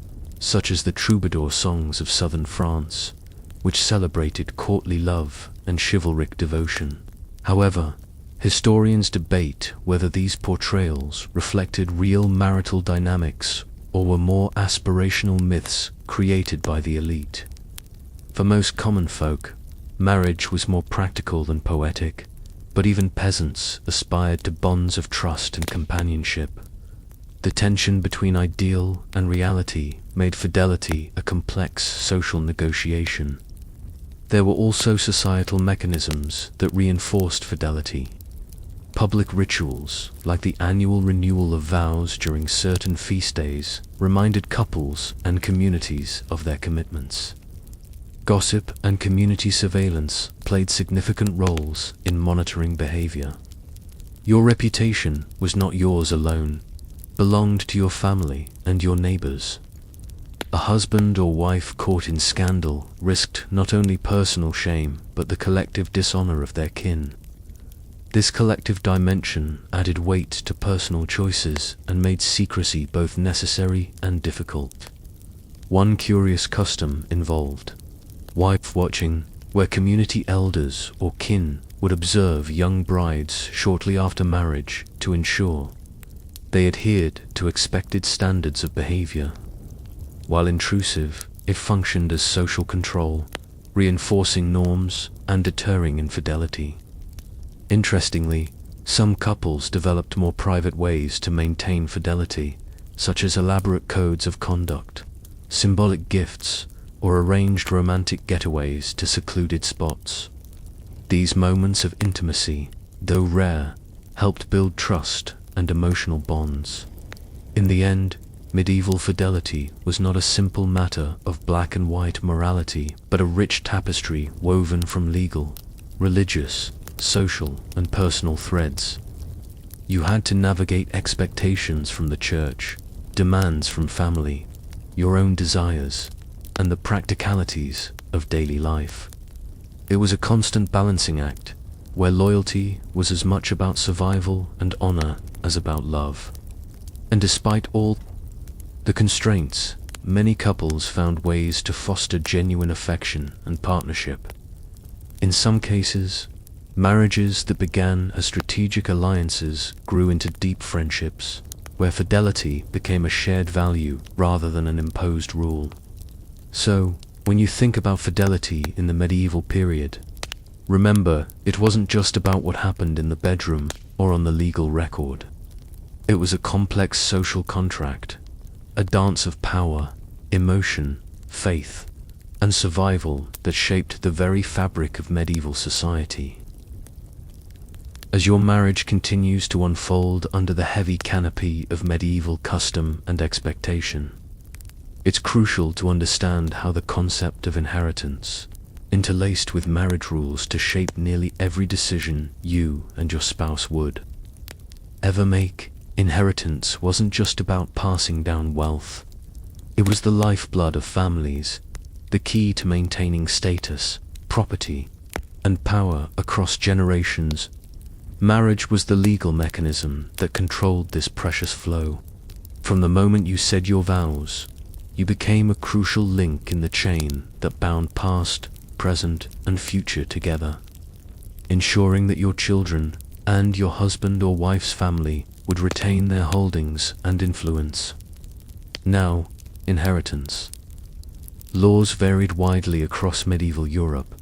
Speaker 1: such as the troubadour songs of southern France, which celebrated courtly love and chivalric devotion. However, historians debate whether these portrayals reflected real marital dynamics or were more aspirational myths created by the elite. For most common folk, marriage was more practical than poetic, but even peasants aspired to bonds of trust and companionship. The tension between ideal and reality made fidelity a complex social negotiation. There were also societal mechanisms that reinforced fidelity. Public rituals, like the annual renewal of vows during certain feast days, reminded couples and communities of their commitments. Gossip and community surveillance played significant roles in monitoring behavior. Your reputation was not yours alone, belonged to your family and your neighbors. A husband or wife caught in scandal risked not only personal shame, but the collective dishonor of their kin. This collective dimension added weight to personal choices and made secrecy both necessary and difficult. One curious custom involved wife watching, where community elders or kin would observe young brides shortly after marriage to ensure they adhered to expected standards of behavior. While intrusive, it functioned as social control, reinforcing norms and deterring infidelity. Interestingly, some couples developed more private ways to maintain fidelity, such as elaborate codes of conduct, symbolic gifts, or arranged romantic getaways to secluded spots. These moments of intimacy, though rare, helped build trust and emotional bonds. In the end, medieval fidelity was not a simple matter of black and white morality, but a rich tapestry woven from legal, religious, social, and personal threads. You had to navigate expectations from the church, demands from family, your own desires, and the practicalities of daily life. It was a constant balancing act, where loyalty was as much about survival and honor as about love. And despite all the constraints, many couples found ways to foster genuine affection and partnership. In some cases, marriages that began as strategic alliances grew into deep friendships, where fidelity became a shared value rather than an imposed rule. So, when you think about fidelity in the medieval period, remember, it wasn't just about what happened in the bedroom or on the legal record. It was a complex social contract, a dance of power, emotion, faith, and survival that shaped the very fabric of medieval society. As your marriage continues to unfold under the heavy canopy of medieval custom and expectation, it's crucial to understand how the concept of inheritance, interlaced with marriage rules to shape nearly every decision you and your spouse would ever make. Inheritance wasn't just about passing down wealth. It was the lifeblood of families, the key to maintaining status, property, and power across generations. Marriage was the legal mechanism that controlled this precious flow. From the moment you said your vows, you became a crucial link in the chain that bound past, present, and future together, ensuring that your children and your husband or wife's family would retain their holdings and influence. Now, inheritance. Laws varied widely across medieval Europe,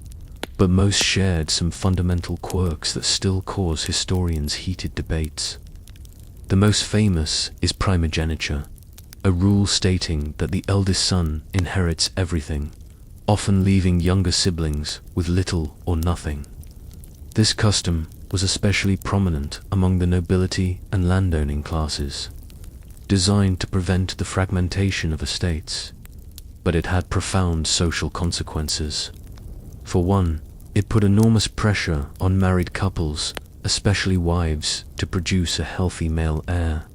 Speaker 1: but most shared some fundamental quirks that still cause historians heated debates. The most famous is primogeniture, a rule stating that the eldest son inherits everything, often leaving younger siblings with little or nothing. This custom was especially prominent among the nobility and landowning classes, designed to prevent the fragmentation of estates, but it had profound social consequences. For one, it put enormous pressure on married couples, especially wives, to produce a healthy male heir.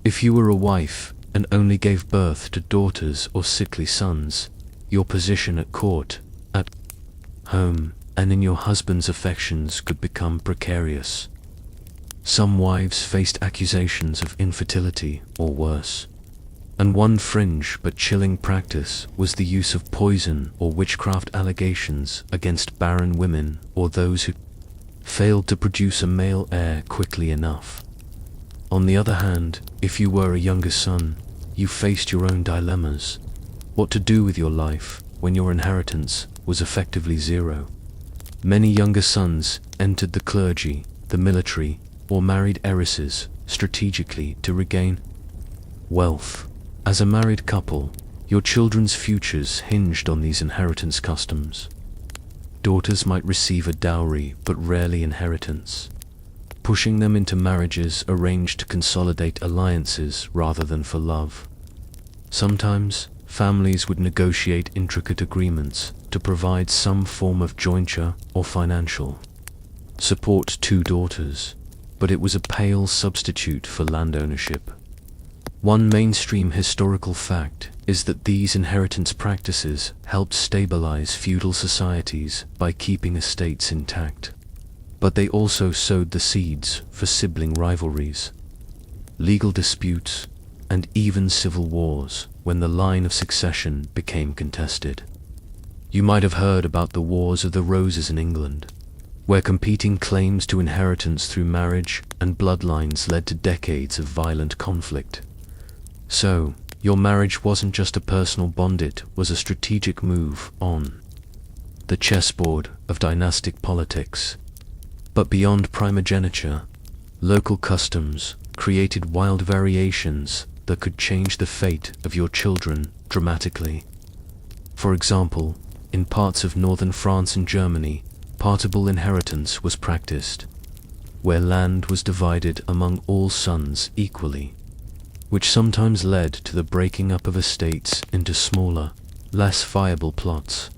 Speaker 1: If you were a wife and only gave birth to daughters or sickly sons, your position at court, at home, and in your husband's affections could become precarious. Some wives faced accusations of infertility or worse, and one fringe but chilling practice was the use of poison or witchcraft allegations against barren women or those who failed to produce a male heir quickly enough. On the other hand, if you were a younger son, you faced your own dilemmas. What to do with your life when your inheritance was effectively zero. Many younger sons entered the clergy, the military, or married heiresses strategically to regain wealth. As a married couple, your children's futures hinged on these inheritance customs. Daughters might receive a dowry but rarely inheritance, pushing them into marriages arranged to consolidate alliances rather than for love. Sometimes, families would negotiate intricate agreements to provide some form of jointure or financial support to daughters, but it was a pale substitute for land ownership. One mainstream historical fact is that these inheritance practices helped stabilize feudal societies by keeping estates intact. But they also sowed the seeds for sibling rivalries, legal disputes, and even civil wars when the line of succession became contested. You might have heard about the Wars of the Roses in England, where competing claims to inheritance through marriage and bloodlines led to decades of violent conflict. So, your marriage wasn't just a personal bond, it was a strategic move on the chessboard of dynastic politics. But beyond primogeniture, local customs created wild variations that could change the fate of your children dramatically. For example, in parts of northern France and Germany, partible inheritance was practiced, where land was divided among all sons equally, which sometimes led to the breaking up of estates into smaller, less viable plots.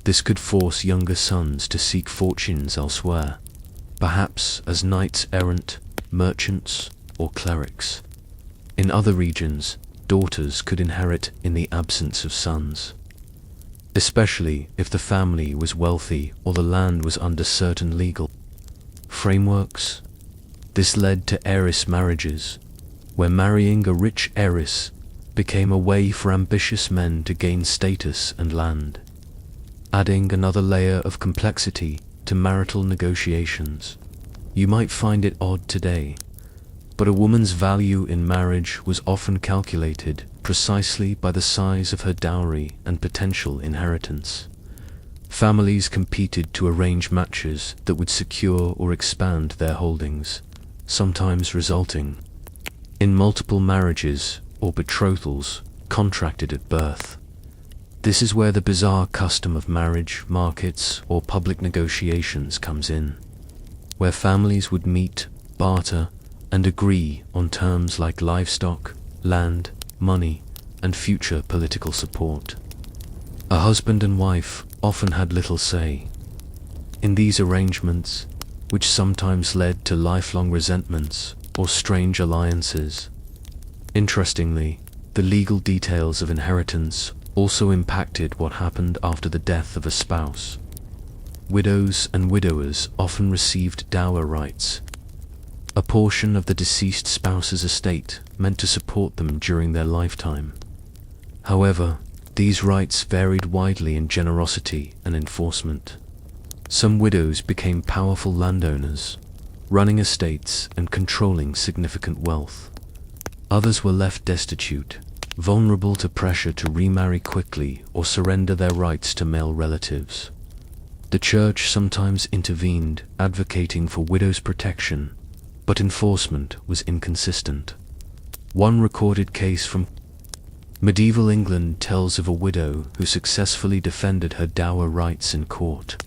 Speaker 1: This could force younger sons to seek fortunes elsewhere, perhaps as knights-errant, merchants, or clerics. In other regions, daughters could inherit in the absence of sons, especially if the family was wealthy or the land was under certain legal frameworks. This led to heiress marriages, where marrying a rich heiress became a way for ambitious men to gain status and land. adding another layer of complexity to marital negotiations. You might find it odd today, but a woman's value in marriage was often calculated precisely by the size of her dowry and potential inheritance. Families competed to arrange matches that would secure or expand their holdings, sometimes resulting in multiple marriages or betrothals contracted at birth. This is where the bizarre custom of marriage markets or public negotiations comes in, where families would meet, barter, and agree on terms like livestock, land, money, and future political support. A husband and wife often had little say in these arrangements, which sometimes led to lifelong resentments or strange alliances. Interestingly, the legal details of inheritance also impacted what happened after the death of a spouse. Widows and widowers often received dower rights, a portion of the deceased spouse's estate meant to support them during their lifetime. However, these rights varied widely in generosity and enforcement. Some widows became powerful landowners, running estates and controlling significant wealth. Others were left destitute, vulnerable to pressure to remarry quickly or surrender their rights to male relatives. The church sometimes intervened, advocating for widows' protection, but enforcement was inconsistent. One recorded case from medieval England tells of a widow who successfully defended her dower rights in court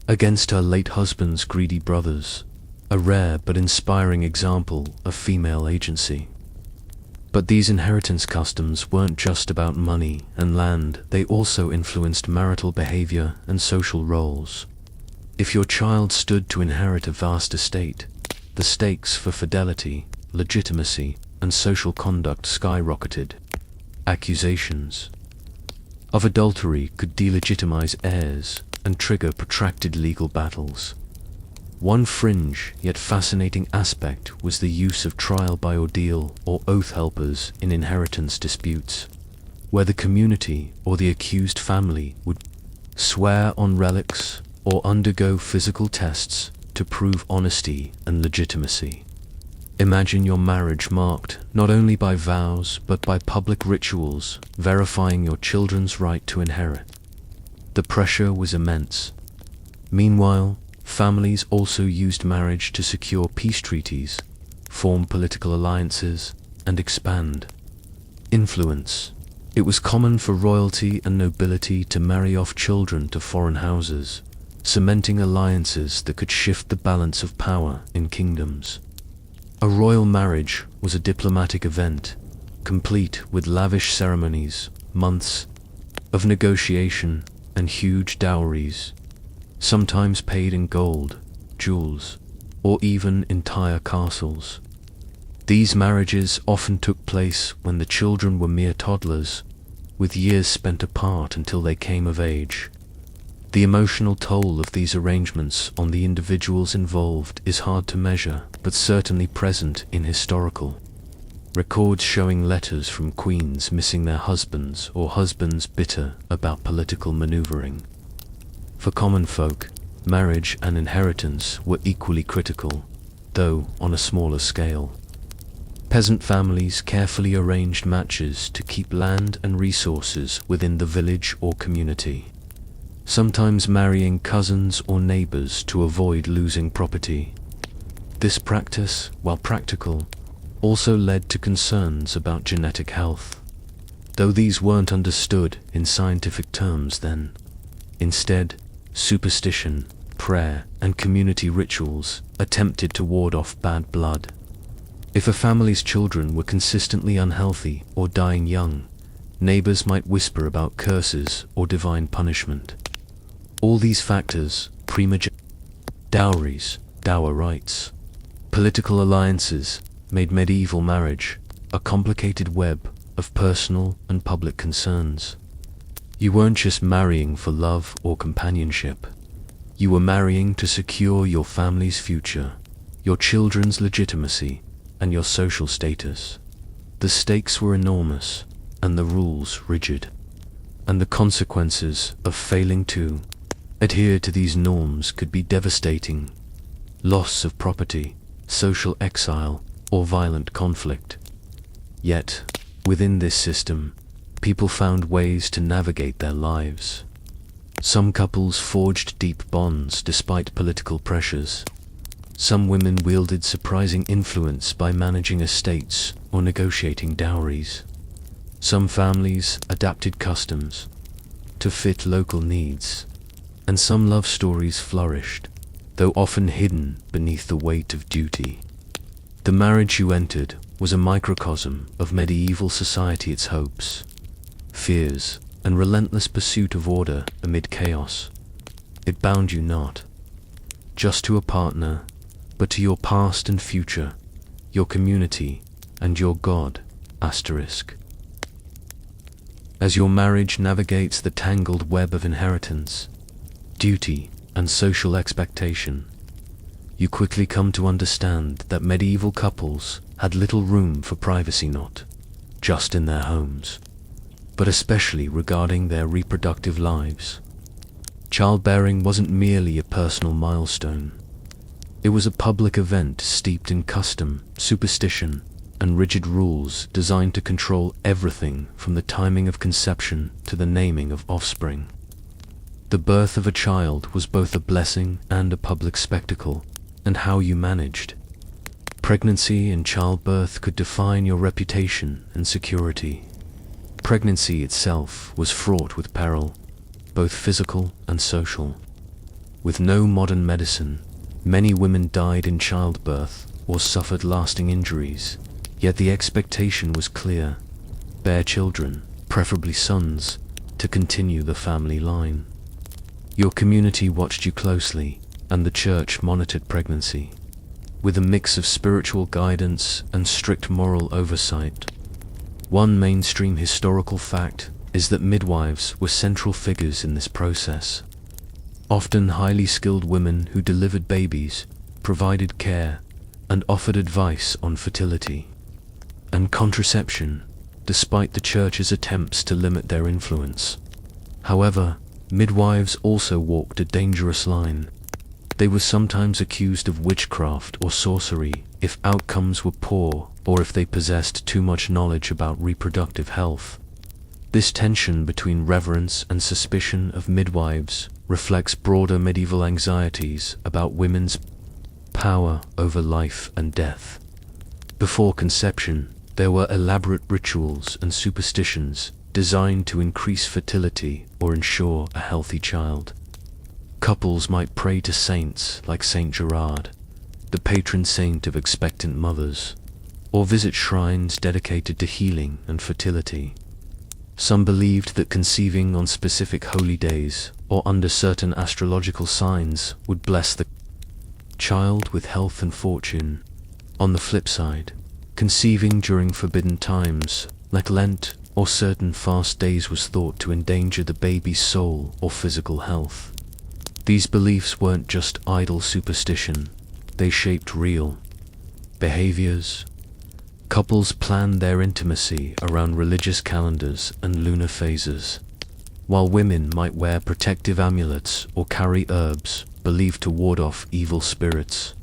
Speaker 1: against her late husband's greedy brothers, a rare but inspiring example of female agency. But these inheritance customs weren't just about money and land, they also influenced marital behavior and social roles. If your child stood to inherit a vast estate, the stakes for fidelity, legitimacy, and social conduct skyrocketed. Accusations of adultery could delegitimize heirs and trigger protracted legal battles. One fringe yet fascinating aspect was the use of trial by ordeal or oath helpers in inheritance disputes, where the community or the accused family would swear on relics or undergo physical tests to prove honesty and legitimacy. Imagine your marriage marked not only by vows but by public rituals verifying your children's right to inherit. The pressure was immense. Meanwhile, families also used marriage to secure peace treaties, form political alliances, and expand influence. It was common for royalty and nobility to marry off children to foreign houses, cementing alliances that could shift the balance of power in kingdoms. A royal marriage was a diplomatic event, complete with lavish ceremonies, months of negotiation, and huge dowries, sometimes paid in gold, jewels, or even entire castles. These marriages often took place when the children were mere toddlers, with years spent apart until they came of age. The emotional toll of these arrangements on the individuals involved is hard to measure, but certainly present in historical records showing letters from queens missing their husbands or husbands bitter about political maneuvering. For common folk, marriage and inheritance were equally critical, though on a smaller scale. Peasant families carefully arranged matches to keep land and resources within the village or community, sometimes marrying cousins or neighbors to avoid losing property. This practice, while practical, also led to concerns about genetic health, though these weren't understood in scientific terms then. Instead, superstition, prayer, and community rituals attempted to ward off bad blood. If a family's children were consistently unhealthy or dying young, neighbors might whisper about curses or divine punishment. All these factors, dowries, dower rights, political alliances, made medieval marriage a complicated web of personal and public concerns. You weren't just marrying for love or companionship. You were marrying to secure your family's future, your children's legitimacy, and your social status. The stakes were enormous, and the rules rigid. and the consequences of failing to adhere to these norms could be devastating: loss of property, social exile, or violent conflict. Yet, within this system, people found ways to navigate their lives. Some couples forged deep bonds despite political pressures. Some women wielded surprising influence by managing estates or negotiating dowries. Some families adapted customs to fit local needs, and some love stories flourished, though often hidden beneath the weight of duty. The marriage you entered was a microcosm of medieval society, its hopes, fears, and relentless pursuit of order amid chaos. It bound you not just to a partner, but to your past and future, your community, and your God. As your marriage navigates the tangled web of inheritance, duty, and social expectation, you quickly come to understand that medieval couples had little room for privacy, not just in their homes, but especially regarding their reproductive lives. Childbearing wasn't merely a personal milestone. It was a public event steeped in custom, superstition, and rigid rules designed to control everything from the timing of conception to the naming of offspring. The birth of a child was both a blessing and a public spectacle, and how you managed pregnancy and childbirth could define your reputation and security. Pregnancy itself was fraught with peril, both physical and social. With no modern medicine, many women died in childbirth or suffered lasting injuries, yet the expectation was clear: bear children, preferably sons, to continue the family line. Your community watched you closely, and the church monitored pregnancy, with a mix of spiritual guidance and strict moral oversight. One mainstream historical fact is that midwives were central figures in this process. Often highly skilled women who delivered babies, provided care, and offered advice on fertility and contraception, despite the church's attempts to limit their influence. However, midwives also walked a dangerous line. They were sometimes accused of witchcraft or sorcery if outcomes were poor or if they possessed too much knowledge about reproductive health. This tension between reverence and suspicion of midwives reflects broader medieval anxieties about women's power over life and death. Before conception, there were elaborate rituals and superstitions designed to increase fertility or ensure a healthy child. Couples might pray to saints like Saint Gerard, the patron saint of expectant mothers, or visit shrines dedicated to healing and fertility. Some believed that conceiving on specific holy days or under certain astrological signs would bless the child with health and fortune. On the flip side, conceiving during forbidden times, like Lent or certain fast days, was thought to endanger the baby's soul or physical health. These beliefs weren't just idle superstition, they shaped real behaviors. Couples planned their intimacy around religious calendars and lunar phases, while women might wear protective amulets or carry herbs believed to ward off evil spirits.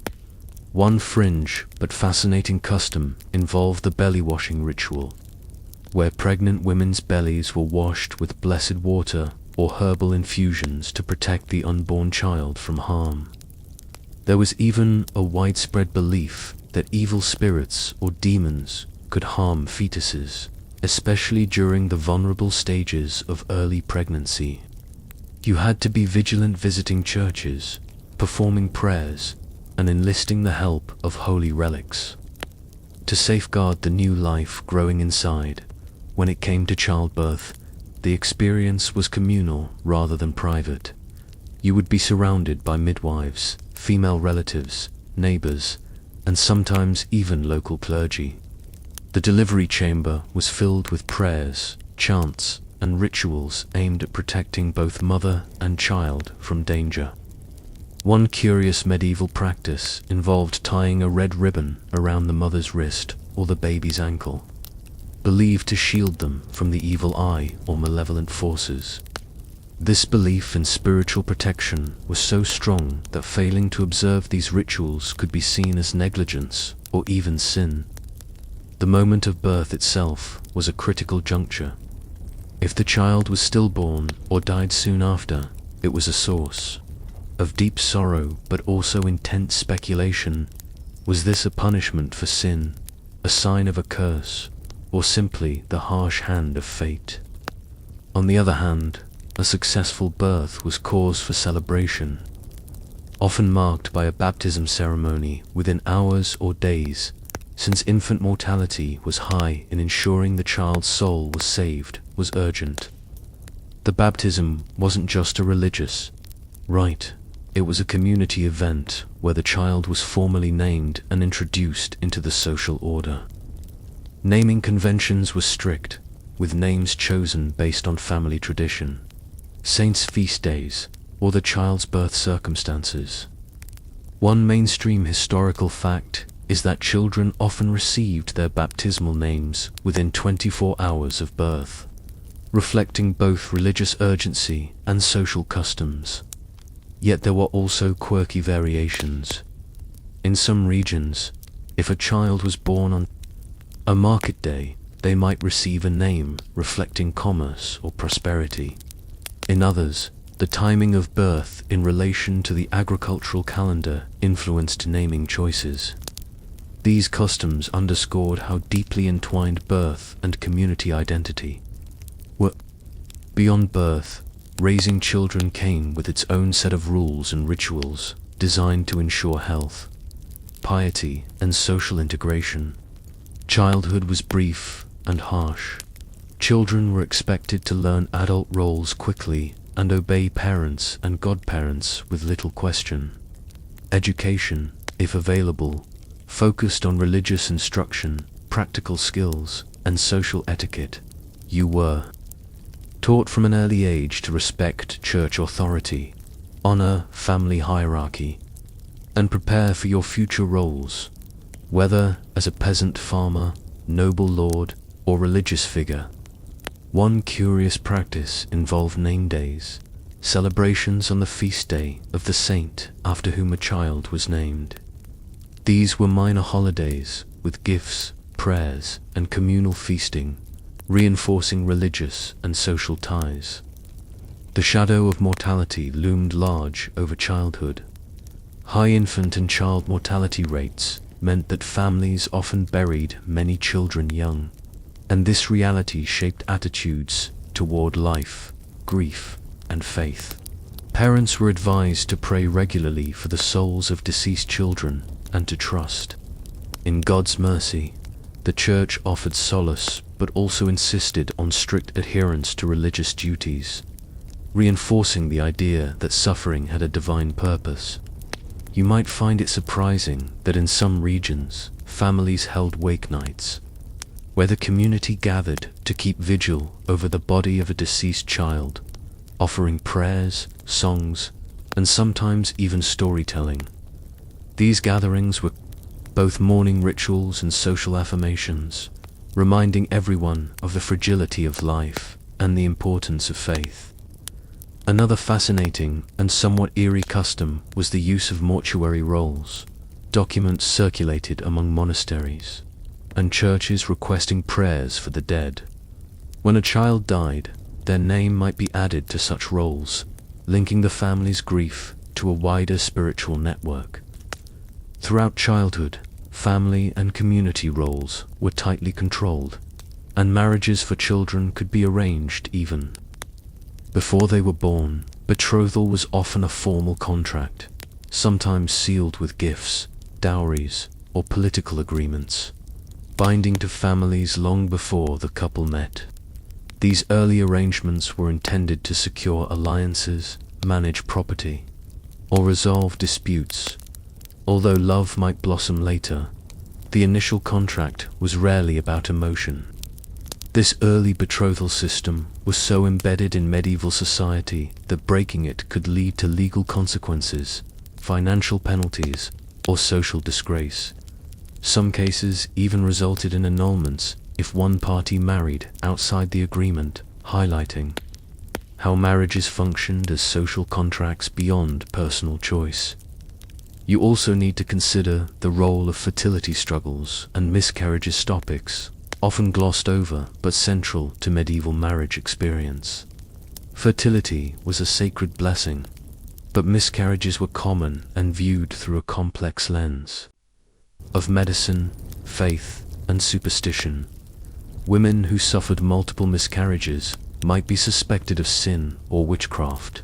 Speaker 1: One fringe but fascinating custom involved the belly washing ritual, where pregnant women's bellies were washed with blessed water or herbal infusions to protect the unborn child from harm. There was even a widespread belief that evil spirits or demons could harm fetuses, especially during the vulnerable stages of early pregnancy. You had to be vigilant, visiting churches, performing prayers, and enlisting the help of holy relics to safeguard the new life growing inside. When it came to childbirth, the experience was communal rather than private. You would be surrounded by midwives, female relatives, neighbors, and sometimes even local clergy. The delivery chamber was filled with prayers, chants, and rituals aimed at protecting both mother and child from danger. One curious medieval practice involved tying a red ribbon around the mother's wrist or the baby's ankle. believed to shield them from the evil eye or malevolent forces. This belief in spiritual protection was so strong that failing to observe these rituals could be seen as negligence or even sin. The moment of birth itself was a critical juncture. If the child was stillborn or died soon after, it was a source of deep sorrow but also intense speculation. Was this a punishment for sin, a sign of a curse, or simply the harsh hand of fate? On the other hand, a successful birth was cause for celebration, often marked by a baptism ceremony within hours or days, since infant mortality was high and ensuring the child's soul was saved was urgent. The baptism wasn't just a religious rite, it was a community event where the child was formally named and introduced into the social order. Naming conventions were strict, with names chosen based on family tradition, saints' feast days, or the child's birth circumstances. One mainstream historical fact is that children often received their baptismal names within 24 hours of birth, reflecting both religious urgency and social customs. Yet there were also quirky variations. In some regions, if a child was born on a market day, they might receive a name reflecting commerce or prosperity. In others, the timing of birth in relation to the agricultural calendar influenced naming choices. These customs underscored how deeply entwined birth and community identity were. Beyond birth, raising children came with its own set of rules and rituals designed to ensure health, piety, and social integration. Childhood was brief and harsh. Children were expected to learn adult roles quickly and obey parents and godparents with little question. Education, if available, focused on religious instruction, practical skills, and social etiquette. You were taught from an early age to respect church authority, honor family hierarchy, and prepare for your future roles, whether as a peasant farmer, noble lord, or religious figure. One curious practice involved name days, celebrations on the feast day of the saint after whom a child was named. These were minor holidays with gifts, prayers, and communal feasting, reinforcing religious and social ties. The shadow of mortality loomed large over childhood. High infant and child mortality rates meant that families often buried many children young, and this reality shaped attitudes toward life, grief, and faith. Parents were advised to pray regularly for the souls of deceased children and to trust in God's mercy. The church offered solace but also insisted on strict adherence to religious duties, reinforcing the idea that suffering had a divine purpose. You might find it surprising that in some regions, families held wake nights, where the community gathered to keep vigil over the body of a deceased child, offering prayers, songs, and sometimes even storytelling. These gatherings were both mourning rituals and social affirmations, reminding everyone of the fragility of life and the importance of faith. Another fascinating and somewhat eerie custom was the use of mortuary rolls, documents circulated among monasteries and churches requesting prayers for the dead. When a child died, their name might be added to such rolls, linking the family's grief to a wider spiritual network. Throughout childhood, family and community roles were tightly controlled, and marriages for children could be arranged even before they were born. Betrothal was often a formal contract, sometimes sealed with gifts, dowries, or political agreements, binding to families long before the couple met. These early arrangements were intended to secure alliances, manage property, or resolve disputes. Although love might blossom later, the initial contract was rarely about emotion. This early betrothal system was so embedded in medieval society that breaking it could lead to legal consequences, financial penalties, or social disgrace. Some cases even resulted in annulments if one party married outside the agreement, highlighting how marriages functioned as social contracts beyond personal choice. You also need to consider the role of fertility struggles and miscarriages, topics often glossed over but central to medieval marriage experience. Fertility was a sacred blessing, but miscarriages were common and viewed through a complex lens of medicine, faith, and superstition. Women who suffered multiple miscarriages might be suspected of sin or witchcraft,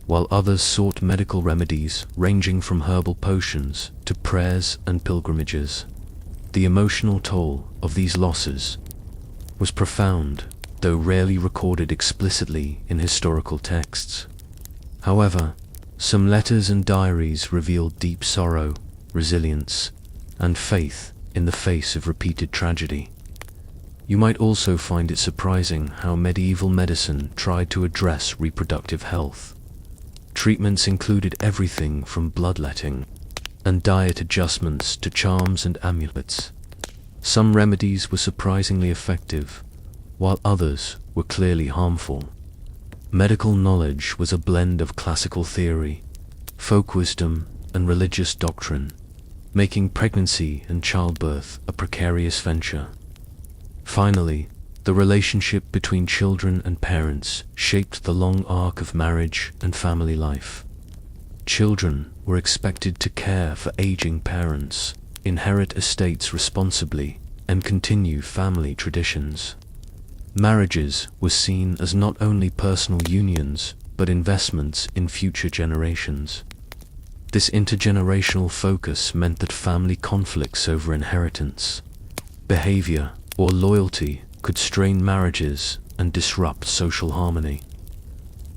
Speaker 1: while others sought medical remedies ranging from herbal potions to prayers and pilgrimages. The emotional toll of these losses was profound, though rarely recorded explicitly in historical texts. However, some letters and diaries reveal deep sorrow, resilience, and faith in the face of repeated tragedy. You might also find it surprising how medieval medicine tried to address reproductive health. Treatments included everything from bloodletting and diet adjustments to charms and amulets. Some remedies were surprisingly effective, while others were clearly harmful. Medical knowledge was a blend of classical theory, folk wisdom, and religious doctrine, making pregnancy and childbirth a precarious venture. Finally, the relationship between children and parents shaped the long arc of marriage and family life. Children were expected to care for aging parents, inherit estates responsibly, and continue family traditions. Marriages were seen as not only personal unions, but investments in future generations. This intergenerational focus meant that family conflicts over inheritance, behavior, or loyalty could strain marriages and disrupt social harmony.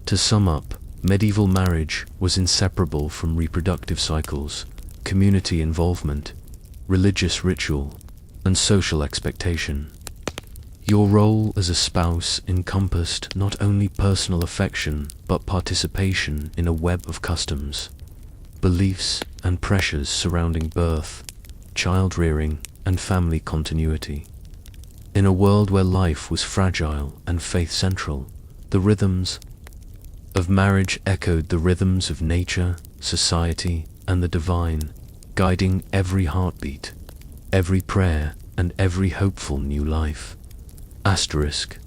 Speaker 1: To sum up, medieval marriage was inseparable from reproductive cycles, community involvement, religious ritual, and social expectation. Your role as a spouse encompassed not only personal affection, but participation in a web of customs, beliefs, and pressures surrounding birth, child-rearing, and family continuity. In a world where life was fragile and faith central, the rhythms of marriage echoed the rhythms of nature, society, and the divine, guiding every heartbeat, every prayer, and every hopeful new life. Asterisk.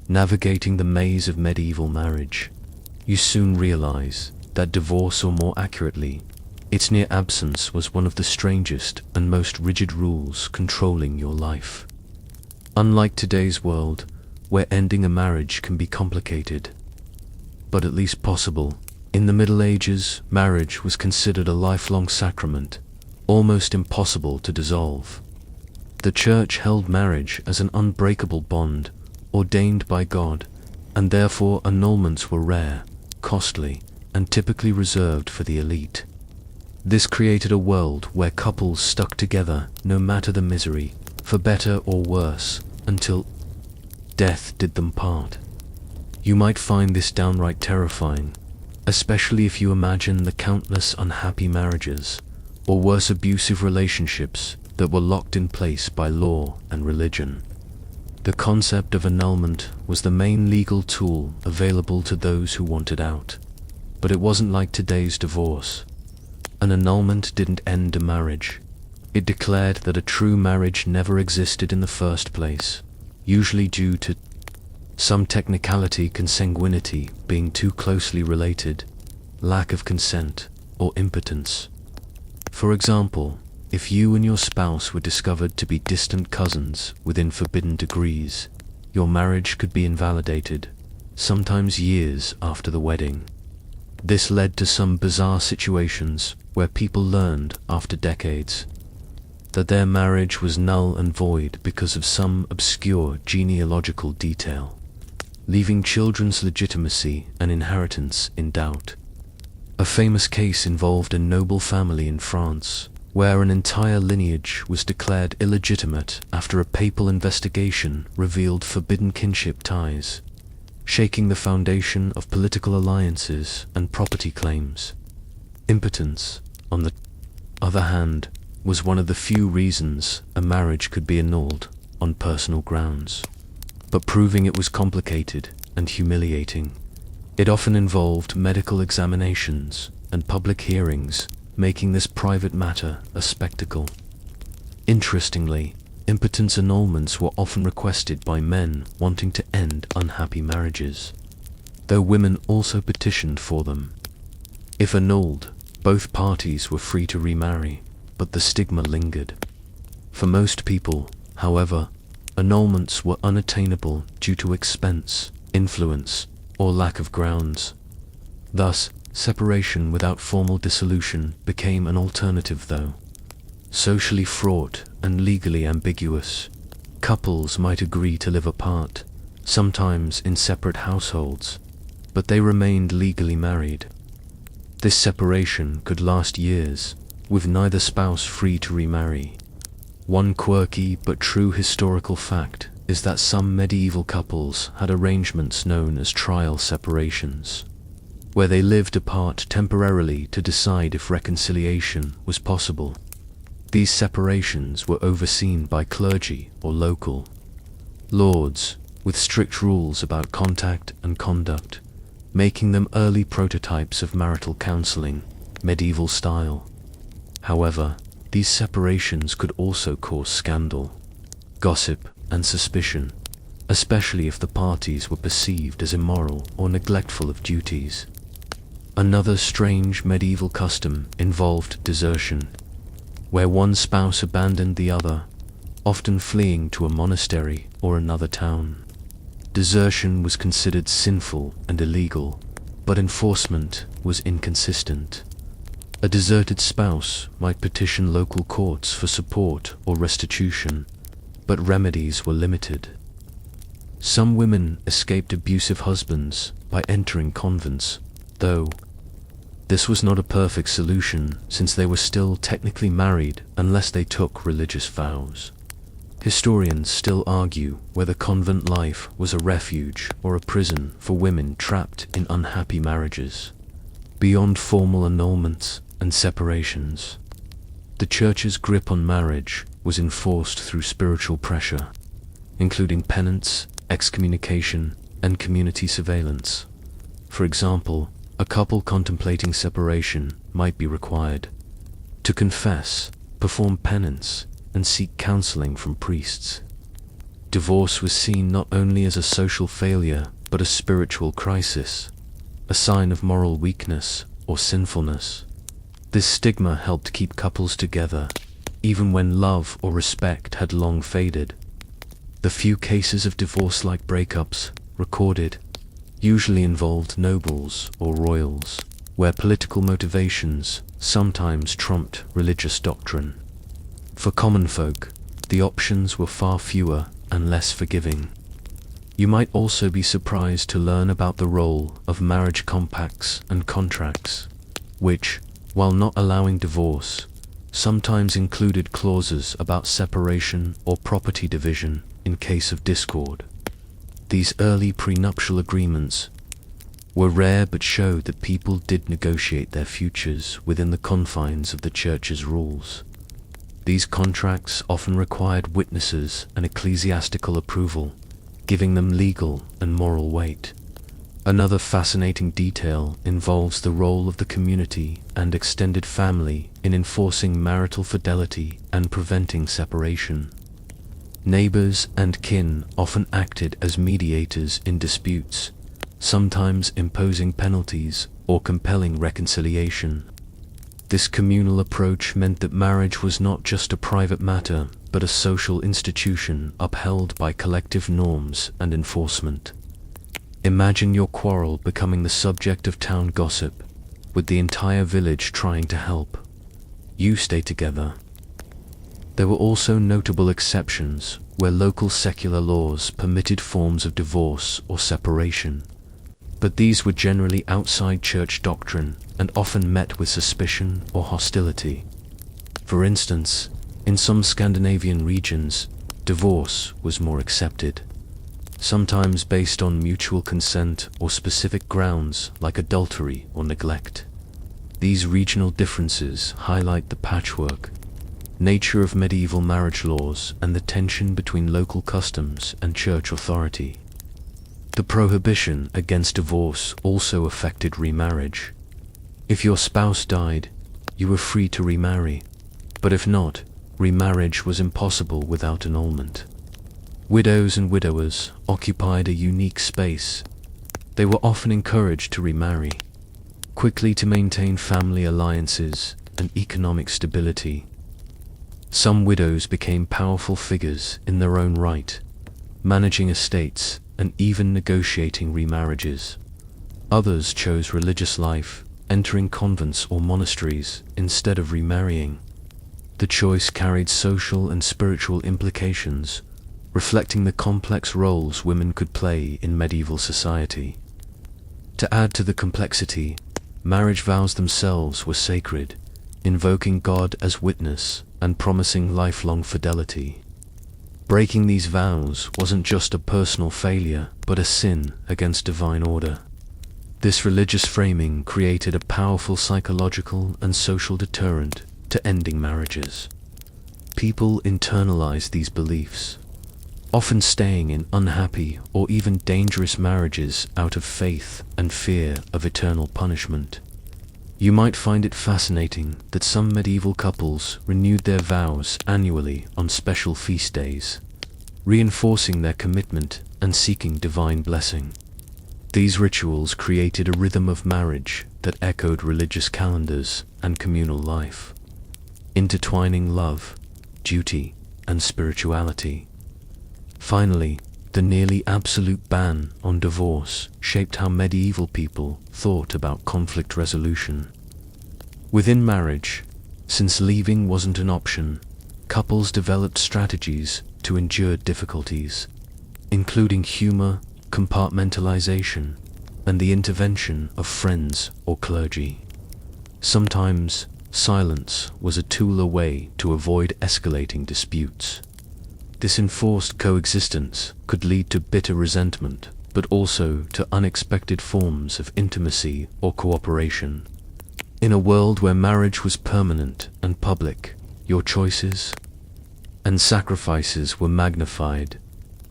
Speaker 1: Navigating the maze of medieval marriage, you soon realize that divorce, or more accurately, its near absence, was one of the strangest and most rigid rules controlling your life. Unlike today's world, where ending a marriage can be complicated, but at least possible, in the Middle Ages, marriage was considered a lifelong sacrament, almost impossible to dissolve. The Church held marriage as an unbreakable bond, ordained by God, and therefore annulments were rare, costly, and typically reserved for the elite. This created a world where couples stuck together no matter the misery, for better or worse, until death did them part. You might find this downright terrifying, especially if you imagine the countless unhappy marriages, or worse, abusive relationships that were locked in place by law and religion. The concept of annulment was the main legal tool available to those who wanted out, but it wasn't like today's divorce. An annulment didn't end a marriage. It declared that a true marriage never existed in the first place, usually due to some technicality, consanguinity being too closely related, lack of consent, or impotence. For example, if you and your spouse were discovered to be distant cousins within forbidden degrees, your marriage could be invalidated, sometimes years after the wedding. This led to some bizarre situations where people learned, after decades, that their marriage was null and void because of some obscure genealogical detail, leaving children's legitimacy and inheritance in doubt. A famous case involved a noble family in France, where an entire lineage was declared illegitimate after a papal investigation revealed forbidden kinship ties, shaking the foundation of political alliances and property claims. Impotence, on the other hand, was one of the few reasons a marriage could be annulled on personal grounds. But proving it was complicated and humiliating. It often involved medical examinations and public hearings, making this private matter a spectacle. Interestingly, impotence annulments were often requested by men wanting to end unhappy marriages, though women also petitioned for them. If annulled, both parties were free to remarry, but the stigma lingered. For most people, however, annulments were unattainable due to expense, influence, or lack of grounds. Thus, separation without formal dissolution became an alternative, though socially fraught and legally ambiguous. Couples might agree to live apart, sometimes in separate households, but they remained legally married. This separation could last years, with neither spouse free to remarry. One quirky but true historical fact is that some medieval couples had arrangements known as trial separations, where they lived apart temporarily to decide if reconciliation was possible. These separations were overseen by clergy or local lords, with strict rules about contact and conduct, making them early prototypes of marital counseling, medieval style. However, these separations could also cause scandal, gossip, and suspicion, especially if the parties were perceived as immoral or neglectful of duties. Another strange medieval custom involved desertion, where one spouse abandoned the other, often fleeing to a monastery or another town. Desertion was considered sinful and illegal, but enforcement was inconsistent. A deserted spouse might petition local courts for support or restitution, but remedies were limited. Some women escaped abusive husbands by entering convents, though this was not a perfect solution since they were still technically married unless they took religious vows. Historians still argue whether convent life was a refuge or a prison for women trapped in unhappy marriages. Beyond formal annulments and separations, the Church's grip on marriage was enforced through spiritual pressure, including penance, excommunication, and community surveillance. For example, a couple contemplating separation might be required to confess, perform penance, and seek counseling from priests. Divorce was seen not only as a social failure but a spiritual crisis, a sign of moral weakness or sinfulness. This stigma helped keep couples together, even when love or respect had long faded. The few cases of divorce-like breakups recorded usually involved nobles or royals, where political motivations sometimes trumped religious doctrine. For common folk, the options were far fewer and less forgiving. You might also be surprised to learn about the role of marriage compacts and contracts, which, while not allowing divorce, sometimes included clauses about separation or property division in case of discord. These early prenuptial agreements were rare but showed that people did negotiate their futures within the confines of the Church's rules. These contracts often required witnesses and ecclesiastical approval, giving them legal and moral weight. Another fascinating detail involves the role of the community and extended family in enforcing marital fidelity and preventing separation. Neighbors and kin often acted as mediators in disputes, sometimes imposing penalties or compelling reconciliation. This communal approach meant that marriage was not just a private matter, but a social institution upheld by collective norms and enforcement. Imagine your quarrel becoming the subject of town gossip, with the entire village trying to help. You stay together. There were also notable exceptions where local secular laws permitted forms of divorce or separation, but these were generally outside Church doctrine and often met with suspicion or hostility. For instance, in some Scandinavian regions, divorce was more accepted, sometimes based on mutual consent or specific grounds like adultery or neglect. These regional differences highlight the patchwork nature of medieval marriage laws, and the tension between local customs and church authority. The prohibition against divorce also affected remarriage. If your spouse died, you were free to remarry, but if not, remarriage was impossible without annulment. Widows and widowers occupied a unique space. They were often encouraged to remarry, quickly to maintain family alliances and economic stability. Some widows became powerful figures in their own right, managing estates and even negotiating remarriages. Others chose religious life, entering convents or monasteries instead of remarrying. The choice carried social and spiritual implications, reflecting the complex roles women could play in medieval society. To add to the complexity, marriage vows themselves were sacred, invoking God as witness and promising lifelong fidelity. Breaking these vows wasn't just a personal failure, but a sin against divine order. This religious framing created a powerful psychological and social deterrent to ending marriages. People internalized these beliefs, often staying in unhappy or even dangerous marriages out of faith and fear of eternal punishment. You might find it fascinating that some medieval couples renewed their vows annually on special feast days, reinforcing their commitment and seeking divine blessing. These rituals created a rhythm of marriage that echoed religious calendars and communal life, intertwining love, duty, and spirituality. Finally, the nearly absolute ban on divorce shaped how medieval people thought about conflict resolution. Within marriage, since leaving wasn't an option, couples developed strategies to endure difficulties, including humor, compartmentalization, and the intervention of friends or clergy. Sometimes, silence was a tool away to avoid escalating disputes. This enforced coexistence could lead to bitter resentment, but also to unexpected forms of intimacy or cooperation. In a world where marriage was permanent and public, your choices and sacrifices were magnified,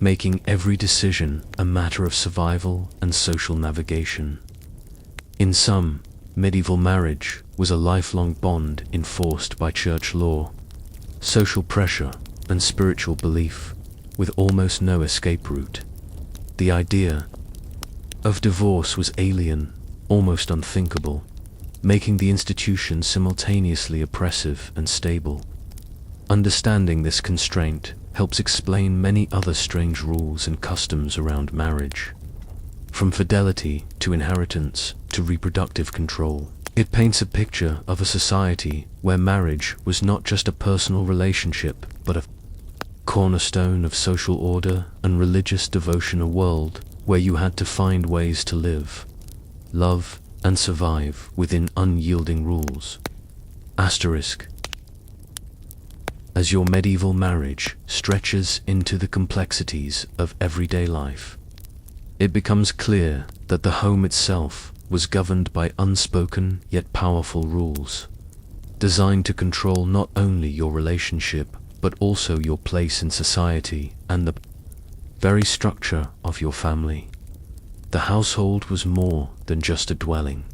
Speaker 1: making every decision a matter of survival and social navigation. In sum, medieval marriage was a lifelong bond enforced by church law, social pressure, and spiritual belief, with almost no escape route. The idea of divorce was alien, almost unthinkable, making the institution simultaneously oppressive and stable. Understanding this constraint helps explain many other strange rules and customs around marriage. From fidelity to inheritance to reproductive control, it paints a picture of a society where marriage was not just a personal relationship, but a cornerstone of social order and religious devotion, a world where you had to find ways to live, love, and survive within unyielding rules. Asterisk. As your medieval marriage stretches into the complexities of everyday life, it becomes clear that the home itself was governed by unspoken yet powerful rules, designed to control not only your relationship, but also your place in society and the very structure of your family. The household was more than just a dwelling.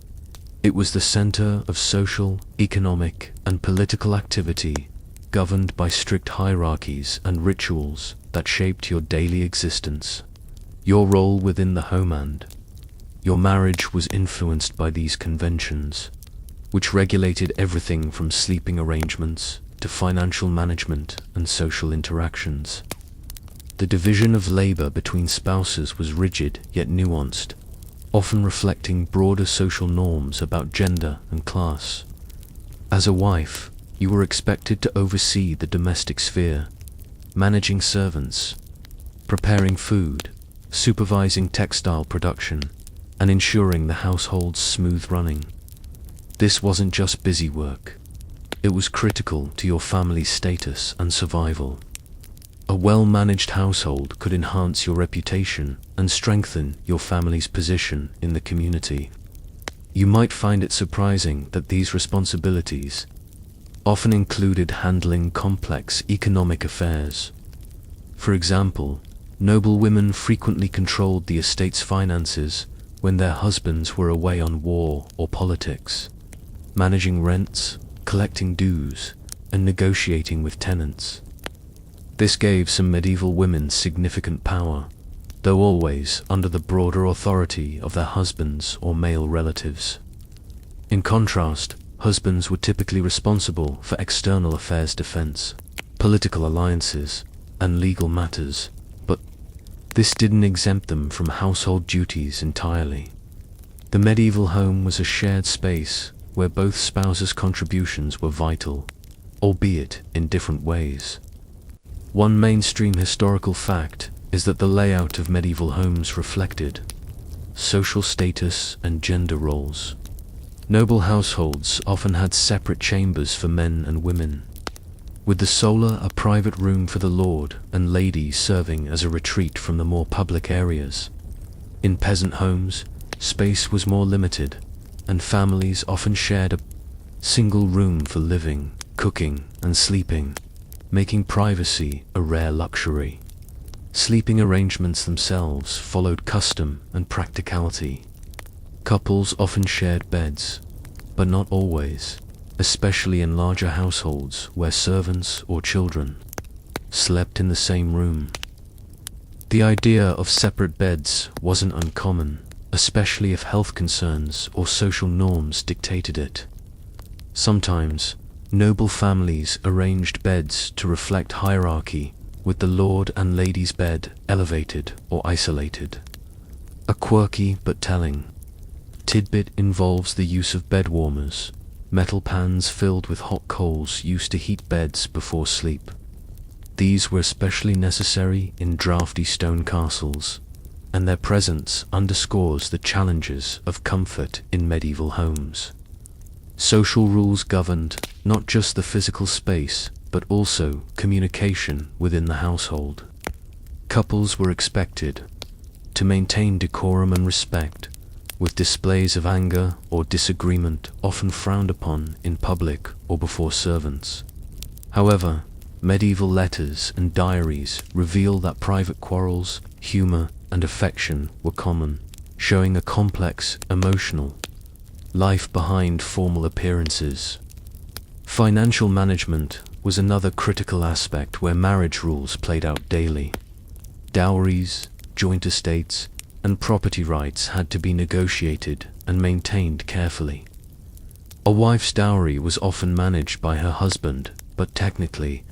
Speaker 1: It was the center of social, economic, and political activity, governed by strict hierarchies and rituals that shaped your daily existence. Your role within the home and your marriage was influenced by these conventions, which regulated everything from sleeping arrangements to financial management and social interactions. The division of labor between spouses was rigid yet nuanced, often reflecting broader social norms about gender and class. As a wife, you were expected to oversee the domestic sphere, managing servants, preparing food, supervising textile production, and ensuring the household's smooth running. This wasn't just busy work. It was critical to your family's status and survival. A well-managed household could enhance your reputation and strengthen your family's position in the community. You might find it surprising that these responsibilities often included handling complex economic affairs. For example, noblewomen frequently controlled the estate's finances when their husbands were away on war or politics, managing rents, collecting dues, and negotiating with tenants. This gave some medieval women significant power, though always under the broader authority of their husbands or male relatives. In contrast, husbands were typically responsible for external affairs defense, political alliances, and legal matters, but this didn't exempt them from household duties entirely. The medieval home was a shared space where both spouses' contributions were vital, albeit in different ways. One mainstream historical fact is that the layout of medieval homes reflected social status and gender roles. Noble households often had separate chambers for men and women, with the solar a private room for the lord and lady serving as a retreat from the more public areas. In peasant homes, space was more limited, and families often shared a single room for living, cooking, and sleeping, making privacy a rare luxury. Sleeping arrangements themselves followed custom and practicality. Couples often shared beds, but not always, especially in larger households where servants or children slept in the same room. The idea of separate beds wasn't uncommon, especially if health concerns or social norms dictated it. Sometimes, noble families arranged beds to reflect hierarchy, with the lord and lady's bed elevated or isolated. A quirky but telling tidbit involves the use of bed warmers, metal pans filled with hot coals used to heat beds before sleep. These were especially necessary in drafty stone castles, and their presence underscores the challenges of comfort in medieval homes. Social rules governed not just the physical space, but also communication within the household. Couples were expected to maintain decorum and respect, with displays of anger or disagreement often frowned upon in public or before servants. However, medieval letters and diaries reveal that private quarrels, humor, and affection were common, showing a complex, emotional life behind formal appearances. Financial management was another critical aspect where marriage rules played out daily. Dowries, joint estates, and property rights had to be negotiated and maintained carefully. A wife's dowry was often managed by her husband, but technically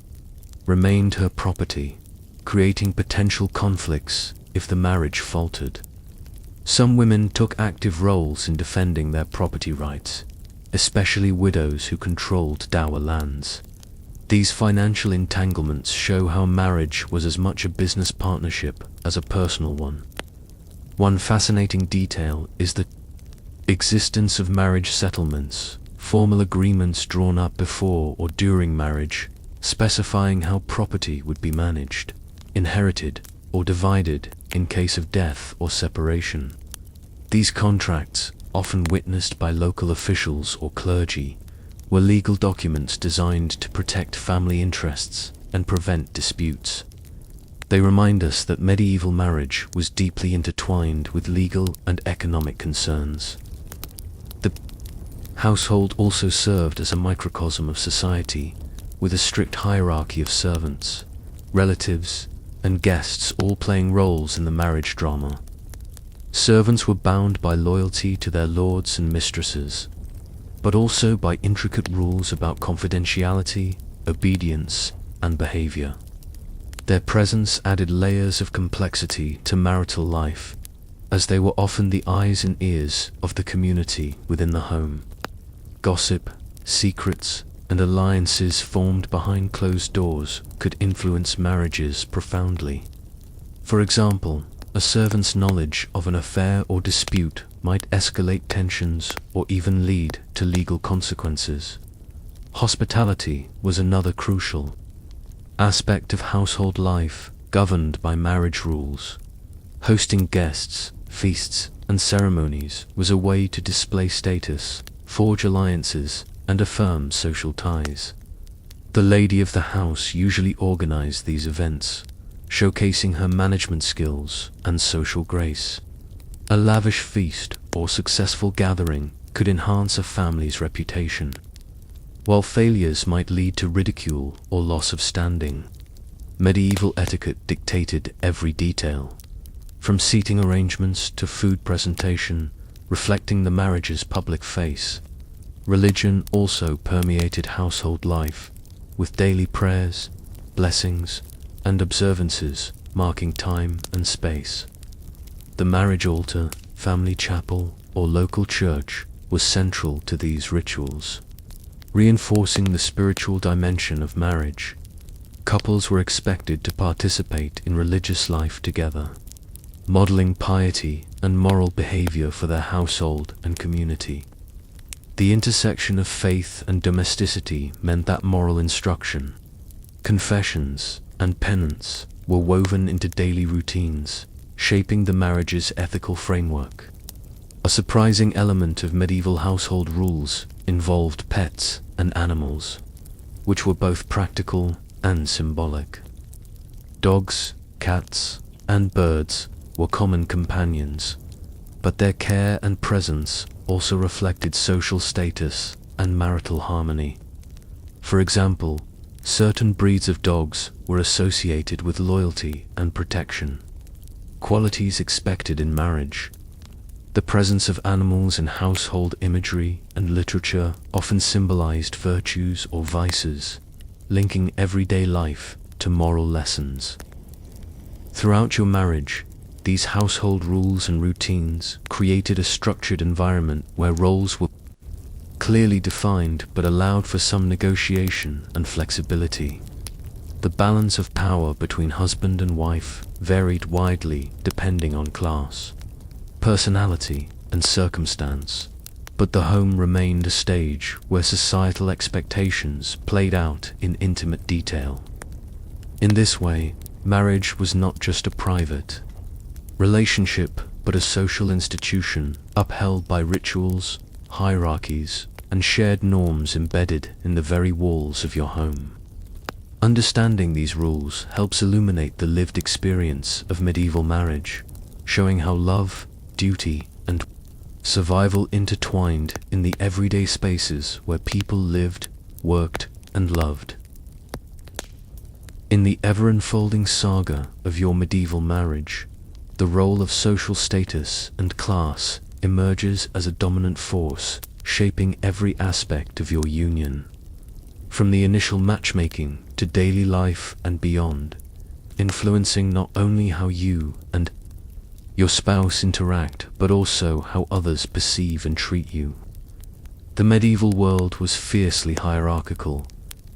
Speaker 1: remained her property, creating potential conflicts if the marriage faltered. Some women took active roles in defending their property rights, especially widows who controlled dower lands. These financial entanglements show how marriage was as much a business partnership as a personal one. One fascinating detail is the existence of marriage settlements, formal agreements drawn up before or during marriage, specifying how property would be managed, inherited, or divided in case of death or separation. These contracts, often witnessed by local officials or clergy, were legal documents designed to protect family interests and prevent disputes. They remind us that medieval marriage was deeply intertwined with legal and economic concerns. The household also served as a microcosm of society, with a strict hierarchy of servants, relatives, and guests all playing roles in the marriage drama. Servants were bound by loyalty to their lords and mistresses, but also by intricate rules about confidentiality, obedience, and behavior. Their presence added layers of complexity to marital life, as they were often the eyes and ears of the community within the home. Gossip, secrets, and alliances formed behind closed doors could influence marriages profoundly. For example, a servant's knowledge of an affair or dispute might escalate tensions or even lead to legal consequences. Hospitality was another crucial aspect of household life, governed by marriage rules. Hosting guests, feasts, and ceremonies was a way to display status, forge alliances, and affirm social ties. The lady of the house usually organized these events, showcasing her management skills and social grace. A lavish feast or successful gathering could enhance a family's reputation, while failures might lead to ridicule or loss of standing. Medieval etiquette dictated every detail, from seating arrangements to food presentation, reflecting the marriage's public face. Religion also permeated household life, with daily prayers, blessings, and observances marking time and space. The marriage altar, family chapel, or local church was central to these rituals, reinforcing the spiritual dimension of marriage. Couples were expected to participate in religious life together, modeling piety and moral behavior for their household and community. The intersection of faith and domesticity meant that moral instruction, confessions, and penance were woven into daily routines, shaping the marriage's ethical framework. A surprising element of medieval household rules involved pets and animals, which were both practical and symbolic. Dogs, cats, and birds were common companions, but their care and presence also reflected social status and marital harmony. For example, certain breeds of dogs were associated with loyalty and protection, qualities expected in marriage. The presence of animals in household imagery and literature often symbolized virtues or vices, linking everyday life to moral lessons. Throughout your marriage, these household rules and routines created a structured environment where roles were clearly defined but allowed for some negotiation and flexibility. The balance of power between husband and wife varied widely depending on class, personality, and circumstance, but the home remained a stage where societal expectations played out in intimate detail. In this way, marriage was not just a private relationship, but a social institution upheld by rituals, hierarchies, and shared norms embedded in the very walls of your home. Understanding these rules helps illuminate the lived experience of medieval marriage, showing how love, duty, and survival intertwined in the everyday spaces where people lived, worked, and loved. In the ever-unfolding saga of your medieval marriage, the role of social status and class emerges as a dominant force, shaping every aspect of your union. From the initial matchmaking to daily life and beyond, influencing not only how you and your spouse interact, but also how others perceive and treat you. The medieval world was fiercely hierarchical,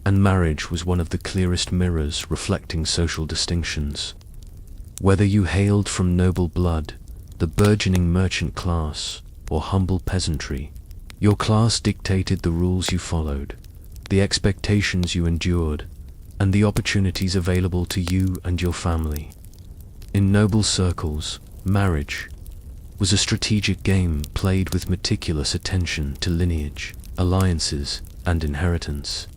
Speaker 1: and marriage was one of the clearest mirrors reflecting social distinctions. Whether you hailed from noble blood, the burgeoning merchant class, or humble peasantry, your class dictated the rules you followed, the expectations you endured, and the opportunities available to you and your family. In noble circles, marriage was a strategic game played with meticulous attention to lineage, alliances, and inheritance.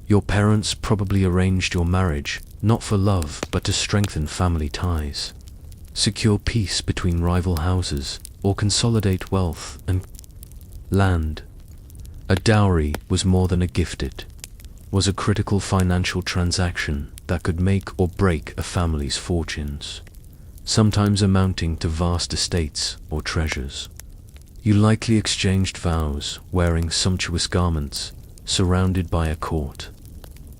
Speaker 1: Your parents probably arranged your marriage not for love but to strengthen family ties, secure peace between rival houses, or consolidate wealth and land. A dowry was more than a gift. It was a critical financial transaction that could make or break a family's fortunes, sometimes amounting to vast estates or treasures. You likely exchanged vows, wearing sumptuous garments, surrounded by a court,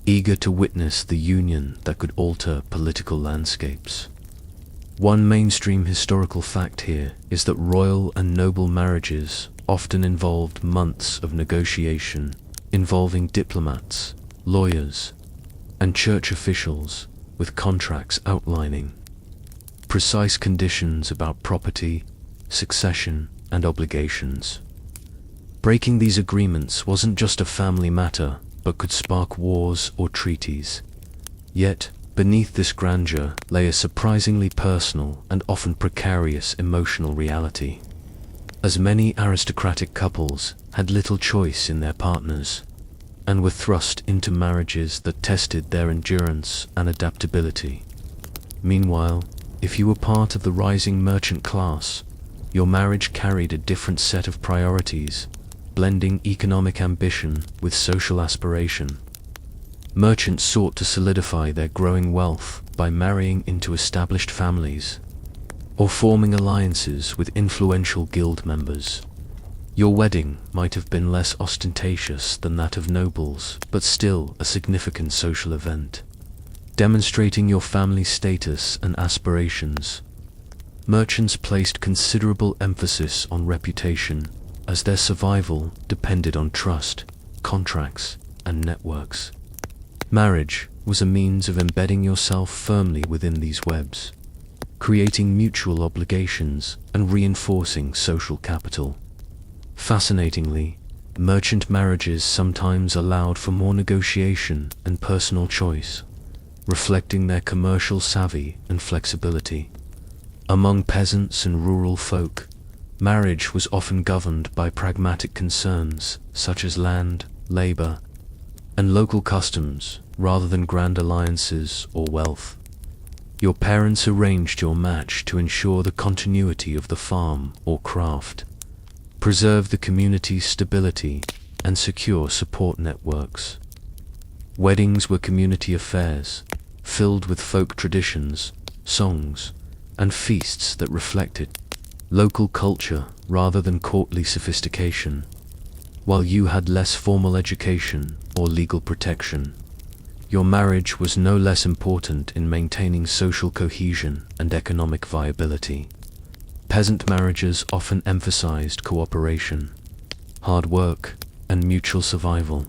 Speaker 1: eager to witness the union that could alter political landscapes. One mainstream historical fact here is that royal and noble marriages often involved months of negotiation, involving diplomats, lawyers, and church officials, with contracts outlining precise conditions about property, succession, and obligations. Breaking these agreements wasn't just a family matter, but could spark wars or treaties. Yet, beneath this grandeur lay a surprisingly personal and often precarious emotional reality. As many aristocratic couples had little choice in their partners, and were thrust into marriages that tested their endurance and adaptability. Meanwhile, if you were part of the rising merchant class, your marriage carried a different set of priorities, blending economic ambition with social aspiration. Merchants sought to solidify their growing wealth by marrying into established families, or forming alliances with influential guild members. Your wedding might have been less ostentatious than that of nobles, but still a significant social event, demonstrating your family's status and aspirations. Merchants placed considerable emphasis on reputation, as their survival depended on trust, contracts, and networks. Marriage was a means of embedding yourself firmly within these webs, creating mutual obligations and reinforcing social capital. Fascinatingly, merchant marriages sometimes allowed for more negotiation and personal choice, reflecting their commercial savvy and flexibility. Among peasants and rural folk, marriage was often governed by pragmatic concerns such as land, labor, and local customs rather than grand alliances or wealth. Your parents arranged your match to ensure the continuity of the farm or craft, preserve the community's stability, and secure support networks. Weddings were community affairs, filled with folk traditions, songs, and feasts that reflected local culture rather than courtly sophistication. While you had less formal education or legal protection, your marriage was no less important in maintaining social cohesion and economic viability. Peasant marriages often emphasized cooperation, hard work, and mutual survival.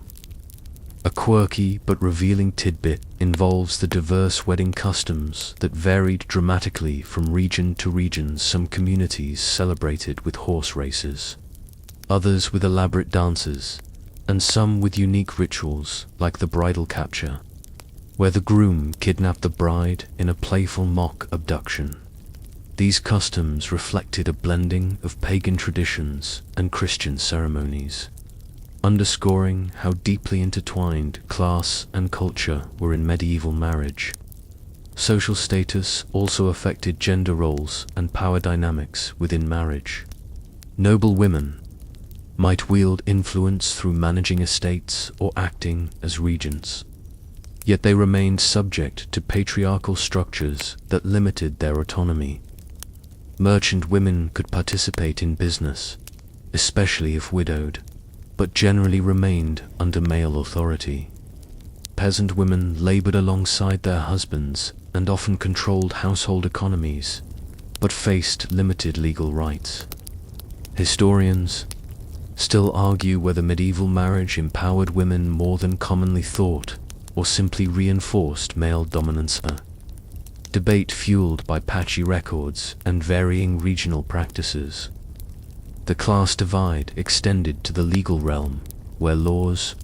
Speaker 1: A quirky but revealing tidbit involves the diverse wedding customs that varied dramatically from region to region. Some communities celebrated with horse races, others with elaborate dances, and some with unique rituals like the bridal capture, where the groom kidnapped the bride in a playful mock abduction. These customs reflected a blending of pagan traditions and Christian ceremonies, underscoring how deeply intertwined class and culture were in medieval marriage. Social status also affected gender roles and power dynamics within marriage. Noble women might wield influence through managing estates or acting as regents, yet they remained subject to patriarchal structures that limited their autonomy. Merchant women could participate in business, especially if widowed, but generally remained under male authority. Peasant women labored alongside their husbands and often controlled household economies, but faced limited legal rights. Historians still argue whether medieval marriage empowered women more than commonly thought, or simply reinforced male dominance. Debate fueled by patchy records and varying regional practices. The class divide extended to the legal realm, where laws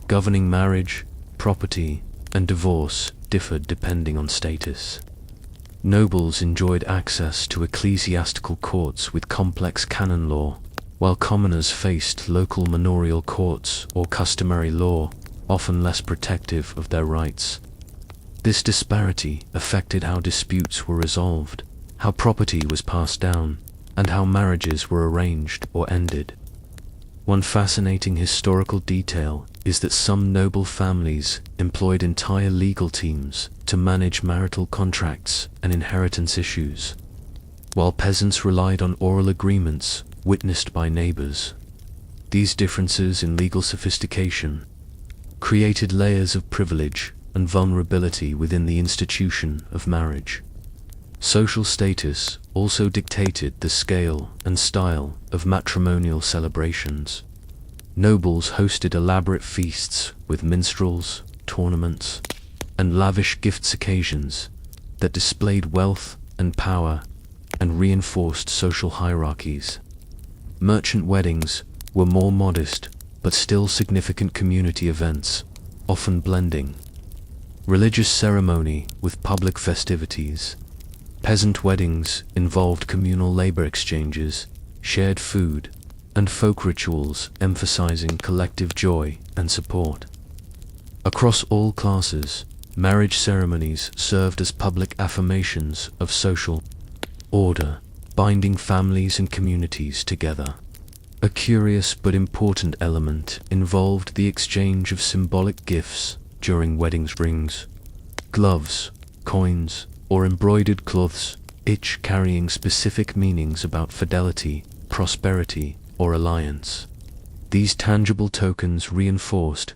Speaker 1: governing marriage, property, and divorce differed depending on status. Nobles enjoyed access to ecclesiastical courts with complex canon law, while commoners faced local manorial courts or customary law, often less protective of their rights. This disparity affected how disputes were resolved, how property was passed down, and how marriages were arranged or ended. One fascinating historical detail is that some noble families employed entire legal teams to manage marital contracts and inheritance issues, while peasants relied on oral agreements witnessed by neighbors. These differences in legal sophistication created layers of privilege and vulnerability within the institution of marriage. Social status also dictated the scale and style of matrimonial celebrations. Nobles hosted elaborate feasts with minstrels, tournaments, and lavish gifts occasions that displayed wealth and power and reinforced social hierarchies. Merchant weddings were more modest but still significant community events, often blending religious ceremony with public festivities. Peasant weddings involved communal labor exchanges, shared food, and folk rituals emphasizing collective joy and support. Across all classes, marriage ceremonies served as public affirmations of social order, binding families and communities together. A curious but important element involved the exchange of symbolic gifts during weddings: rings, gloves, coins, or embroidered cloths, each carrying specific meanings about fidelity, prosperity, or alliance. These tangible tokens reinforced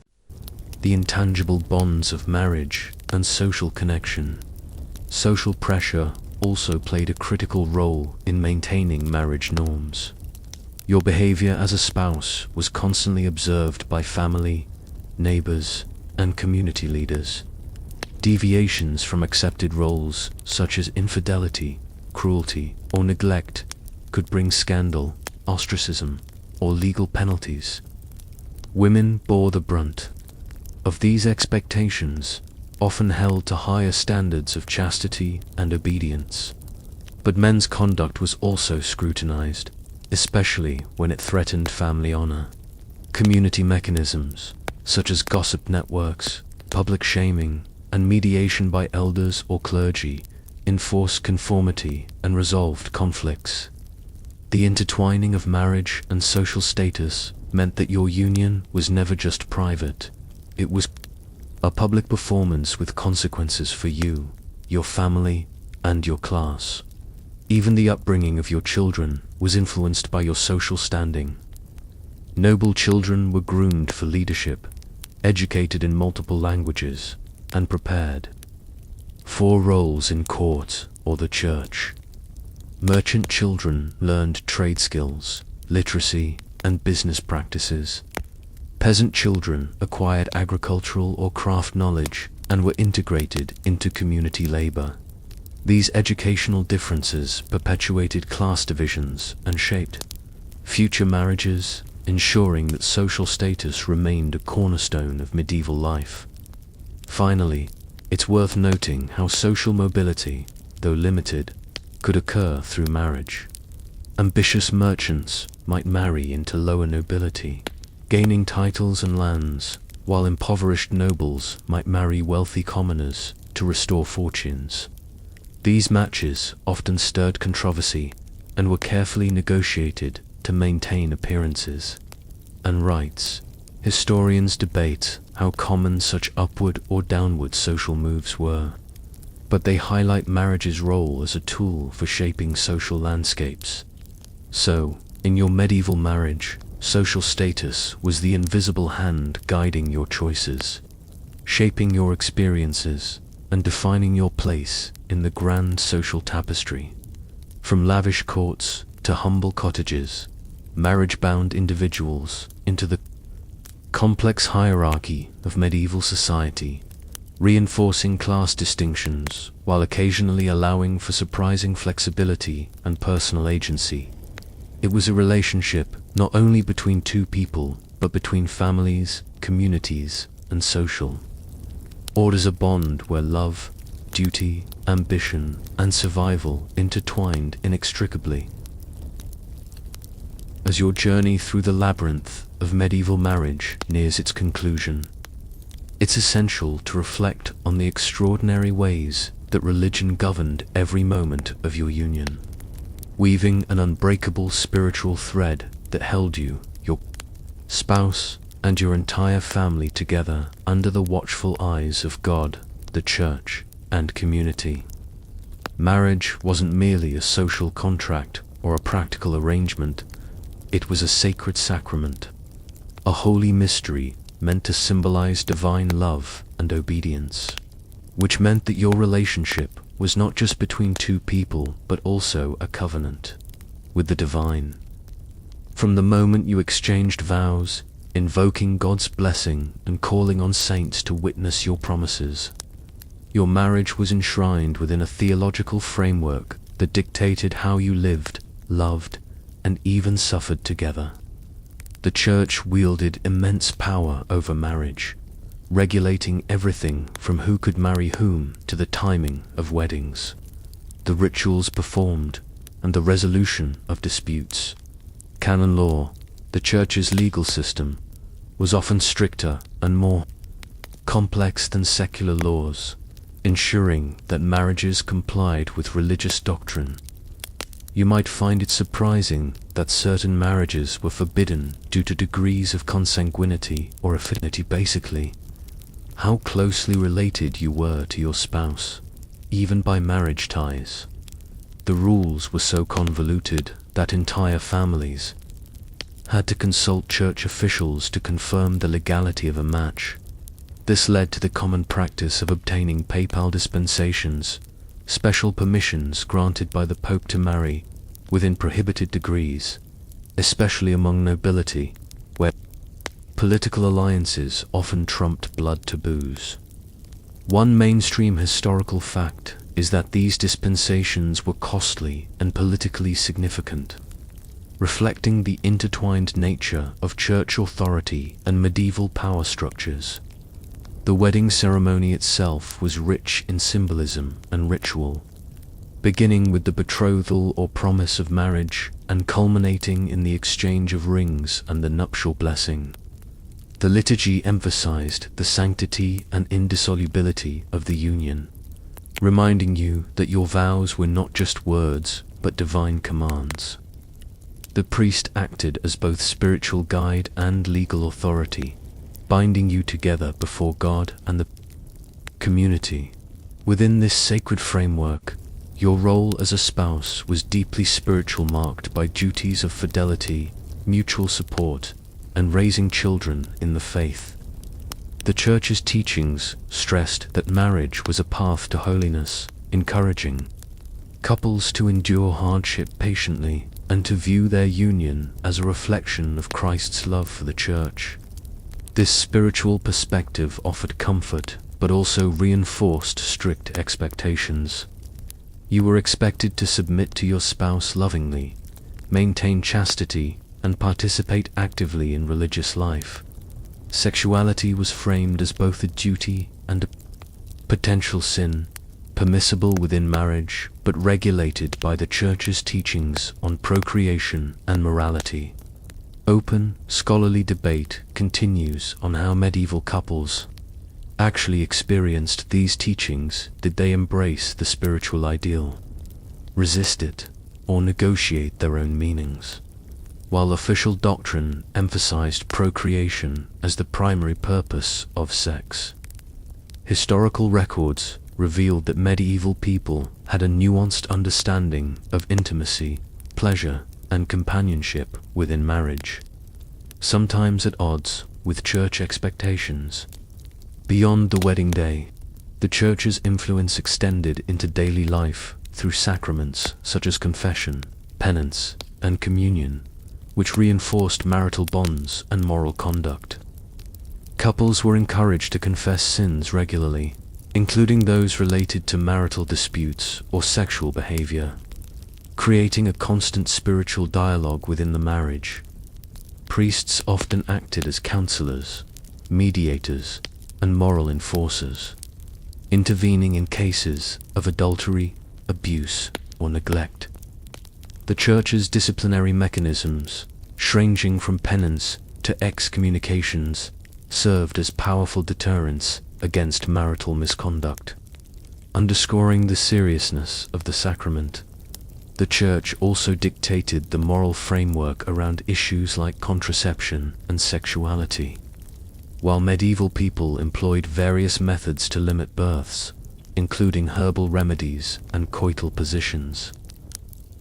Speaker 1: the intangible bonds of marriage and social connection. Social pressure also played a critical role in maintaining marriage norms. Your behavior as a spouse was constantly observed by family, neighbors, and community leaders. Deviations from accepted roles, such as infidelity, cruelty, or neglect, could bring scandal, ostracism, or legal penalties. Women bore the brunt of these expectations, often held to higher standards of chastity and obedience. But men's conduct was also scrutinized, especially when it threatened family honor. Community mechanisms, such as gossip networks, public shaming, and mediation by elders or clergy, enforced conformity and resolved conflicts. The intertwining of marriage and social status meant that your union was never just private. It was a public performance with consequences for you, your family, and your class. Even the upbringing of your children was influenced by your social standing. Noble children were groomed for leadership, educated in multiple languages, and prepared for roles in court or the church. Merchant children learned trade skills, literacy, and business practices. Peasant children acquired agricultural or craft knowledge and were integrated into community labor. These educational differences perpetuated class divisions and shaped future marriages, ensuring that social status remained a cornerstone of medieval life. Finally, it's worth noting how social mobility, though limited, could occur through marriage. Ambitious merchants might marry into lower nobility, gaining titles and lands, while impoverished nobles might marry wealthy commoners to restore fortunes. These matches often stirred controversy and were carefully negotiated to maintain appearances and rights. Historians debate how common such upward or downward social moves were, but they highlight marriage's role as a tool for shaping social landscapes. So, in your medieval marriage, social status was the invisible hand guiding your choices, shaping your experiences, and defining your place in the grand social tapestry. From lavish courts to humble cottages, marriage bound individuals into the complex hierarchy of medieval society, reinforcing class distinctions while occasionally allowing for surprising flexibility and personal agency. It was a relationship not only between two people, but between families, communities, and social orders, a bond where love, duty, ambition, and survival intertwined inextricably. As your journey through the labyrinth of medieval marriage nears its conclusion, it's essential to reflect on the extraordinary ways that religion governed every moment of your union, weaving an unbreakable spiritual thread that held you, your spouse, and your entire family together under the watchful eyes of God, the Church, and community. Marriage wasn't merely a social contract or a practical arrangement, it was a sacred sacrament, a holy mystery meant to symbolize divine love and obedience, which meant that your relationship was not just between two people, but also a covenant with the divine. From the moment you exchanged vows, invoking God's blessing and calling on saints to witness your promises, your marriage was enshrined within a theological framework that dictated how you lived, loved, and even suffered together. The Church wielded immense power over marriage, regulating everything from who could marry whom to the timing of weddings, the rituals performed, and the resolution of disputes. Canon law, The Church's legal system was often stricter and more complex than secular laws, ensuring that marriages complied with religious doctrine. You might find it surprising that certain marriages were forbidden due to degrees of consanguinity or affinity, basically how closely related you were to your spouse, even by marriage ties. The rules were so convoluted that entire families had to consult church officials to confirm the legality of a match. This led to the common practice of obtaining papal dispensations, special permissions granted by the Pope to marry within prohibited degrees, especially among nobility, where political alliances often trumped blood taboos. One mainstream historical fact is that these dispensations were costly and politically significant, reflecting the intertwined nature of church authority and medieval power structures. The wedding ceremony itself was rich in symbolism and ritual, beginning with the betrothal or promise of marriage and culminating in the exchange of rings and the nuptial blessing. The liturgy emphasized the sanctity and indissolubility of the union, reminding you that your vows were not just words but divine commands. The priest acted as both spiritual guide and legal authority, binding you together before God and the community. Within this sacred framework, your role as a spouse was deeply spiritual, marked by duties of fidelity, mutual support, and raising children in the faith. The Church's teachings stressed that marriage was a path to holiness, encouraging couples to endure hardship patiently and to view their union as a reflection of Christ's love for the Church. This spiritual perspective offered comfort, but also reinforced strict expectations. You were expected to submit to your spouse lovingly, maintain chastity, and participate actively in religious life. Sexuality was framed as both a duty and a potential sin, permissible within marriage, but regulated by the Church's teachings on procreation and morality. Open, scholarly debate continues on how medieval couples actually experienced these teachings. Did they embrace the spiritual ideal, resist it, or negotiate their own meanings? While official doctrine emphasized procreation as the primary purpose of sex, historical records revealed that medieval people had a nuanced understanding of intimacy, pleasure, and companionship within marriage, sometimes at odds with church expectations. Beyond the wedding day, the Church's influence extended into daily life through sacraments such as confession, penance, and communion, which reinforced marital bonds and moral conduct. Couples were encouraged to confess sins regularly, including those related to marital disputes or sexual behavior, creating a constant spiritual dialogue within the marriage. Priests often acted as counselors, mediators, and moral enforcers, intervening in cases of adultery, abuse, or neglect. The Church's disciplinary mechanisms, ranging from penance to excommunications, served as powerful deterrents against marital misconduct. Underscoring the seriousness of the sacrament, the Church also dictated the moral framework around issues like contraception and sexuality. While medieval people employed various methods to limit births, including herbal remedies and coital positions,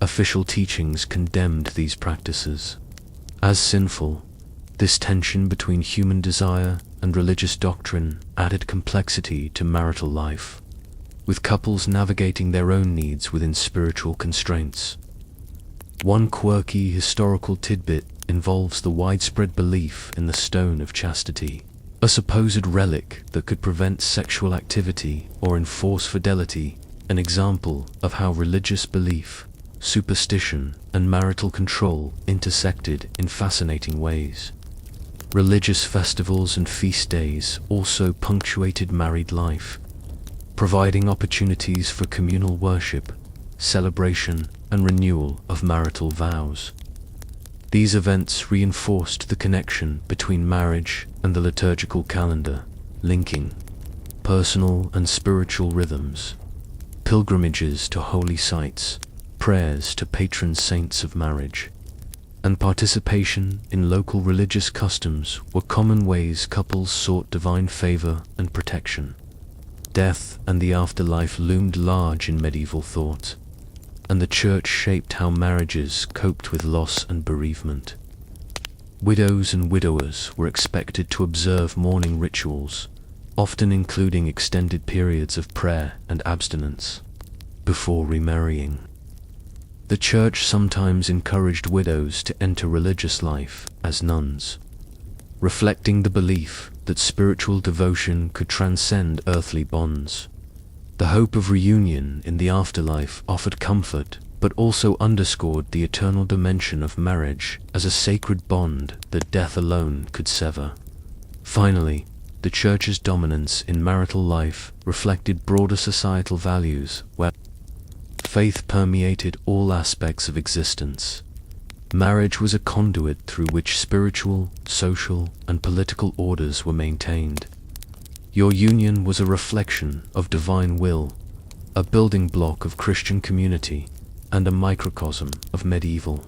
Speaker 1: official teachings condemned these practices as sinful. This tension between human desire and religious doctrine added complexity to marital life, with couples navigating their own needs within spiritual constraints. One quirky historical tidbit involves the widespread belief in the Stone of Chastity, a supposed relic that could prevent sexual activity or enforce fidelity, an example of how religious belief, superstition, and marital control intersected in fascinating ways. Religious festivals and feast days also punctuated married life, providing opportunities for communal worship, celebration, and renewal of marital vows. These events reinforced the connection between marriage and the liturgical calendar, linking personal and spiritual rhythms, pilgrimages to holy sites, prayers to patron saints of marriage, and participation in local religious customs were common ways couples sought divine favor and protection. Death and the afterlife loomed large in medieval thought, and the Church shaped how marriages coped with loss and bereavement. Widows and widowers were expected to observe mourning rituals, often including extended periods of prayer and abstinence, before remarrying. The Church sometimes encouraged widows to enter religious life as nuns, reflecting the belief that spiritual devotion could transcend earthly bonds. The hope of reunion in the afterlife offered comfort, but also underscored the eternal dimension of marriage as a sacred bond that death alone could sever. Finally, the Church's dominance in marital life reflected broader societal values where faith permeated all aspects of existence. Marriage was a conduit through which spiritual, social, and political orders were maintained. Your union was a reflection of divine will, a building block of Christian community, and a microcosm of medieval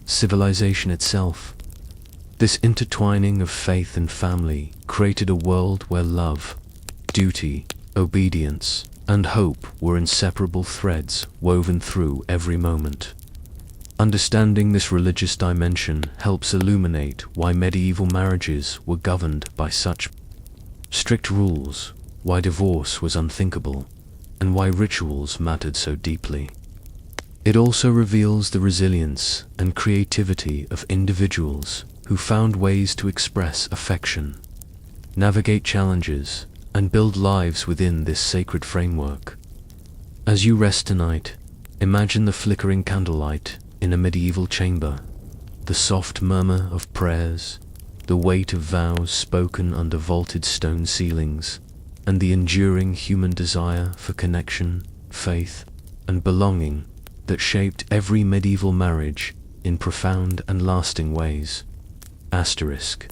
Speaker 1: civilization itself. This intertwining of faith and family created a world where love, duty, obedience, and hope were inseparable threads woven through every moment. Understanding this religious dimension helps illuminate why medieval marriages were governed by such strict rules, why divorce was unthinkable, and why rituals mattered so deeply. It also reveals the resilience and creativity of individuals who found ways to express affection, navigate challenges, and build lives within this sacred framework. As you rest tonight, imagine the flickering candlelight in a medieval chamber, the soft murmur of prayers, the weight of vows spoken under vaulted stone ceilings, and the enduring human desire for connection, faith, and belonging that shaped every medieval marriage in profound and lasting ways. Asterisk.